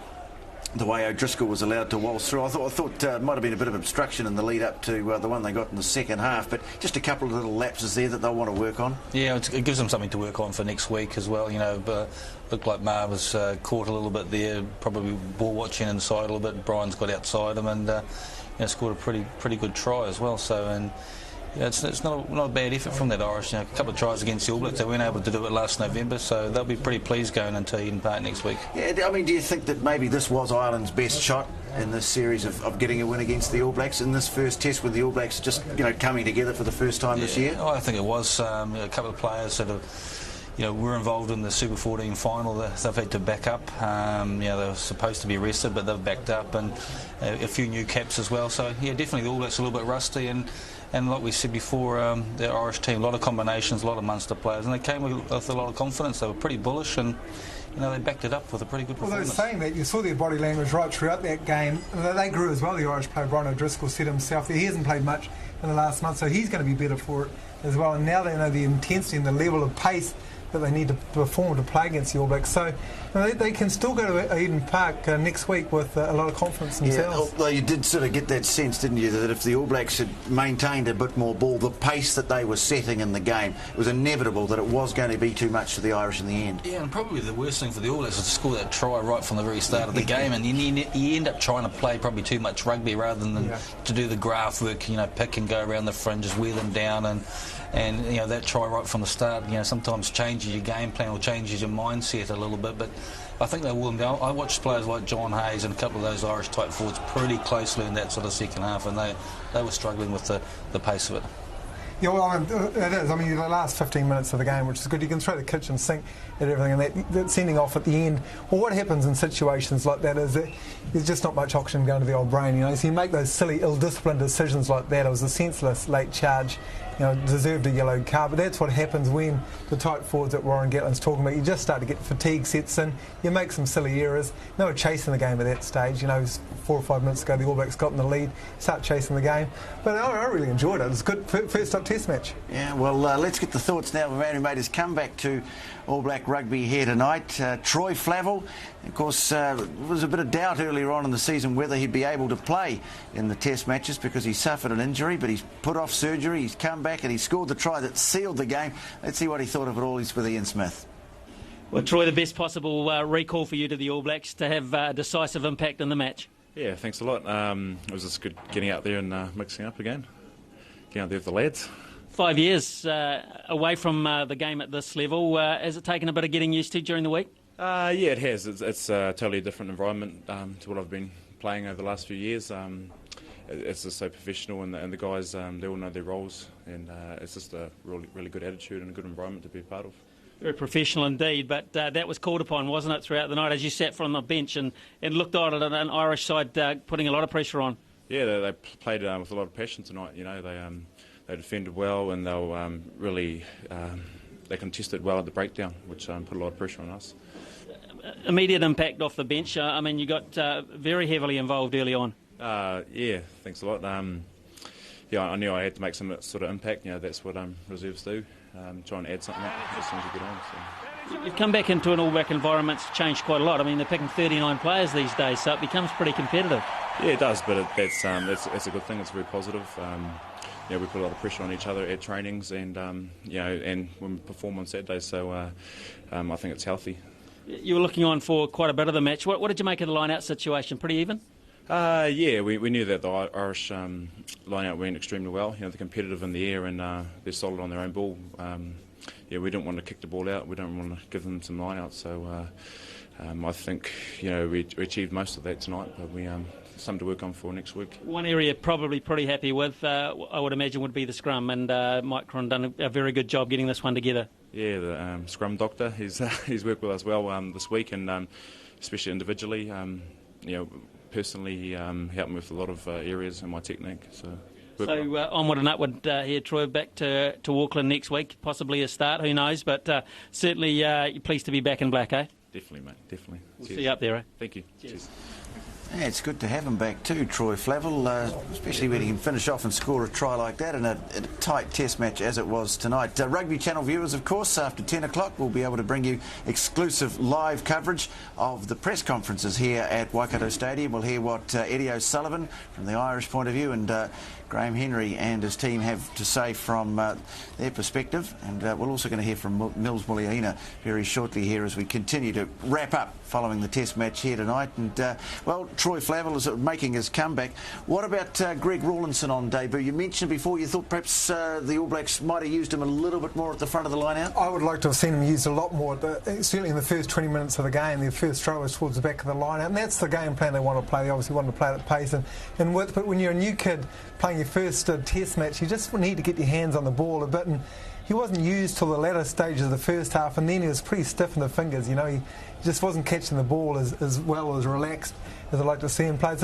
the way O'Driscoll was allowed to waltz through. I thought it might have been a bit of obstruction in the lead up to the one they got in the second half, but just a couple of little lapses there that they'll want to work on. Yeah, it gives them something to work on for next week as well. You know, looked like Ma'a was caught a little bit there, probably ball watching inside a little bit. Brian's got outside him and scored a pretty good try as well. So, and Yeah, it's not a bad effort from that Irish. A couple of tries against the All Blacks. They weren't able to do it last November, so they'll be pretty pleased going into Eden Park next week. Yeah, I mean, do you think that maybe this was Ireland's best shot in this series of getting a win against the All Blacks in this first test with the All Blacks just coming together for the first time this year? Oh, I think it was. A couple of players that were involved in the Super 14 final. They've had to back up. They were supposed to be rested, but they've backed up, and a few new caps as well. So yeah, definitely the All Blacks are a little bit rusty, and like we said before, the Irish team, a lot of combinations, a lot of Munster players, and they came with a lot of confidence. They were pretty bullish, and they backed it up with a pretty good performance. Although saying that, you saw their body language right throughout that game. They grew as well. The Irish player Brian O'Driscoll said himself that he hasn't played much in the last month, so he's going to be better for it as well. And now they know the intensity and the level of pace that they need to perform to play against the All Blacks. So they can still go to Eden Park next week with a lot of confidence themselves. Yeah, although you did sort of get that sense, didn't you, that if the All Blacks had maintained a bit more ball, the pace that they were setting in the game, it was inevitable that it was going to be too much for the Irish in the end. Yeah, and probably the worst thing for the All Blacks is to score that try right from the very start of the game, and you end up trying to play probably too much rugby rather than to do the graft work, pick and go around the fringes, wear them down, and that try right from the start, sometimes changes your game plan or changes your mindset a little bit, but I think they will. I watched players like John Hayes and a couple of those Irish type forwards pretty closely in that sort of second half, and they were struggling with the pace of it. Yeah, well, it is. I mean, the last 15 minutes of the game, which is good. You can throw the kitchen sink at everything, and that sending off at the end. Well, what happens in situations like that is that there's just not much oxygen going to the old brain, So you make those silly, ill-disciplined decisions like that. It was a senseless late charge, deserved a yellow card. But that's what happens when the tight forwards that Warren Gatland's talking about, you just start to get fatigue sets in. You make some silly errors. They were chasing the game at that stage. 4 or 5 minutes ago, the All Blacks got in the lead, start chasing the game. But I really enjoyed it. It was a good first-up test match. Yeah, well, let's get the thoughts now of a man who made his comeback to All Black rugby here tonight, Troy Flavell. Of course, there was a bit of doubt earlier on in the season whether he'd be able to play in the test matches because he suffered an injury, but he's put off surgery, he's come back and he scored the try that sealed the game. Let's see what he thought of it all. He's with Ian Smith. Well, Troy, the best possible recall for you to the All Blacks to have a decisive impact in the match. Yeah, thanks a lot. It was just good getting out there and mixing up again, getting out there with the lads. 5 years away from the game at this level. Has it taken a bit of getting used to during the week? Yeah, it has. It's a totally different environment to what I've been playing over the last few years. It's just so professional, and the guys, they all know their roles, and it's just a really good attitude and a good environment to be a part of. Very professional indeed, but that was called upon, wasn't it, throughout the night as you sat from the bench and looked on at an Irish side putting a lot of pressure on? Yeah, they played with a lot of passion tonight. They defended well, and they were really they contested well at the breakdown, which put a lot of pressure on us. Immediate impact off the bench. You got very heavily involved early on. Yeah, thanks a lot. I knew I had to make some sort of impact. That's what reserves do. Try and add something up as soon as you get on. So. You've come back into an All Black environment. It's changed quite a lot. They're picking 39 players these days, so it becomes pretty competitive. Yeah, it does, but that's a good thing. It's very positive. We put a lot of pressure on each other at trainings, and and when we perform on Saturdays, so I think it's healthy. You were looking on for quite a bit of the match. What did you make of the line-out situation? Pretty even? Yeah, we knew that the Irish line-out went extremely well. They're competitive in the air, and they're solid on their own ball. We didn't want to kick the ball out. We don't want to give them some line-outs. So I think we achieved most of that tonight, but we something to work on for next week. One area probably pretty happy with, I would imagine, would be the scrum, and Mike Cron done a very good job getting this one together. Yeah, the scrum doctor, he's worked with us well this week, and especially individually. Personally, he helped me with a lot of areas in my technique. So onward and upward here, Troy, back to Auckland next week, possibly a start, who knows, but certainly you're pleased to be back in black, eh? Definitely, mate, definitely. We'll see you up there, eh? Thank you. Cheers. Yeah, it's good to have him back too, Troy Flavell, especially when he can finish off and score a try like that in a tight test match as it was tonight. Rugby Channel viewers, of course, after 10 o'clock we'll be able to bring you exclusive live coverage of the press conferences here at Waikato Stadium. We'll hear what Eddie O'Sullivan, from the Irish point of view, and Graham Henry and his team have to say from their perspective, and we're also going to hear from Mils Muliaina very shortly here as we continue to wrap up following the test match here tonight. And well, Troy Flavell is making his comeback. What about Greg Rawlinson on debut? You mentioned before you thought perhaps the All Blacks might have used him a little bit more at the front of the line out. I would like to have seen him used a lot more, certainly in the first 20 minutes of the game. Their first throw was towards the back of the line out, and that's the game plan they want to play. They obviously want to play at pace and width, but when you're a new kid playing your first test match, you just need to get your hands on the ball a bit, and he wasn't used till the latter stages of the first half, and then he was pretty stiff in the fingers. You know, he just wasn't catching the ball as well, as relaxed as I'd like to see him play.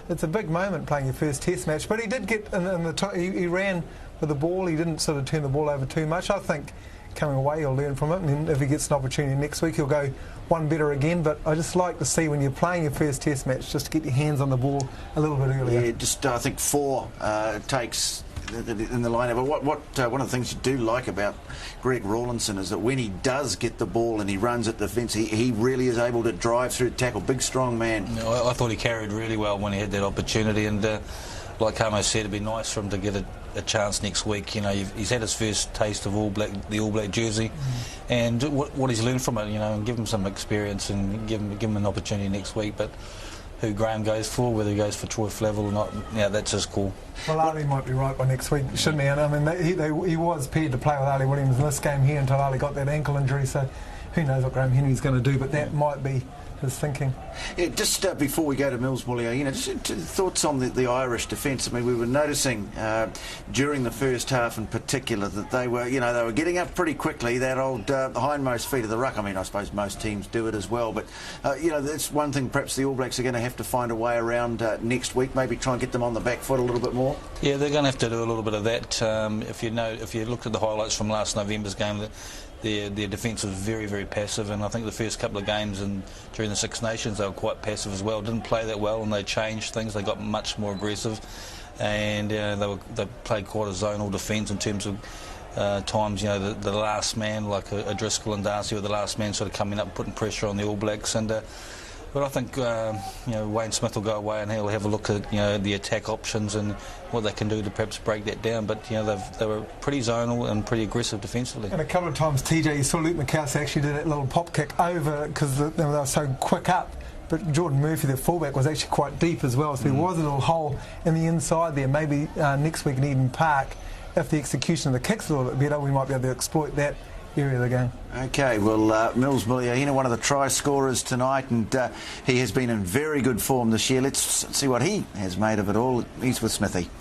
It's a big moment playing your first test match, but he did get in the he ran with the ball. He didn't sort of turn the ball over too much. I think coming away he'll learn from it, and then if he gets an opportunity next week he'll go one better again. But I just like to see when you're playing your first test match just to get your hands on the ball a little bit earlier. Yeah, just I think 4 takes in the lineup. But one of the things you do like about Greg Rawlinson is that when he does get the ball and he runs at the fence, he really is able to drive through the tackle. Big, strong man. No, I thought he carried really well when he had that opportunity, and like Hamo said, it'd be nice for him to get a chance next week. You know, he's had his first taste of the All Black jersey, and what he's learned from it, you know, and give him some experience and give him an opportunity next week. But who Graham goes for, whether he goes for Troy Flavell or not, yeah, that's his call. Well, Ali might be right by next week, shouldn't he? And I mean, he was paired to play with Ali Williams in this game here until Ali got that ankle injury, so who knows what Graham Henry's going to do, but that might be his thinking. Yeah, just before we go to Mils Muliaina, just thoughts on the Irish defence. I mean, we were noticing during the first half in particular that they were getting up pretty quickly. That old hindmost feet of the ruck. I mean, I suppose most teams do it as well, but that's one thing perhaps the All Blacks are going to have to find a way around next week. Maybe try and get them on the back foot a little bit more. Yeah, they're going to have to do a little bit of that. If you looked at the highlights from last November's game, their defence was very, very passive, and I think the first couple of games during the Six Nations they were quite passive as well. Didn't play that well, and they changed things. They got much more aggressive, and they played quite a zonal defence in terms of times. You know, the last man, like a Driscoll and Darcy, were the last man sort of coming up, putting pressure on the All Blacks. And but I think Wayne Smith will go away and he'll have a look at the attack options and what they can do to perhaps break that down. But they were pretty zonal and pretty aggressive defensively. And a couple of times, TJ, you saw Luke McAlister actually did that little pop kick over because they were so quick up. But Geordan Murphy, the fullback, was actually quite deep as well. So there was a little hole in the inside there. Maybe next week in Eden Park, if the execution of the kicks a little bit better, we might be able to exploit that area of the game. Okay, well, Mils Muliaina, one of the try scorers tonight, and he has been in very good form this year. Let's see what he has made of it all. He's with Smithy.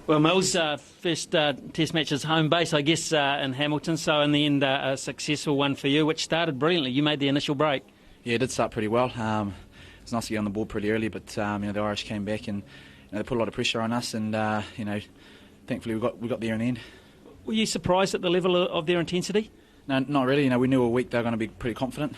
Well, Mils, first test match is home base, I guess, in Hamilton, so in the end a successful one for you, which started brilliantly. You made the initial break. Yeah, it did start pretty well. It was nice to get on the board pretty early, but the Irish came back and they put a lot of pressure on us, and thankfully we got there in the end. Were you surprised at the level of their intensity? No, not really. We knew all week they were going to be pretty confident.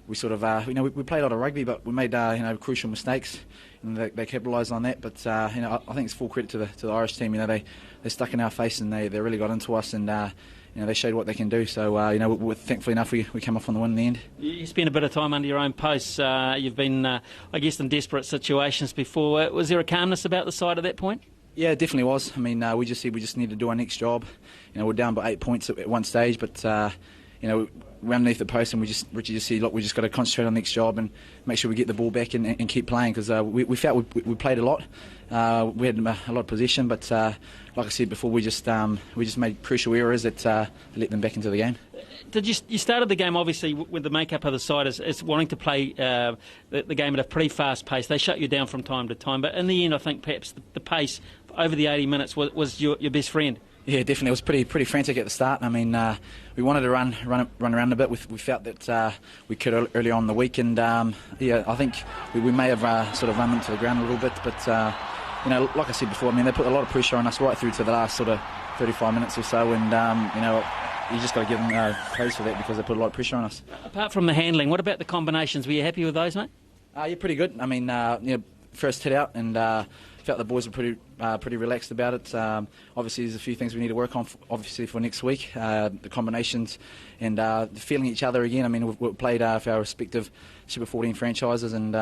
We sort of, we played a lot of rugby, but we made crucial mistakes, and they capitalised on that. But I think it's full credit to the Irish team. They stuck in our face and they really got into us, and they showed what they can do. So we're thankfully enough we came off on the win in the end. You spent a bit of time under your own posts. You've been, I guess, in desperate situations before. Was there a calmness about the side at that point? Yeah, it definitely was. I mean, we just said we just need to do our next job. We're down by 8 points at one stage, but we're underneath the post, and Richie just said, look, we just got to concentrate on the next job and make sure we get the ball back and keep playing, because we felt we played a lot. We had a lot of possession, but like I said before, we just made crucial errors that let them back into the game. You started the game, obviously, with the makeup of the side is wanting to play the game at a pretty fast pace. They shut you down from time to time, but in the end, I think perhaps the pace over the 80 minutes was your best friend. Yeah, definitely. It was pretty frantic at the start. I mean, we wanted to run around a bit. We felt that we could early on in the week, and I think we may have sort of run into the ground a little bit. But like I said before, I mean, they put a lot of pressure on us right through to the last sort of 35 minutes or so, and you just got to give them praise for that, because they put a lot of pressure on us. Apart from the handling, what about the combinations? Were you happy with those, mate? Yeah, pretty good. I mean, first hit out, and felt the boys were pretty relaxed about it. Obviously, there's a few things we need to work on, obviously, for next week. The combinations and feeling each other again. I mean, we've played for our respective Super 14 franchises, and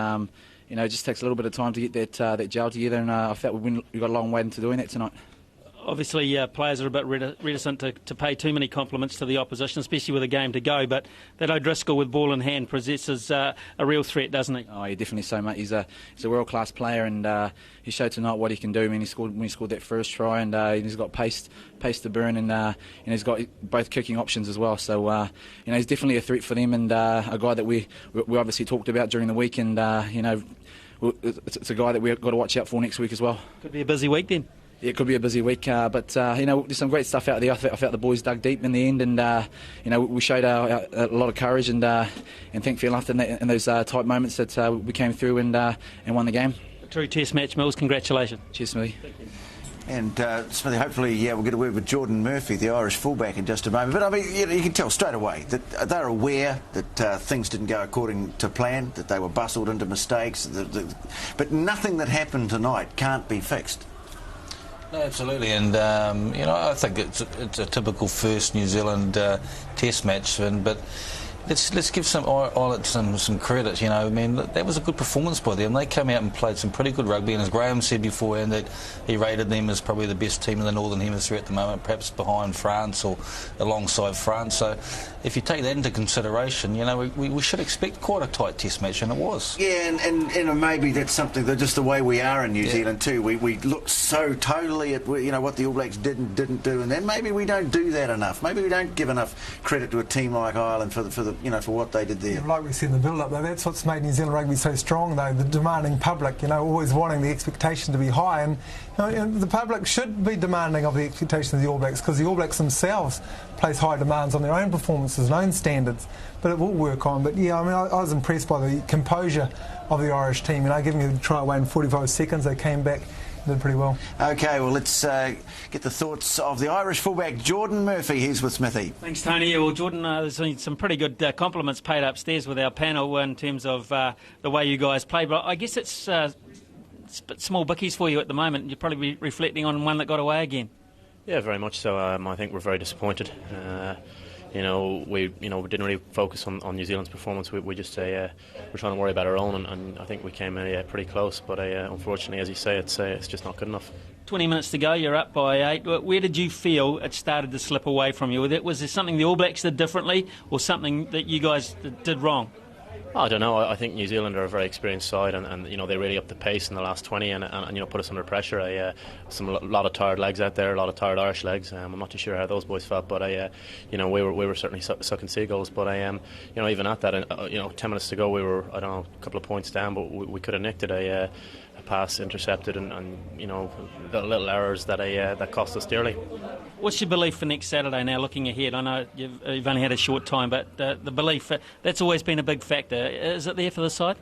it just takes a little bit of time to get that gel together, and I felt we got a long way into doing that tonight. Obviously, players are a bit reticent to pay too many compliments to the opposition, especially with a game to go. But that O'Driscoll with ball in hand possesses a real threat, doesn't he? Oh, yeah, definitely so, mate. He's a world-class player, and he showed tonight what he can do when he scored that first try, and he's got pace to burn, and he's got both kicking options as well. So he's definitely a threat for them, and a guy that we obviously talked about during the week, and it's a guy that we've got to watch out for next week as well. Could be a busy week then. Yeah, it could be a busy week, but there's some great stuff out there. I felt the boys dug deep in the end, and we showed a lot of courage, and thankfully after in those tight moments that we came through and won the game. A true test match, Mills. Congratulations. Cheers, Smithy. And Smithy, hopefully, we'll get a word with Geordan Murphy, the Irish fullback, in just a moment. But I mean, you can tell straight away that they're aware that things didn't go according to plan, that they were bustled into mistakes. But nothing that happened tonight can't be fixed. No, absolutely, and I think it's a typical first New Zealand Test match, but let's give some Ireland some credit. I mean, that was a good performance by them. They came out and played some pretty good rugby, and as Graham said before, and that he rated them as probably the best team in the Northern Hemisphere at the moment, perhaps behind France or alongside France. So if you take that into consideration, we should expect quite a tight Test match, and it was. Yeah, and maybe that's something that just the way we are in New Zealand too. We look so totally at what the All Blacks did and didn't do, and then maybe we don't do that enough. Maybe we don't give enough credit to a team like Ireland for what they did there. Yeah, like we said in the build-up, though, that's what's made New Zealand rugby so strong, though, the demanding public, always wanting the expectation to be high, and the public should be demanding of the expectations of the All Blacks, because the All Blacks themselves place high demands on their own performances and own standards, but it will work on. But yeah, I mean, I was impressed by the composure of the Irish team, giving them a try away in 45 seconds, they came back, did pretty well. OK, well, let's get the thoughts of the Irish fullback, Geordan Murphy. He's with Smithy. Thanks, Tony. Yeah, well, Geordan, there's been some pretty good compliments paid upstairs with our panel in terms of the way you guys play, but I guess it's small bickies for you at the moment. You're probably reflecting on one that got away again. Yeah, very much so. I think we're very disappointed. We didn't really focus on New Zealand's performance. We just we're trying to worry about our own, and I think we came pretty close. But unfortunately, as you say, it's just not good enough. 20 minutes to go. You're up by 8. Where did you feel it started to slip away from you? Was there something the All Blacks did differently, or something that you guys did wrong? I don't know. I think New Zealand are a very experienced side, and they really upped the pace in the last 20 and put us under pressure. A lot of tired legs out there, a lot of tired Irish legs. I'm not too sure how those boys felt, but we were certainly sucking seagulls. But even at that, 10 minutes to go, we were a couple of points down, but we could have nicked it. A pass intercepted, and the little errors that cost us dearly. What's your belief for next Saturday now, looking ahead? I know you've only had a short time, but the belief, that's always been a big factor. Is it there for the side?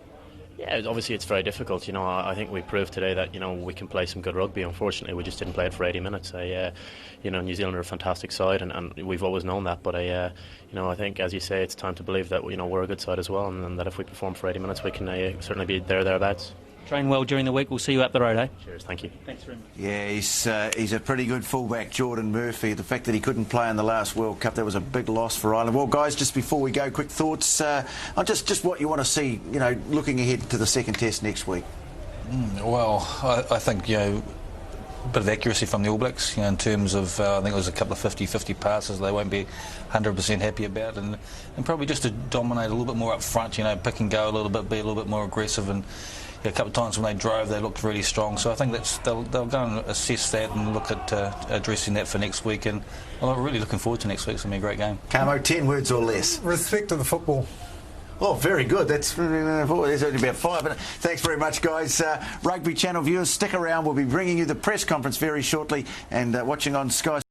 Yeah, obviously it's very difficult. I think we proved today that we can play some good rugby. Unfortunately, we just didn't play it for 80 minutes. New Zealand are a fantastic side, and we've always known that. But I think, as you say, it's time to believe that we're a good side as well, and that if we perform for 80 minutes, we can certainly be thereabouts. Train well during the week. We'll see you up the road, eh? Cheers, thank you. Thanks very much. Yeah, he's a pretty good fullback, Geordan Murphy. The fact that he couldn't play in the last World Cup, that was a big loss for Ireland. Well, guys, just before we go, quick thoughts on just what you want to see, looking ahead to the second test next week. Well, I think, a bit of accuracy from the All Blacks, in terms of, I think it was a couple of 50-50 passes they won't be 100% happy about, and probably just to dominate a little bit more up front, pick and go a little bit, be a little bit more aggressive, and a couple of times when they drove, they looked really strong. So I think they'll go and assess that and look at addressing that for next week. And I'm really looking forward to next week. It's going to be a great game. Camo, 10 words or less. Respect to the football. Oh, very good. There's only about 5. But thanks very much, guys. Rugby Channel viewers, stick around. We'll be bringing you the press conference very shortly, and watching on Sky.